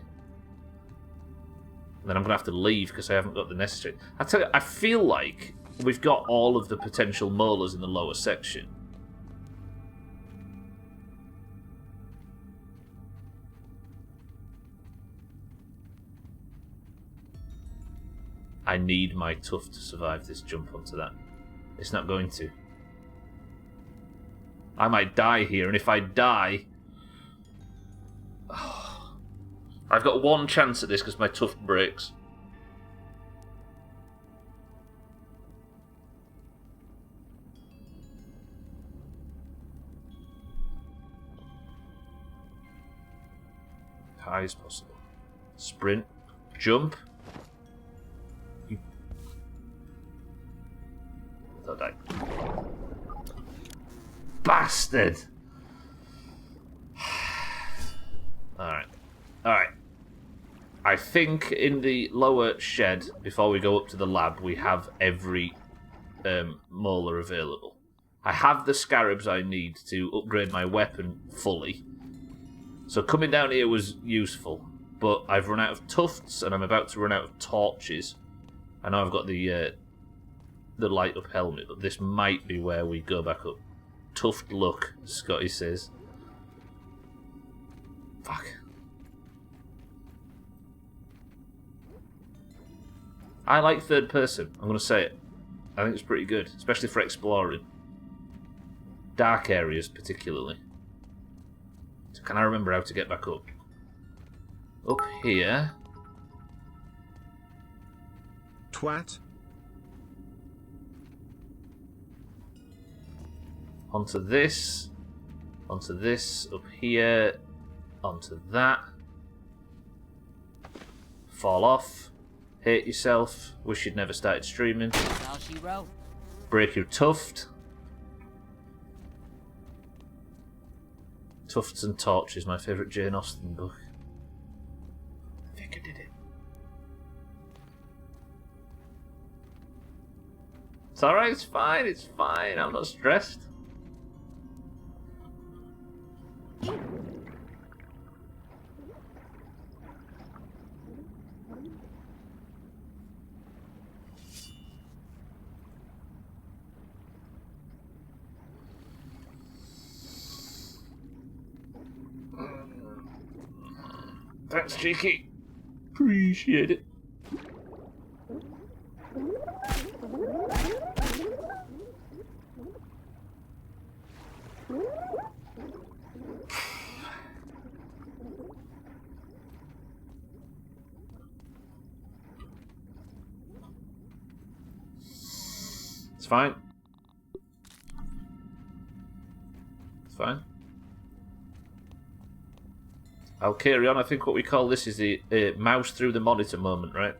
And then I'm going to have to leave because I haven't got the necessary... I tell you, I feel like we've got all of the potential molars in the lower section. I need my tuft to survive this jump onto that. It's not going to. I might die here, and if I die... I've got one chance at this because my tuft breaks. High as possible. Sprint. Jump. Don't die. Bastard! Alright. Alright. I think in the lower shed, before we go up to the lab, we have every molar available. I have the scarabs I need to upgrade my weapon fully. So coming down here was useful, but I've run out of tufts and I'm about to run out of torches. I know I've got the light up helmet, but this might be where we go back up. Tuft luck, Scotty says. Fuck. I like third person, I'm going to say it. I think it's pretty good, especially for exploring. Dark areas, particularly. So can I remember how to get back up? Up here. Twat. Onto this, up here, onto that. Fall off, hate yourself, wish you'd never started streaming. That's all she wrote. Break your tuft. Tufts and Torches, my favourite Jane Austen book. I think I did it. It's alright, it's fine, I'm not stressed. Thanks, Cheeky. Appreciate it. It's fine. It's fine. I'll carry on. I think what we call this is the mouse through the monitor moment, right?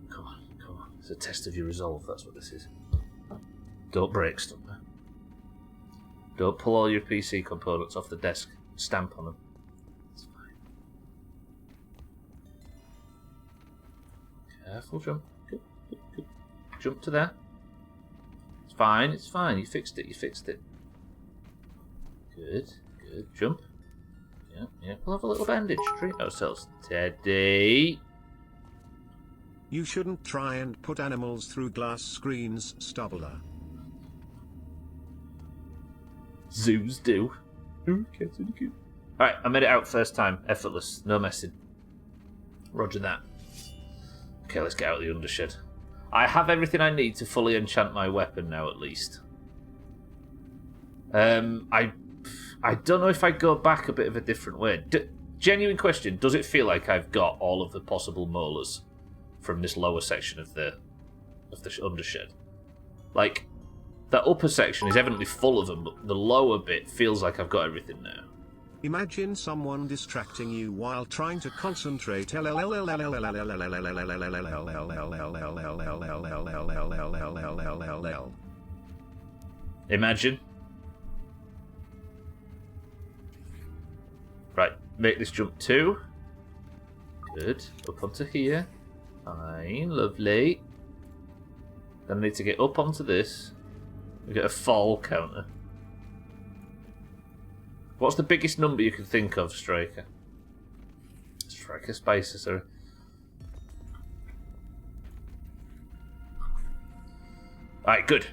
Come on, come on. It's a test of your resolve, that's what this is. Don't break stuff. Don't pull all your PC components off the desk. Stamp on them. It's fine. Careful jump. Good, good, good. Jump to there. It's fine, it's fine. You fixed it, you fixed it. Good, good. Jump. Yeah, yeah. We'll have a little bandage. Treat ourselves. Teddy. You shouldn't try and put animals through glass screens, Stubbler. Zoos do. Alright, I made it out first time. Effortless. No messing. Roger that. Okay, let's get out of the undershed. I have everything I need to fully enchant my weapon now, at least. I don't know if I go back a bit of a different way. Genuine question, does it feel like I've got all of the possible molars from this lower section of the undershed? Like, the upper section is evidently full of them, but the lower bit feels like I've got everything now. Imagine someone distracting you while trying to concentrate. Imagine. Right, make this jump too. Good. Up onto here. Fine, lovely. Then I need to get up onto this. We get a fall counter. What's the biggest number you can think of, Striker? Striker Spicer, sorry. Alright, good.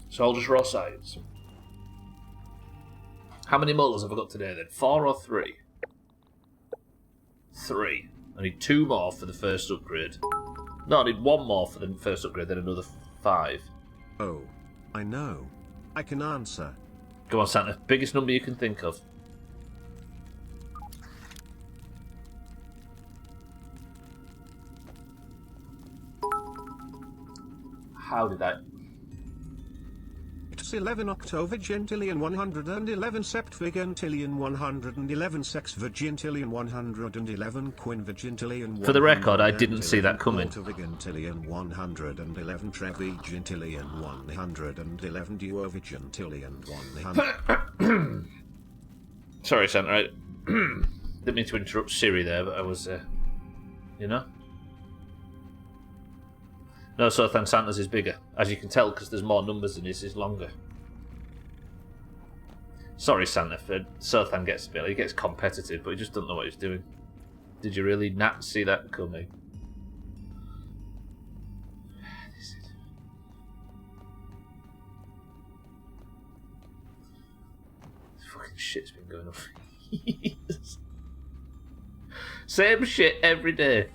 So I'll just raw science. How many molars have I got today then? 4 or 3? 3. I need 2 more for the first upgrade. No, I need 1 more for the first upgrade, then another 5. Oh, I know. I can answer. Go on, Santa. Biggest number you can think of. How did I... It's 11 octovigintillion 111 septvigintillion 111 sexvigintillion 111 quinvigintillion. For the record, I didn't see that coming. Quartovigintillion 111 trevigintillion 111 duovigintillion 100. Sorry, Santa. I didn't mean to interrupt Siri there, but I was, you know? No, Sothan Santa's is bigger. As you can tell, because there's more numbers and his is longer. Sorry, Santa, for Sothan gets a bit. He gets competitive, but he just doesn't know what he's doing. Did you really not see that coming? This fucking shit's been going on for years. Same shit every day.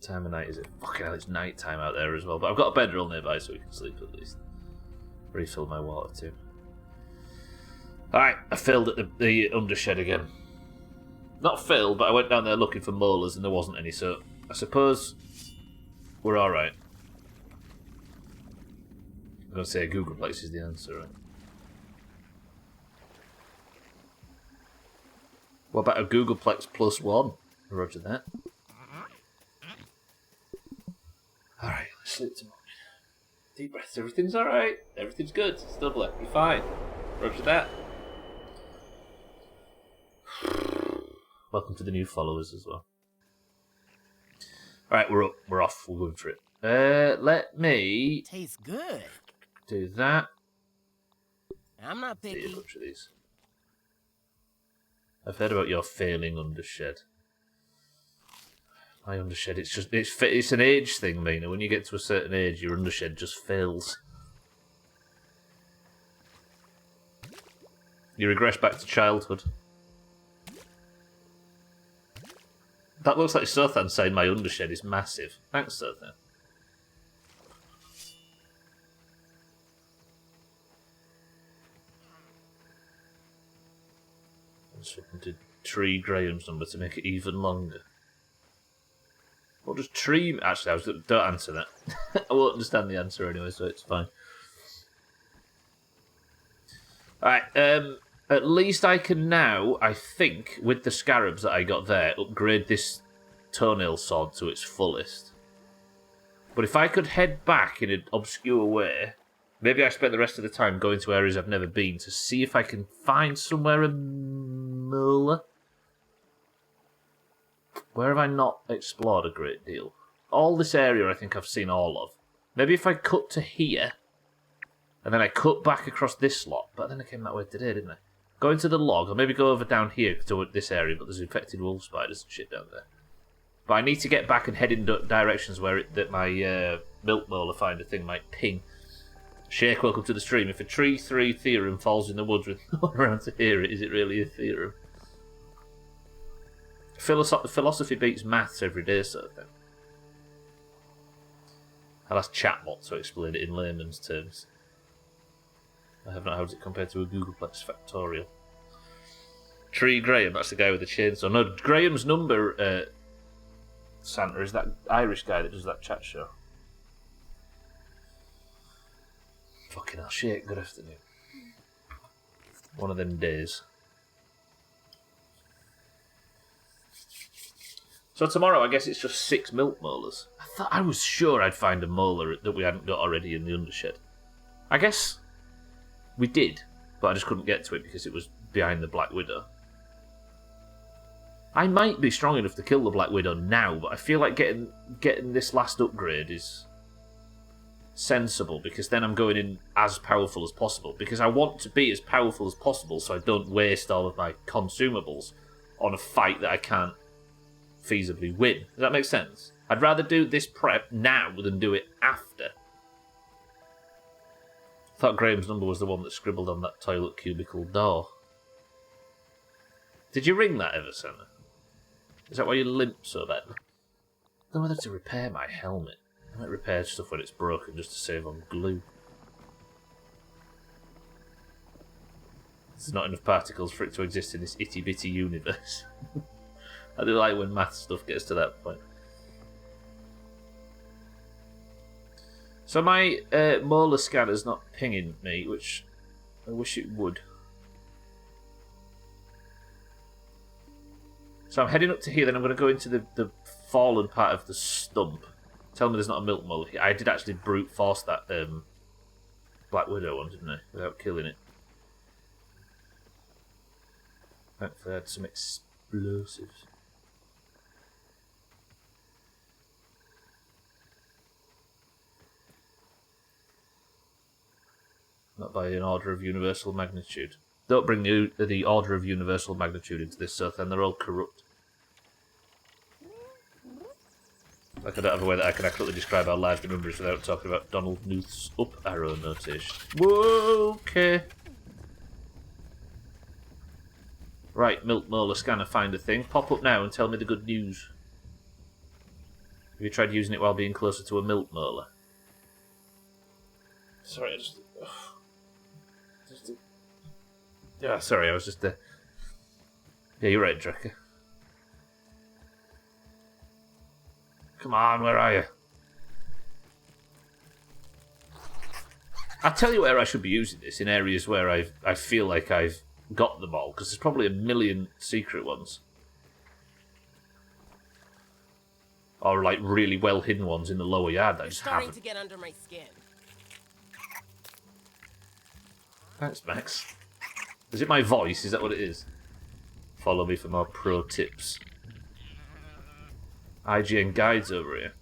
Time of night is it? Fucking hell, it's night time out there as well. But I've got a bedroll nearby so we can sleep at least. Refill my water too. Alright, I filled at the undershed again. Not filled, but I went down there looking for molars and there wasn't any, so I suppose we're alright. I'm going to say Googleplex is the answer, right? What about a Googleplex +1? Roger that. Alright, let's sleep tomorrow. Deep breaths, everything's alright. Everything's good. Stubbler, you're fine. Roger that. Welcome to the new followers as well. Alright, we're up. We're off. We're going for it. Let me... Tastes good. do that. I'm not See a picky. bunch of these. I've heard about your failing undershed. My undershed, it's an age thing, Mina. When you get to a certain age, your undershed just fails. You regress back to childhood. That looks like Sothan saying my undershed is massive. Thanks, Sothan. I'm switching to Tree Graham's number to make it even longer. What does tree... Actually, don't answer that. I won't understand the answer anyway, so it's fine. Alright, at least I can now, I think, with the scarabs that I got there, upgrade this toenail sword to its fullest. But if I could head back in an obscure way, maybe I spend the rest of the time going to areas I've never been to see if I can find somewhere a molar. Where have I not explored a great deal? All this area I think I've seen all of. Maybe if I cut to here, and then I cut back across this lot, but then I came that way today, didn't I? Go into the log, or maybe go over down here to this area, but there's infected wolf spiders and shit down there. But I need to get back and head in directions where that my milk molar finder thing might ping. Shake, welcome to the stream. If a tree 3 theorem falls in the woods with no one around to hear it, is it really a theorem? Philosophy beats maths every day, sort of thing. I'll ask chatbot to explain it in layman's terms. I have not. How does it compare to a Googleplex factorial? Tree Graham, that's the guy with the chainsaw. No, Graham's number, Santa, is that Irish guy that does that chat show. Fucking hell, shit, good afternoon. One of them days. So tomorrow, I guess it's just 6 milk molars. I was sure I'd find a molar that we hadn't got already in the undershed. I guess we did, but I just couldn't get to it because it was behind the Black Widow. I might be strong enough to kill the Black Widow now, but I feel like getting this last upgrade is sensible, because then I'm going in as powerful as possible, because I want to be as powerful as possible so I don't waste all of my consumables on a fight that I can't feasibly win. Does that make sense? I'd rather do this prep now than do it after. I thought Graham's number was the one that scribbled on that toilet cubicle door. Did you ring that ever, Senna? Is that why you limp so badly? I don't know whether to repair my helmet. I might repair stuff when it's broken just to save on glue. There's not enough particles for it to exist in this itty-bitty universe. I do like when math stuff gets to that point. So my molar scanner's not pinging me, which I wish it would. So I'm heading up to here, then I'm going to go into the fallen part of the stump. Tell me there's not a milk molar here. I did actually brute force that Black Widow one, didn't I? Without killing it. Thankfully I had some explosives. Not by an order of universal magnitude. Don't bring the order of universal magnitude into this, so then they're all corrupt. Like I don't have a way that I can accurately describe how large the number is without talking about Donald Knuth's up arrow notation. Whoa, okay. Right, milk molar scanner, find a thing. Pop up now and tell me the good news. Have you tried using it while being closer to a milk molar? Sorry, I just... Yeah, sorry, I was just... Yeah, you're right, Drecker. Come on, where are you? I'll tell you where I should be using this, in areas where I feel like I've got them all, because there's probably a million secret ones. Or, like, really well-hidden ones in the lower yard that I just haven't. To get under my skin. Thanks, Max. Is it my voice? Is that what it is? Follow me for more pro tips. IGN guides over here.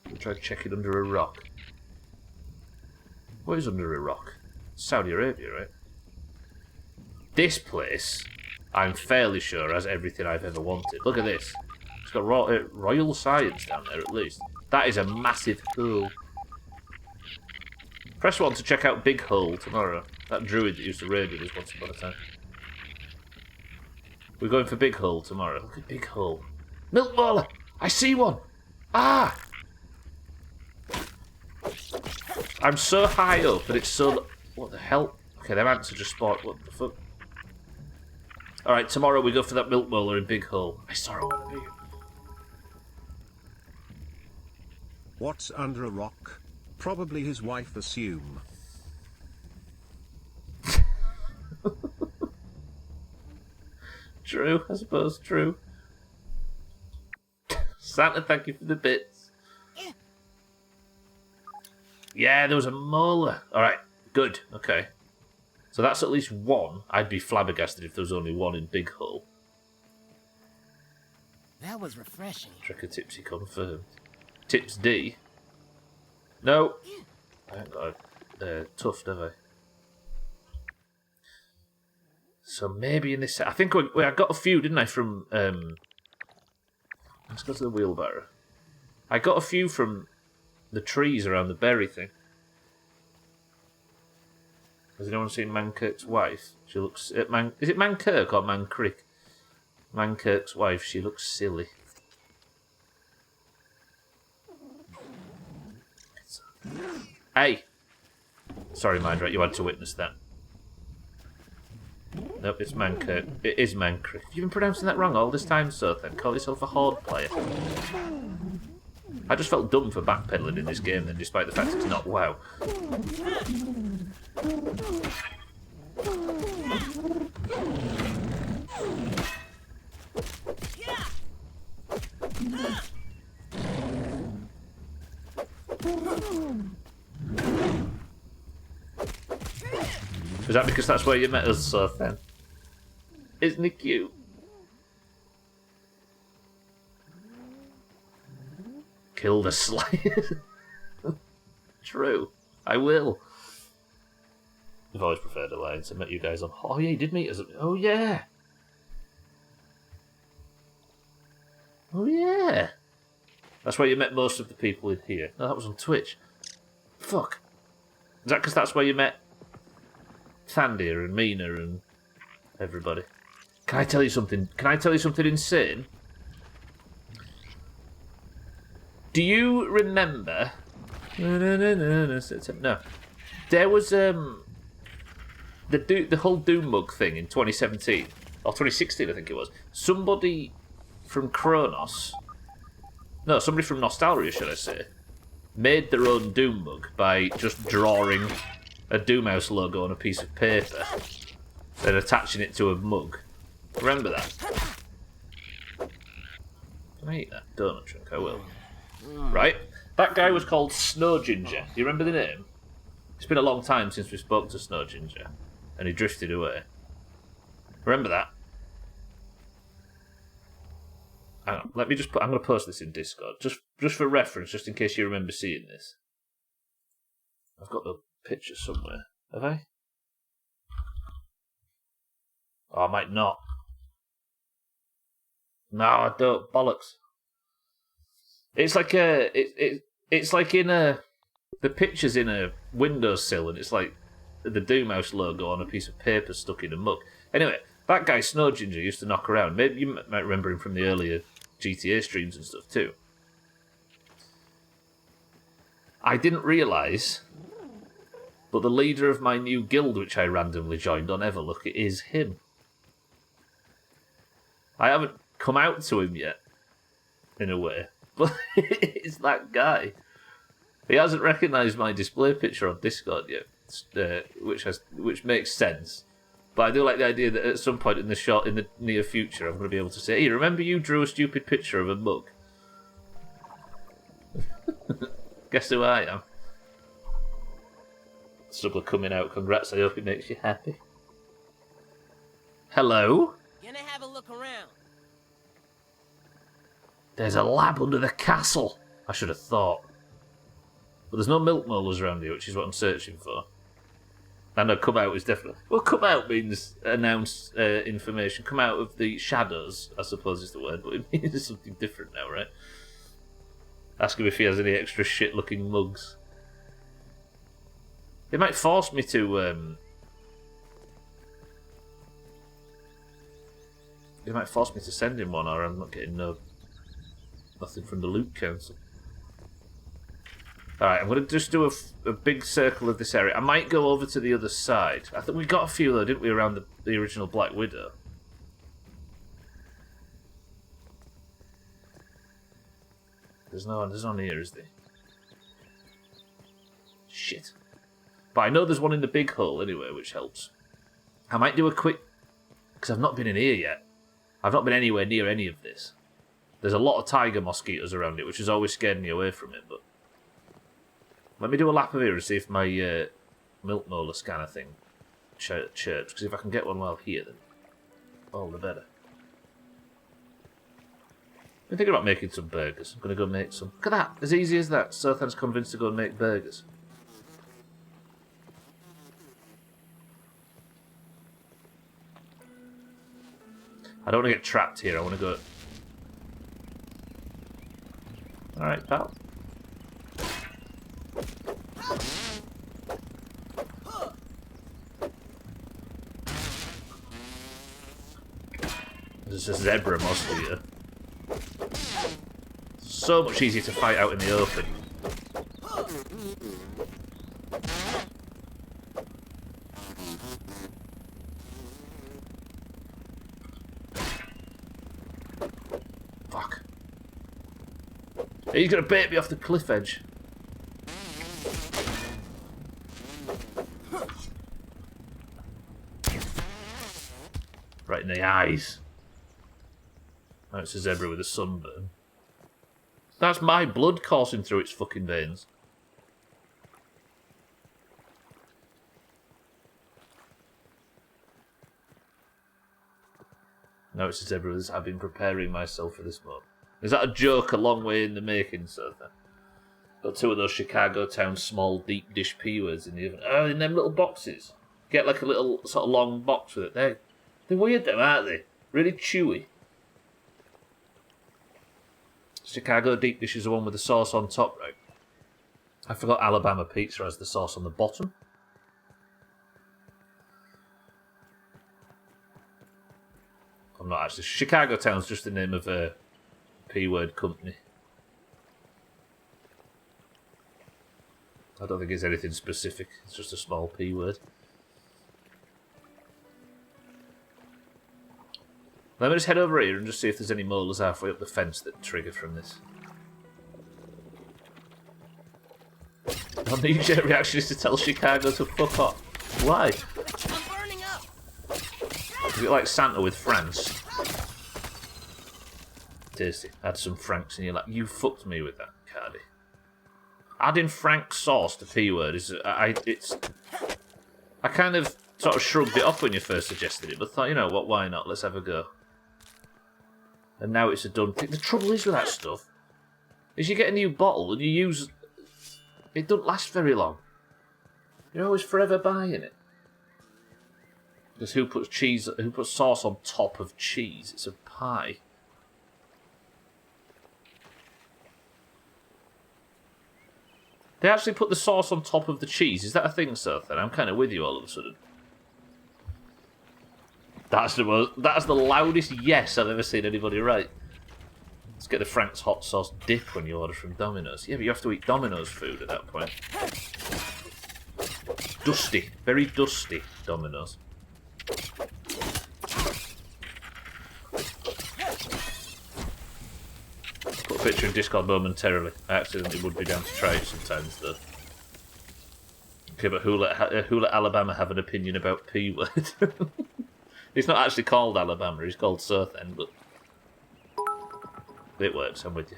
We'll try checking under a rock. What is under a rock? Saudi Arabia, right? This place, I'm fairly sure, has everything I've ever wanted. Look at this. It's got royal science down there, at least. That is a massive hole. Press 1 to check out Big Hole tomorrow. That druid that used to raid with us once upon a time. We're going for Big Hole tomorrow. Look at Big Hole. Milk molar! I see one! Ah! I'm so high up, but it's so... What the hell? Okay, them ants are just spawned. What the fuck? Alright, tomorrow we go for that milk molar in Big Hole. I saw it one of you. What's under a rock? Probably his wife, assume. True, I suppose, true. Santa, thank you for the bits. Yeah, there was a molar. Alright, good, okay. So that's at least one. I'd be flabbergasted if there was only one in Big Hole. That was refreshing. Trekker Tipsy confirmed. Tips D? No. I haven't got a tuft, have I? So maybe in this... I think I got a few, didn't I, from... Let's go to the wheelbarrow. I got a few from the trees around the berry thing. Has anyone seen Mankirk's wife? She looks... Is it Mankirk or Mancrick? Mankirk's wife, she looks silly. Hey! Sorry, Mindrat, you had to witness that. Nope, it's Mankirk. It is Mancrick. You've been pronouncing that wrong all this time, so then call yourself a horde player. I just felt dumb for backpedaling in this game then, despite the fact it's not WoW. Is that because that's where you met us, so then? Isn't it cute? Kill the Slayer. True. I will. I've always preferred Alliance. I met you guys on... Oh, yeah, you did meet us. Oh, yeah. Oh, yeah. That's where you met most of the people in here. No, that was on Twitch. Fuck. Is that because that's where you met Thandia and Mina and everybody? Can I tell you something? Can I tell you something insane? Do you remember... No. There was the whole Doom mug thing in 2017 or 2016, I think it was. Somebody from Kronos, no, somebody from Nostalgia, should I say, made their own Doom mug by just drawing a Doomhaus logo on a piece of paper and attaching it to a mug. Remember that? Can I eat that donut chunk? I will. Right? That guy was called Snow Ginger. Do you remember the name? It's been a long time since we spoke to Snow Ginger, and he drifted away. Remember that? Hang on, let me just put... I'm going to post this in Discord, just for reference, just in case you remember seeing this. I've got the picture somewhere. Have I? Oh, I might not. No, I don't. Bollocks. It's like it's like in a... The picture's in a windowsill, and it's like the Doomhaus logo on a piece of paper stuck in a mug. Anyway, that guy Snow Ginger used to knock around. Maybe you might remember him from the earlier GTA streams and stuff too. I didn't realise, but the leader of my new guild, which I randomly joined on Everlook, it is him. I haven't come out to him yet, in a way, but it's that guy. He hasn't recognised my display picture on Discord yet, which makes sense. But I do like the idea that at some point in the near future, I'm going to be able to say, "Hey, remember you drew a stupid picture of a mug? Guess who I am?" Stubbler coming out. Congrats. I hope it makes you happy. Hello? Gonna have a look around. There's a lab under the castle. I should have thought. But there's no milk molars around here, which is what I'm searching for. And a come out is definitely... Well, come out means announce information. Come out of the shadows, I suppose is the word, but it means something different now, right? Ask him if he has any extra shit-looking mugs. It might force me to... It might force me to send him one, or I'm not getting nothing from the Loot Council. Alright, I'm going to just do a big circle of this area. I might go over to the other side. I think we got a few, though, didn't we, around the original Black Widow? There's none here, is there? Shit. But I know there's one in the big hole, anyway, which helps. I might do a quick... Because I've not been in here yet. I've not been anywhere near any of this. There's a lot of tiger mosquitoes around it, which has always scared me away from it, but... Let me do a lap of here and see if my milk molar scanner thing chirps, because if I can get one while here, then all the better. I'm thinking about making some burgers. I'm going to go make some. Look at that, as easy as that. Sothan's convinced to go and make burgers. I don't want to get trapped here, I want to go... Alright, pal. There's a zebra mosquito. So much easier to fight out in the open. Fuck. He's gonna bait me off the cliff edge. Right in the eyes. Oh, it's a zebra with a sunburn. That's my blood coursing through its fucking veins. No, it's just everyone's. I've been preparing myself for this moment. Is that a joke a long way in the making, sir? Got 2 of those Chicago town small deep dish P words in the oven. Oh, in them little boxes. Get like a little sort of long box with it. They're weird, them, aren't they? Really chewy. Chicago deep dish is the one with the sauce on top, right? I forgot Alabama pizza has the sauce on the bottom. I'm not actually. Chicago Town's just the name of a P-word company. I don't think it's anything specific. It's just a small P-word. Let me just head over here and just see if there's any molars halfway up the fence that trigger from this. My knee-jerk reaction is to tell Chicago to fuck off. Why? I'm burning up. Is it like Santa with France? Tasty. Add some Franks and you're like, you fucked me with that, Cardi. Adding Frank sauce to P-word is... I kind of sort of shrugged it off when you first suggested it, but thought, you know what, why not? Let's have a go. And now it's a done thing. The trouble is with that stuff is you get a new bottle and you use... It doesn't last very long. You're always forever buying it. Because who puts sauce on top of cheese? It's a pie. They actually put the sauce on top of the cheese. Is that a thing, sir? Then I'm kind of with you all of a sudden. That's the loudest yes I've ever seen anybody write. Let's get the Frank's hot sauce dip when you order from Domino's. Yeah, but you have to eat Domino's food at that point. Dusty. Very dusty, Domino's. Put a picture in Discord momentarily. I accidentally would be down to try it sometimes, though. Okay, but who let Alabama have an opinion about P-word? He's not actually called Alabama, he's called Southend, but... It works, I'm with you.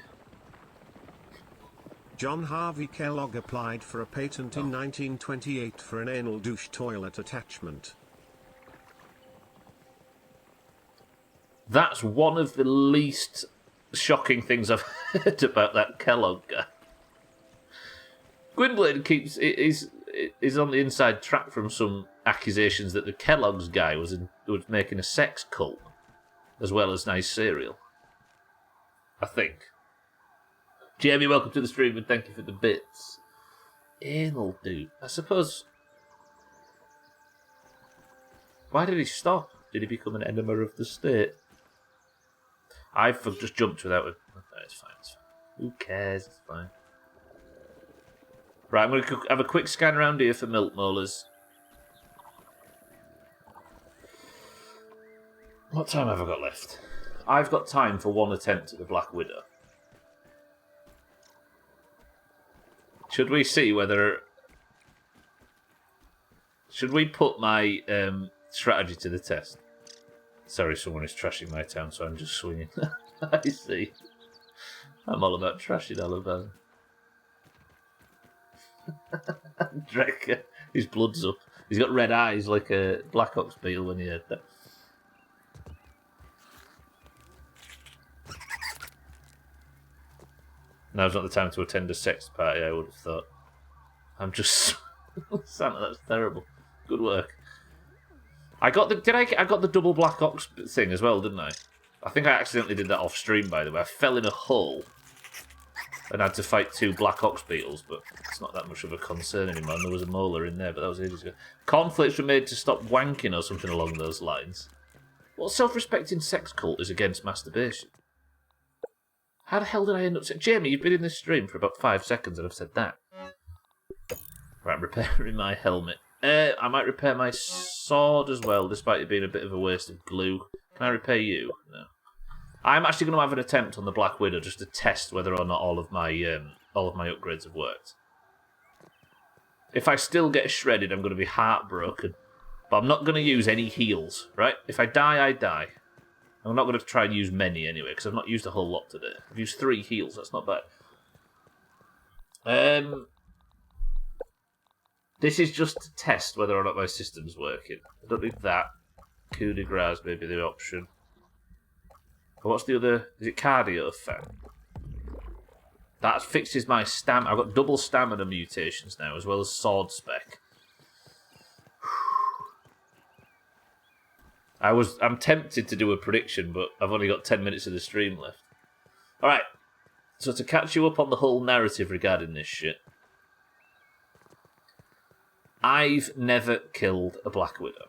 John Harvey Kellogg applied for a patent in 1928 for an anal douche toilet attachment. That's one of the least shocking things I've heard about that Kellogg guy. Gwynplaine is on the inside track from some accusations that the Kellogg's guy was making a sex cult as well as nice cereal. I think. Jamie, welcome to the stream and thank you for the bits. Anal dude. I suppose... Why did he stop? Did he become an enema of the state? I've just jumped without it. Okay, it's fine, it's fine. Who cares? It's fine. Right, I'm going to have a quick scan around here for milk molars. What time have I got left? I've got time for one attempt at the Black Widow. Should we see whether... Should we put my strategy to the test? Sorry, someone is trashing my town, so I'm just swinging. I see. I'm all about trashing Alabama. Drecker, his blood's up. He's got red eyes like a Black Ox beetle when he heard that. Now's not the time to attend a sex party, I would have thought. I'm just... Santa, that's terrible. Good work. I got the double Black Ox thing as well, didn't I? I think I accidentally did that off stream, by the way. I fell in a hole and had to fight 2 Black Ox beetles, but it's not that much of a concern anymore. And there was a molar in there, but that was ages ago. Cornflakes were made to stop wanking or something along those lines. What self-respecting sex cult is against masturbation? How the hell did I end up saying... Jamie, you've been in this stream for about 5 seconds and I've said that. Right, I'm repairing my helmet. I might repair my sword as well, despite it being a bit of a waste of glue. Can I repair you? No. I'm actually going to have an attempt on the Black Widow just to test whether or not all of my upgrades have worked. If I still get shredded, I'm going to be heartbroken. But I'm not going to use any heals, right? If I die, I die. I'm not going to try and use many anyway, because I've not used a whole lot today. I've used 3 heals, that's not bad. This is just to test whether or not my system's working. I don't need that. Coup de grace may be the option. What's the other? Is it cardio effect? That fixes my stamina. I've got double stamina mutations now, as well as sword spec. I'm tempted to do a prediction, but I've only got 10 minutes of the stream left. Alright, so to catch you up on the whole narrative regarding this shit, I've never killed a Black Widow.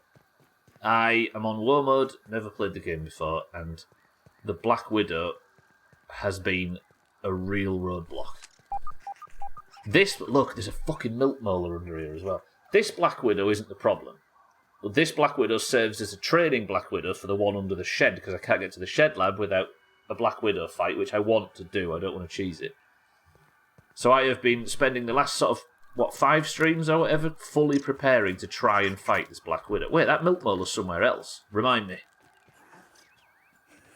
I am on war mode, never played the game before, and the Black Widow has been a real roadblock. Look, there's a fucking milk molar under here as well. This Black Widow isn't the problem. But this Black Widow serves as a training Black Widow for the one under the shed, because I can't get to the shed lab without a Black Widow fight, which I want to do. I don't want to cheese it. So I have been spending the last 5 streams or whatever, fully preparing to try and fight this Black Widow. Wait, that milk molar's somewhere else. Remind me.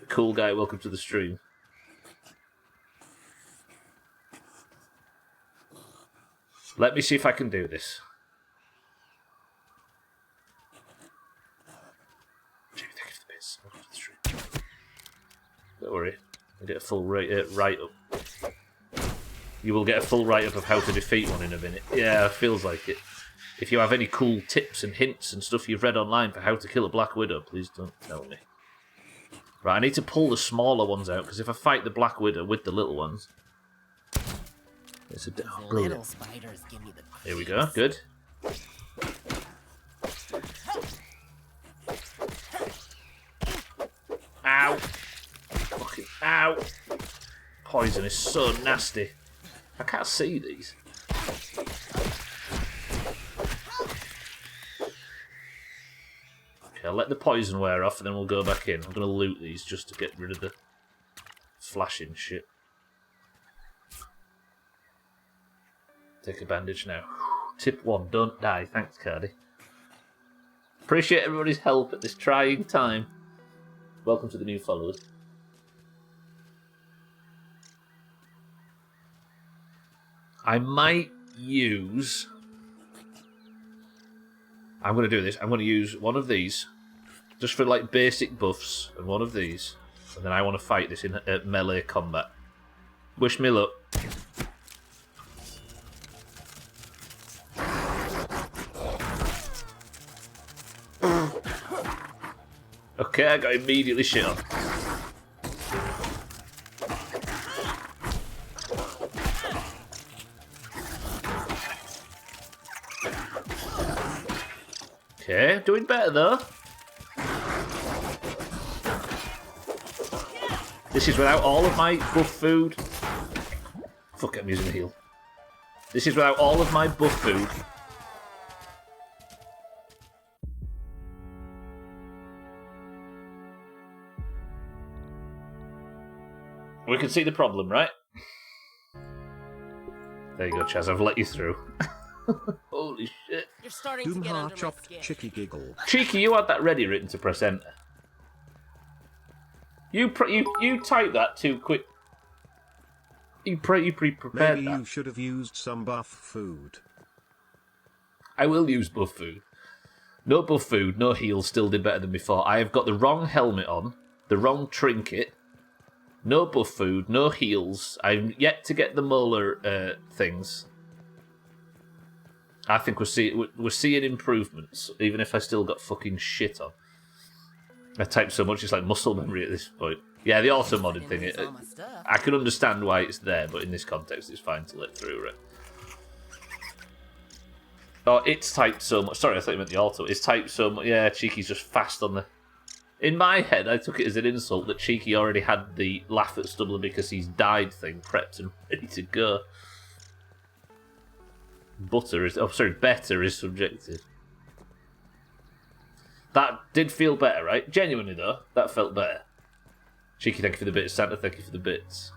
Cool guy, welcome to the stream. Let me see if I can do this. Don't worry, I'll get a full write-up. You will get a full write-up of how to defeat one in a minute. Yeah, feels like it. If you have any cool tips and hints and stuff you've read online for how to kill a Black Widow, please don't tell me. Right, I need to pull the smaller ones out, because if I fight the Black Widow with the little ones... It's a little spiders give me the... Here we go, good. Ow! Fucking ow! Poison is so nasty. I can't see these. Okay, I'll let the poison wear off and then we'll go back in. I'm going to loot these just to get rid of the flashing shit. Take a bandage now. Tip 1, don't die. Thanks, Cardi. Appreciate everybody's help at this trying time. Welcome to the new followers. I might use... I'm going to do this. I'm going to use one of these, just for like basic buffs, and one of these. And then I want to fight this in melee combat. Wish me luck. Okay, I got immediately shit on. Okay, doing better though. This is without all of my buff food. Fuck it, I'm using a heal. This is without all of my buff food. We can see the problem, right? There you go, Chaz. I've let you through. Holy shit. You're starting to get under my chopped skin. Chicky giggle. Cheeky, you had that ready written to press enter. You typed that too quick. You pre-prepared Maybe that. you should have used some buff food. I will use buff food. No buff food, no heals, still did better than before. I have got the wrong helmet on, the wrong trinket, no buff food, no heals. I'm yet to get the molar things. I think we're seeing improvements, even if I still got fucking shit on. I typed so much, it's like muscle memory at this point. Yeah, the auto-modded thing, I can understand why it's there, but in this context it's fine to let through, right? Oh, it's typed so much. Sorry, I thought you meant the auto. It's typed so much. Yeah, Cheeky's just fast on the... In my head, I took it as an insult that Cheeky already had the laugh at Stubbler because he's died thing prepped and ready to go. Better is subjective. That did feel better, right? Genuinely, though, that felt better. Cheeky, thank you for the bits. Santa, thank you for the bits.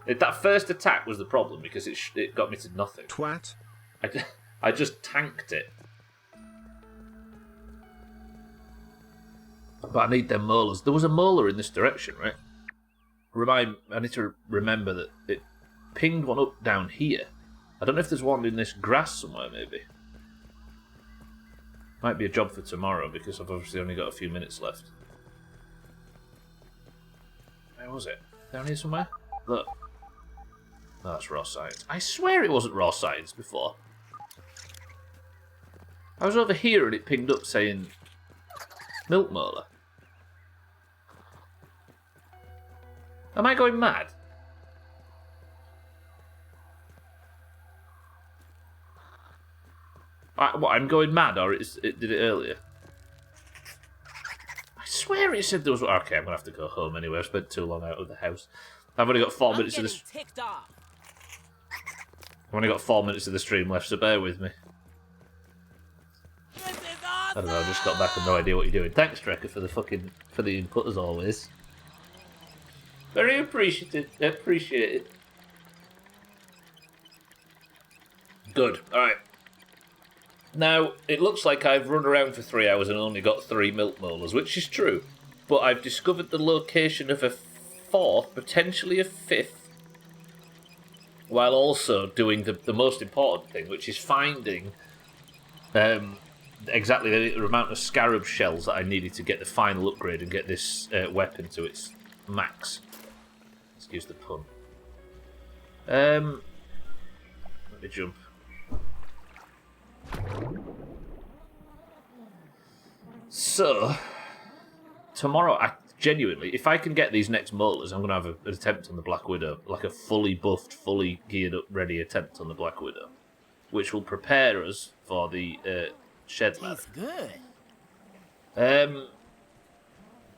That first attack was the problem because it got me to nothing. Twat. I just tanked it. But I need them molars. There was a molar in this direction, right? I need to remember that it pinged one up down here. I don't know if there's one in this grass somewhere, maybe. Might be a job for tomorrow, because I've obviously only got a few minutes left. was it? Down here somewhere? Look. No, that's raw science. I swear it wasn't raw science before. I was over here and it pinged up saying milk molar. Am I going mad? I'm going mad, or it did it earlier? I swear it said there was... Okay, I'm going to have to go home anyway. I've spent too long out of the house. I've only got 4 minutes of this... ticked off. I've only got 4 minutes of the stream left, so bear with me. This is I awesome. don't know, I just got back and no idea what you're doing. Thanks, Trekker, for the input as always. Very appreciated. Appreciate it. Good. Alright. Now, it looks like I've run around for 3 hours and only got 3 milk molars, which is true. But I've discovered the location of a 4th, potentially a 5th, while also doing the most important thing, which is finding exactly the amount of scarab shells that I needed to get the final upgrade and get this weapon to its max. Excuse the pun. Let me jump. So, tomorrow, genuinely, if I can get these next molars, I'm going to have an attempt on the Black Widow. Like a fully buffed, fully geared up, ready attempt on the Black Widow. Which will prepare us for the shed ladder. Tastes good.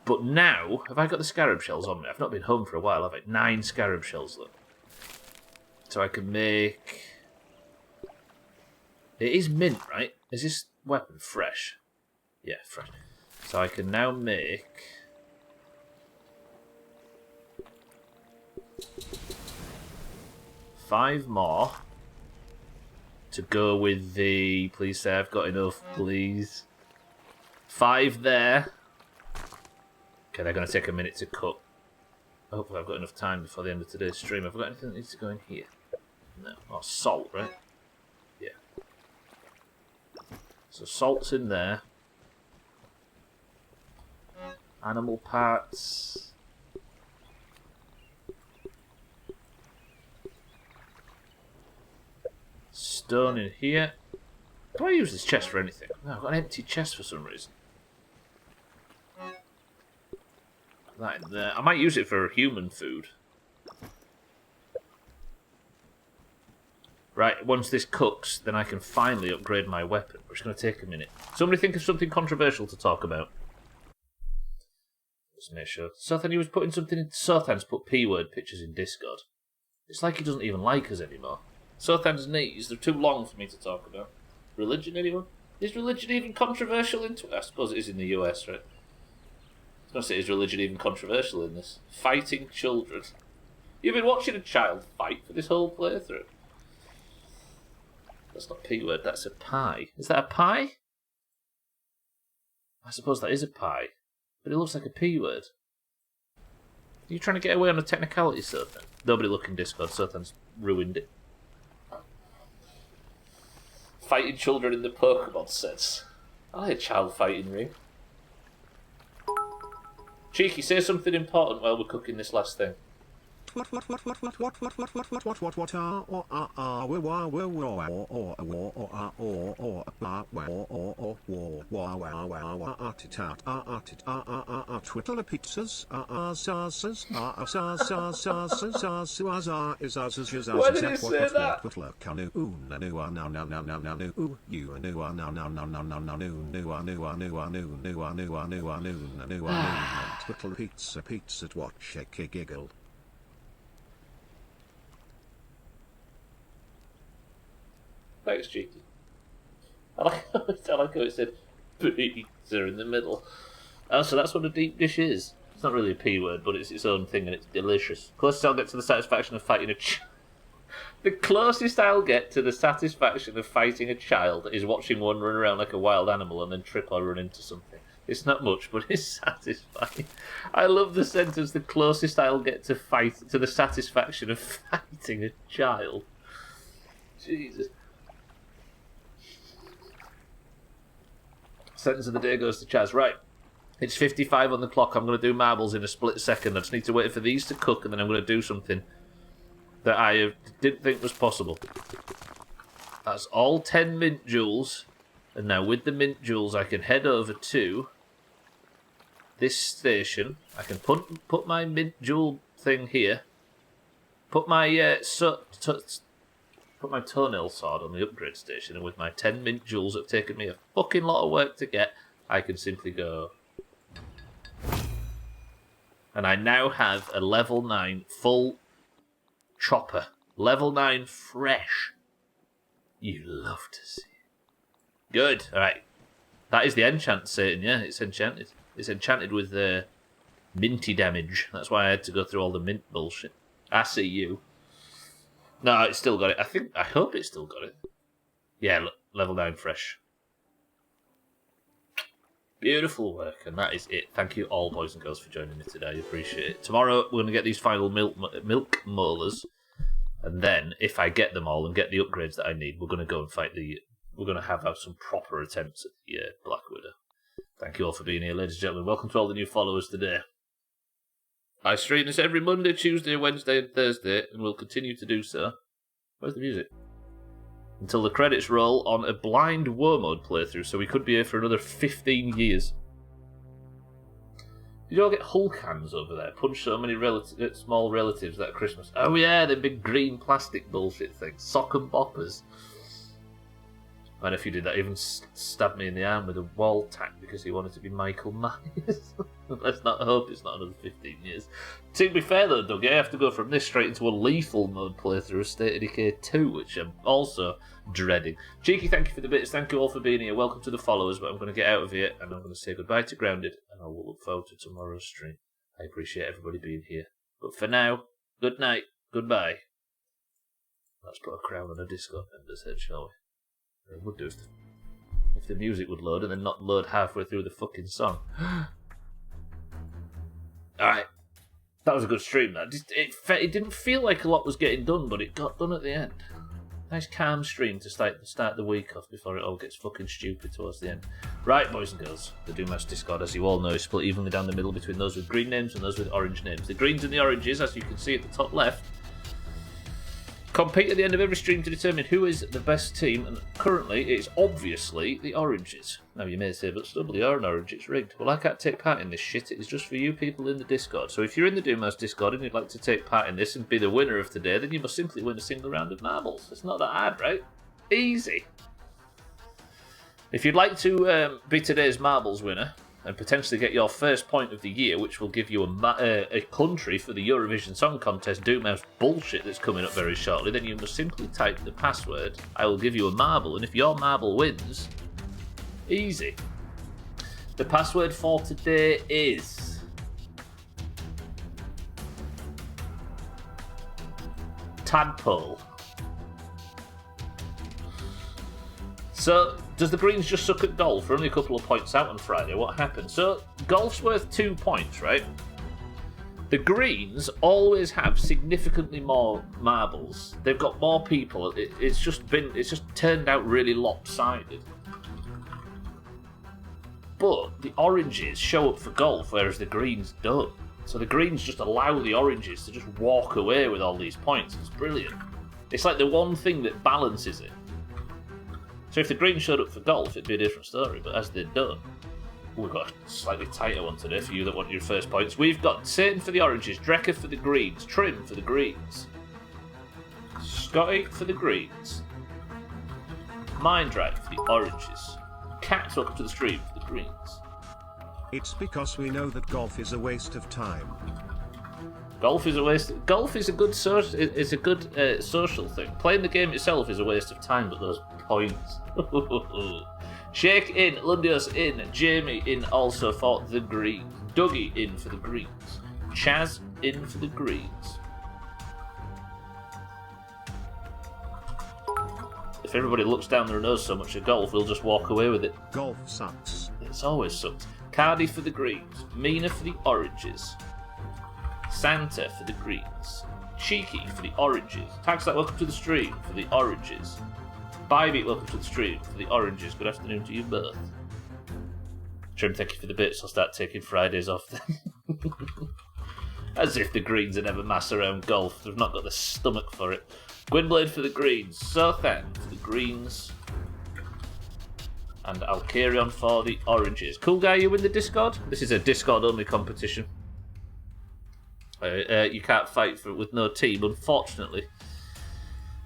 But now, have I got the scarab shells on me? I've not been home for a while, have I? 9 scarab shells, though. So I can make... It is mint, right? Is this weapon fresh? Yeah, fresh. So I can now make... 5 more to go with the... Please say I've got enough, please. 5 there. Okay, they're going to take a minute to cook. Hopefully I've got enough time before the end of today's stream. Have I got anything that needs to go in here? No. Oh, salt, right? Yeah. So salt's in there. Animal parts. Stone in here. Do I use this chest for anything? No, I've got an empty chest for some reason. That in there. I might use it for human food. Right, once this cooks, then I can finally upgrade my weapon, which is going to take a minute. Somebody think of something controversial to talk about. Let's make sure. Sothan, he was putting something in... Sothan's put P-word pictures in Discord. It's like he doesn't even like us anymore. Sothan's knees, they're too long for me to talk about. Religion, anyone? Is religion even controversial in... I suppose it is in the US, right? I was going to say, is religion even controversial in this? Fighting children. You've been watching a child fight for this whole playthrough. That's not P-word, that's a pie. Is that a pie? I suppose that is a pie. But it looks like a P-word. Are you trying to get away on a technicality, Sothan? Nobody look in Discord, Sothan's ruined it. Fighting children in the Pokemon sense. I like a child fighting ring. Cheeky, say something important while we're cooking this last thing. Twiddler pizzas Why did he say that? Twiddler pizza watch a giggle. Thanks, Cheeky. I like how it said pizza in the middle. Oh, so that's what a deep dish is. It's not really a P word, but it's its own thing and it's delicious. Closest I'll get to the satisfaction of fighting a The closest I'll get to the satisfaction of fighting a child is watching one run around like a wild animal and then trip or run into something. It's not much, but it's satisfying. I love the sentence, the closest I'll get to the satisfaction of fighting a child. Jesus. Sentence of the day goes to Chaz. Right. It's 55 on the clock. I'm going to do marbles in a split second. I just need to wait for these to cook, and then I'm going to do something that I didn't think was possible. That's all 10 mint jewels. And now with the mint jewels, I can head over to this station. I can put my mint jewel thing here. Put my put my toenail sword on the upgrade station, and with my 10 mint jewels that have taken me a fucking lot of work to get, I can simply go. And I now have a level 9 full chopper. Level 9 fresh. You love to see it. Good. Alright. That is the enchant Satan, yeah. It's enchanted. It's enchanted with minty damage. That's why I had to go through all the mint bullshit. I see you. No, it's still got it. I hope it's still got it. Yeah, look, level 9 fresh. Beautiful work, and that is it. Thank you all, boys and girls, for joining me today. I appreciate it. Tomorrow, we're going to get these final milk molars, and then, if I get them all and get the upgrades that I need, we're going to go and fight we're going to have some proper attempts at the Black Widow. Thank you all for being here, ladies and gentlemen. Welcome to all the new followers today. I stream this every Monday, Tuesday, Wednesday, and Thursday, and will continue to do so. Where's the music? Until the credits roll on a blind war mode playthrough, so we could be here for another 15 years. Did you all get Hulk hands over there? Punch so many small relatives that Christmas. Oh yeah, the big green plastic bullshit things. Sock and boppers. And if you did that, even stabbed me in the arm with a wall tack because he wanted to be Michael Myers. Let's not hope it's not another 15 years. To be fair though, Doug, I have to go from this straight into a lethal mode playthrough of State of Decay 2, which I'm also dreading. Cheeky, thank you for the bits. Thank you all for being here. Welcome to the followers, but I'm going to get out of here and I'm going to say goodbye to Grounded, and I will look forward to tomorrow's stream. I appreciate everybody being here. But for now, good night, goodbye. Let's put a crown on a disco pender's head, shall we? It would do if the music would load and then not load halfway through the fucking song. Alright. That was a good stream, that. It didn't feel like a lot was getting done, but it got done at the end. Nice calm stream to start the week off before it all gets fucking stupid towards the end. Right, boys and girls, the Doomhaus Discord, as you all know, is split evenly down the middle between those with green names and those with orange names. The greens and the oranges, as you can see at the top left, compete at the end of every stream to determine who is the best team, and currently it's obviously the oranges. Now you may say, but Stubbler, you're an orange, it's rigged. Well, I can't take part in this shit, it is just for you people in the Discord. So if you're in the Doomhaus Discord and you'd like to take part in this and be the winner of today, then you must simply win a single round of marbles. It's not that hard, right? Easy. If you'd like to be today's marbles winner, and potentially get your first point of the year, which will give you a country for the Eurovision Song Contest Doomhaus bullshit that's coming up very shortly, then you must simply type the password. I will give you a marble, and if your marble wins, easy. The password for today is tadpole. So, does the Greens just suck at golf? We're only a couple of points out on Friday. What happened? So, golf's worth 2 points, right? The Greens always have significantly more marbles. They've got more people. It's just turned out really lopsided. But the Oranges show up for golf, whereas the Greens don't. So the Greens just allow the Oranges to just walk away with all these points. It's brilliant. It's like the one thing that balances it. So if the Greens showed up for golf, it'd be a different story, but as they don't, we've got a slightly tighter one today for you that want your first points. We've got Satan for the Oranges, Drecker for the Greens, Trim for the Greens, Scotty for the Greens, Mindright for the Oranges, Cat, welcome to the stream, for the Greens. It's because we know that golf is a waste of time. Golf is a waste. Golf is a good social thing. Playing the game itself is a waste of time, but those points. Shake in, Lundios in, Jamie in also for the Greens, Dougie in for the Greens, Chaz in for the Greens. If everybody looks down their nose so much at golf, we'll just walk away with it. Golf sucks. It's always sucked. Cardi for the Greens, Mina for the Oranges, Santa for the Greens, Cheeky for the Oranges, Tagsat, welcome to the stream for the Oranges, Bybee, welcome to the stream for the Oranges. Good afternoon to you both. Trim, thank you for the bits. I'll start taking Fridays off then. As if the Greens would ever mass around golf. They've not got the stomach for it. Gwynblade for the Greens. Southend for the Greens. And Alcarion for the Oranges. Cool guy, you in the Discord? This is a Discord-only competition. You can't fight for it with no team, unfortunately.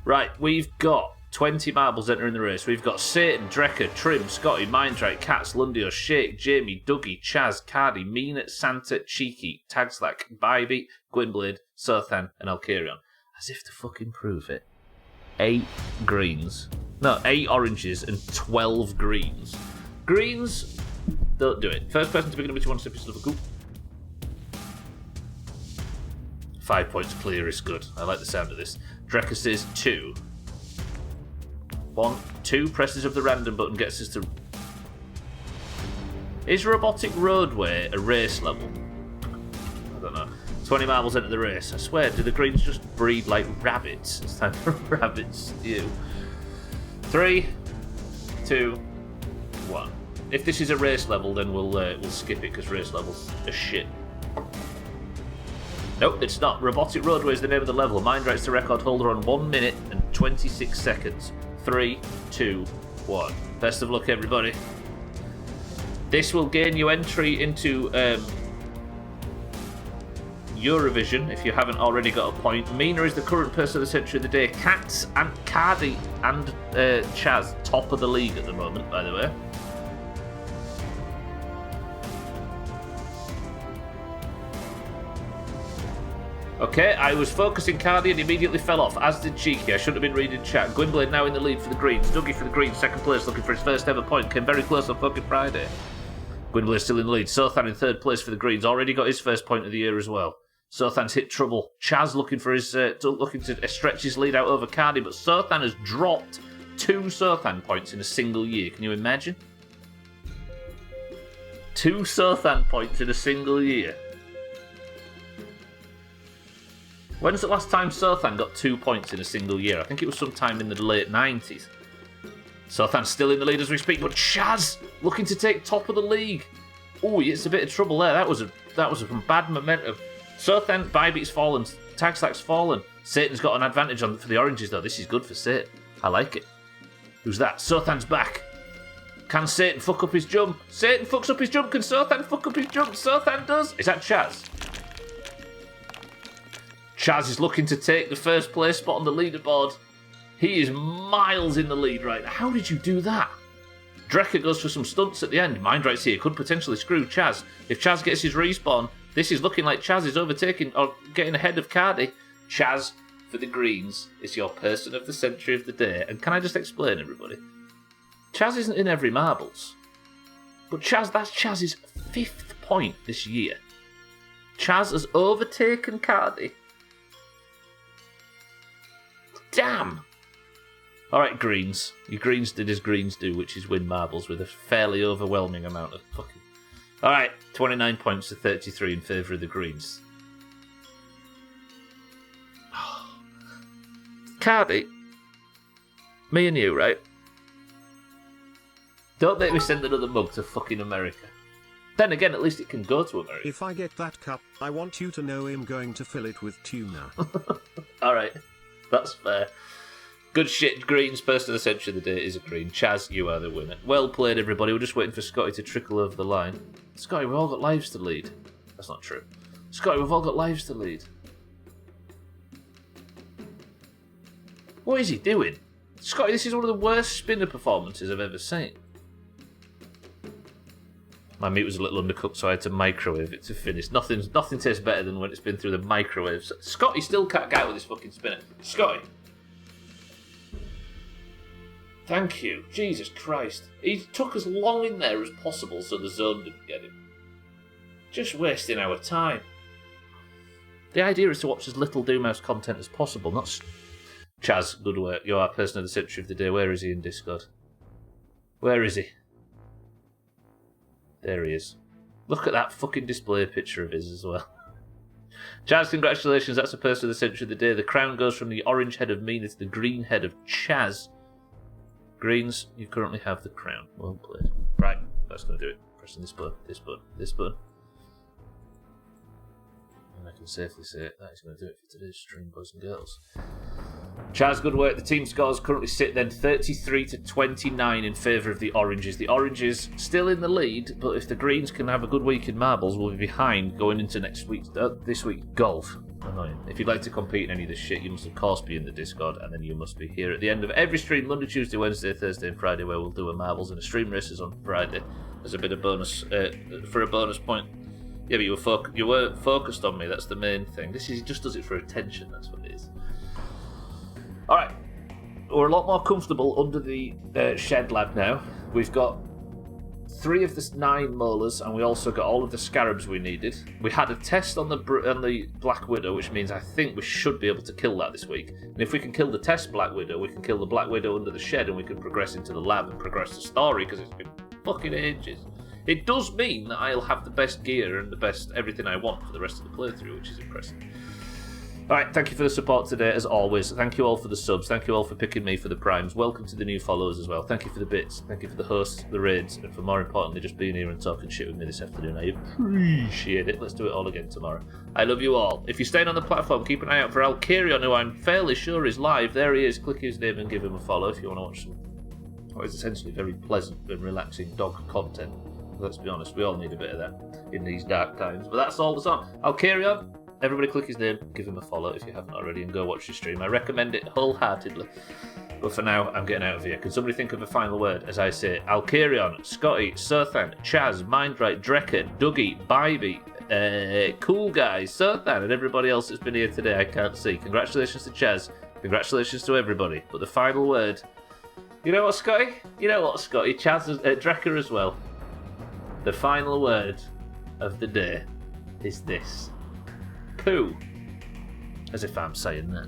Right, we've got 20 marbles entering the race. We've got Satan, Drecker, Trim, Scotty, Mindrite, Cats, Lundio, Shake, Jamie, Dougie, Chaz, Cardi, Mean, Santa, Cheeky, Tagslack, Bybee, Gwynblade, Sothan, and Alcarion. As if to fucking prove it. 8 greens. No, 8 oranges and 12 greens. Greens, don't do it. First person to begin with 1 sip of a goop. 5 points clear is good. I like the sound of this. Drecker says 2. 1, 2 presses of the random button gets us to... Is Robotic Roadway a race level? I don't know. 20 marbles into the race. I swear, do the greens just breed like rabbits? It's time for rabbit stew. 3, 2, 1. If this is a race level, then we'll skip it because race levels are shit. Nope, it's not. Robotic Roadway is the name of the level. Mindrite's the record holder on 1 minute and 26 seconds. 3, 2, 1. Best of luck, everybody. This will gain you entry into Eurovision if you haven't already got a point. Mina is the current person of the century of the day. Cats and Cardi and Chaz, top of the league at the moment, by the way. Okay, I was focusing Cardi and immediately fell off, as did Cheeky. I shouldn't have been reading chat. Gwynblade now in the lead for the Greens. Dougie for the Greens, second place, looking for his first ever point. Came very close on fucking Friday. Gwynblade still in the lead. Sothan in third place for the Greens. Already got his first point of the year as well. Sothan's hit trouble. Chaz looking for his looking to stretch his lead out over Cardi, but Sothan has dropped 2 Sothan points in a single year. Can you imagine? 2 Sothan points in a single year. When's the last time Sothan got 2 points in a single year? I think it was sometime in the late 90s. Sothan's still in the lead as we speak, but Chaz looking to take top of the league. Oh, it's a bit of trouble there. That was from bad momentum. Sothan, Bybeat's fallen. Tagslack's fallen. Satan's got an advantage for the oranges, though. This is good for Satan. I like it. Who's that? Sothan's back. Can Satan fuck up his jump? Satan fucks up his jump. Can Sothan fuck up his jump? Sothan does. Is that Chaz? Chaz is looking to take the first place spot on the leaderboard. He is miles in the lead right now. How did you do that? Drecker goes for some stunts at the end. Mindrite's here. Could potentially screw Chaz. If Chaz gets his respawn, this is looking like Chaz is overtaking or getting ahead of Cardi. Chaz for the Greens is your person of the century of the day. And can I just explain, everybody? Chaz isn't in every marbles. But that's Chaz's 5th point this year. Chaz has overtaken Cardi. Damn! Alright, Greens. Your Greens did as Greens do, which is win marbles with a fairly overwhelming amount of fucking... Alright, 29 points to 33 in favour of the Greens. Cardi, me and you, right? Don't make me send another mug to fucking America. Then again, at least it can go to America. If I get that cup, I want you to know I'm going to fill it with tuna. Alright. That's fair. Good shit, Greens. Person of the century of the day is a Green. Chaz, you are the winner. Well played, everybody. We're just waiting for Scotty to trickle over the line. Scotty, we've all got lives to lead. That's not true. Scotty, we've all got lives to lead. What is he doing? Scotty, this is one of the worst spinner performances I've ever seen. My meat was a little undercooked, so I had to microwave it to finish. Nothing tastes better than when it's been through the microwave. Scotty still can't get out with this fucking spinner. Scotty. Thank you. Jesus Christ. He took as long in there as possible so the zone didn't get him. Just wasting our time. The idea is to watch as little Doomhaus content as possible, not... Chaz, good work. You're our person of the century of the day. Where is he in Discord? Where is he? There he is. Look at that fucking display picture of his as well. Chaz, congratulations. That's a person of the century of the day. The crown goes from the orange head of Mina to the green head of Chaz. Greens, you currently have the crown. Well played. Right, that's going to do it. Pressing this button, this button, this button. And I can safely say that is going to do it for today's stream, boys and girls. Chaz, good work. The team scores currently sit then 33-29 in favour of the Oranges. The Oranges still in the lead, but if the Greens can have a good week in marbles, we'll be behind going into this week's golf. Annoying. If you'd like to compete in any of this shit, you must of course be in the Discord, and then you must be here at the end of every stream, Monday, Tuesday, Wednesday, Thursday, and Friday, where we'll do a marbles and a stream races on Friday as a bit of bonus for a bonus point. Yeah, but you were focused on me. That's the main thing. He just does it for attention. That's what it is. All right, we're a lot more comfortable under the shed lab now. We've got 3 of the 9 molars, and we also got all of the scarabs we needed. We had a test on the Black Widow, which means I think we should be able to kill that this week. And if we can kill the test Black Widow, we can kill the Black Widow under the shed, and we can progress into the lab and progress the story, because it's been fucking ages. It does mean that I'll have the best gear and the best everything I want for the rest of the playthrough, which is impressive. Alright, thank you for the support today, as always. Thank you all for the subs. Thank you all for picking me for the primes. Welcome to the new followers as well. Thank you for the bits. Thank you for the hosts, the raids, and for more importantly, just being here and talking shit with me this afternoon. I appreciate it. Let's do it all again tomorrow. I love you all. If you're staying on the platform, keep an eye out for Alkarion, who I'm fairly sure is live. There he is. Click his name and give him a follow if you want to watch some what is essentially very pleasant and relaxing dog content. Let's be honest, we all need a bit of that in these dark times. But that's all that's on. Alkarion. Everybody click his name, give him a follow if you haven't already, and go watch his stream. I recommend it wholeheartedly. But for now, I'm getting out of here. Can somebody think of a final word? As I say, Alkarion, Scotty, Sothan, Chaz, Mindright, Drecker, Dougie, Bybee, Cool Guy, Sothan, and everybody else that's been here today I can't see. Congratulations to Chaz. Congratulations to everybody. But the final word... You know what, Scotty? You know what, Scotty? Chaz, Drecker as well. The final word of the day is this. Poo. As if I'm saying that.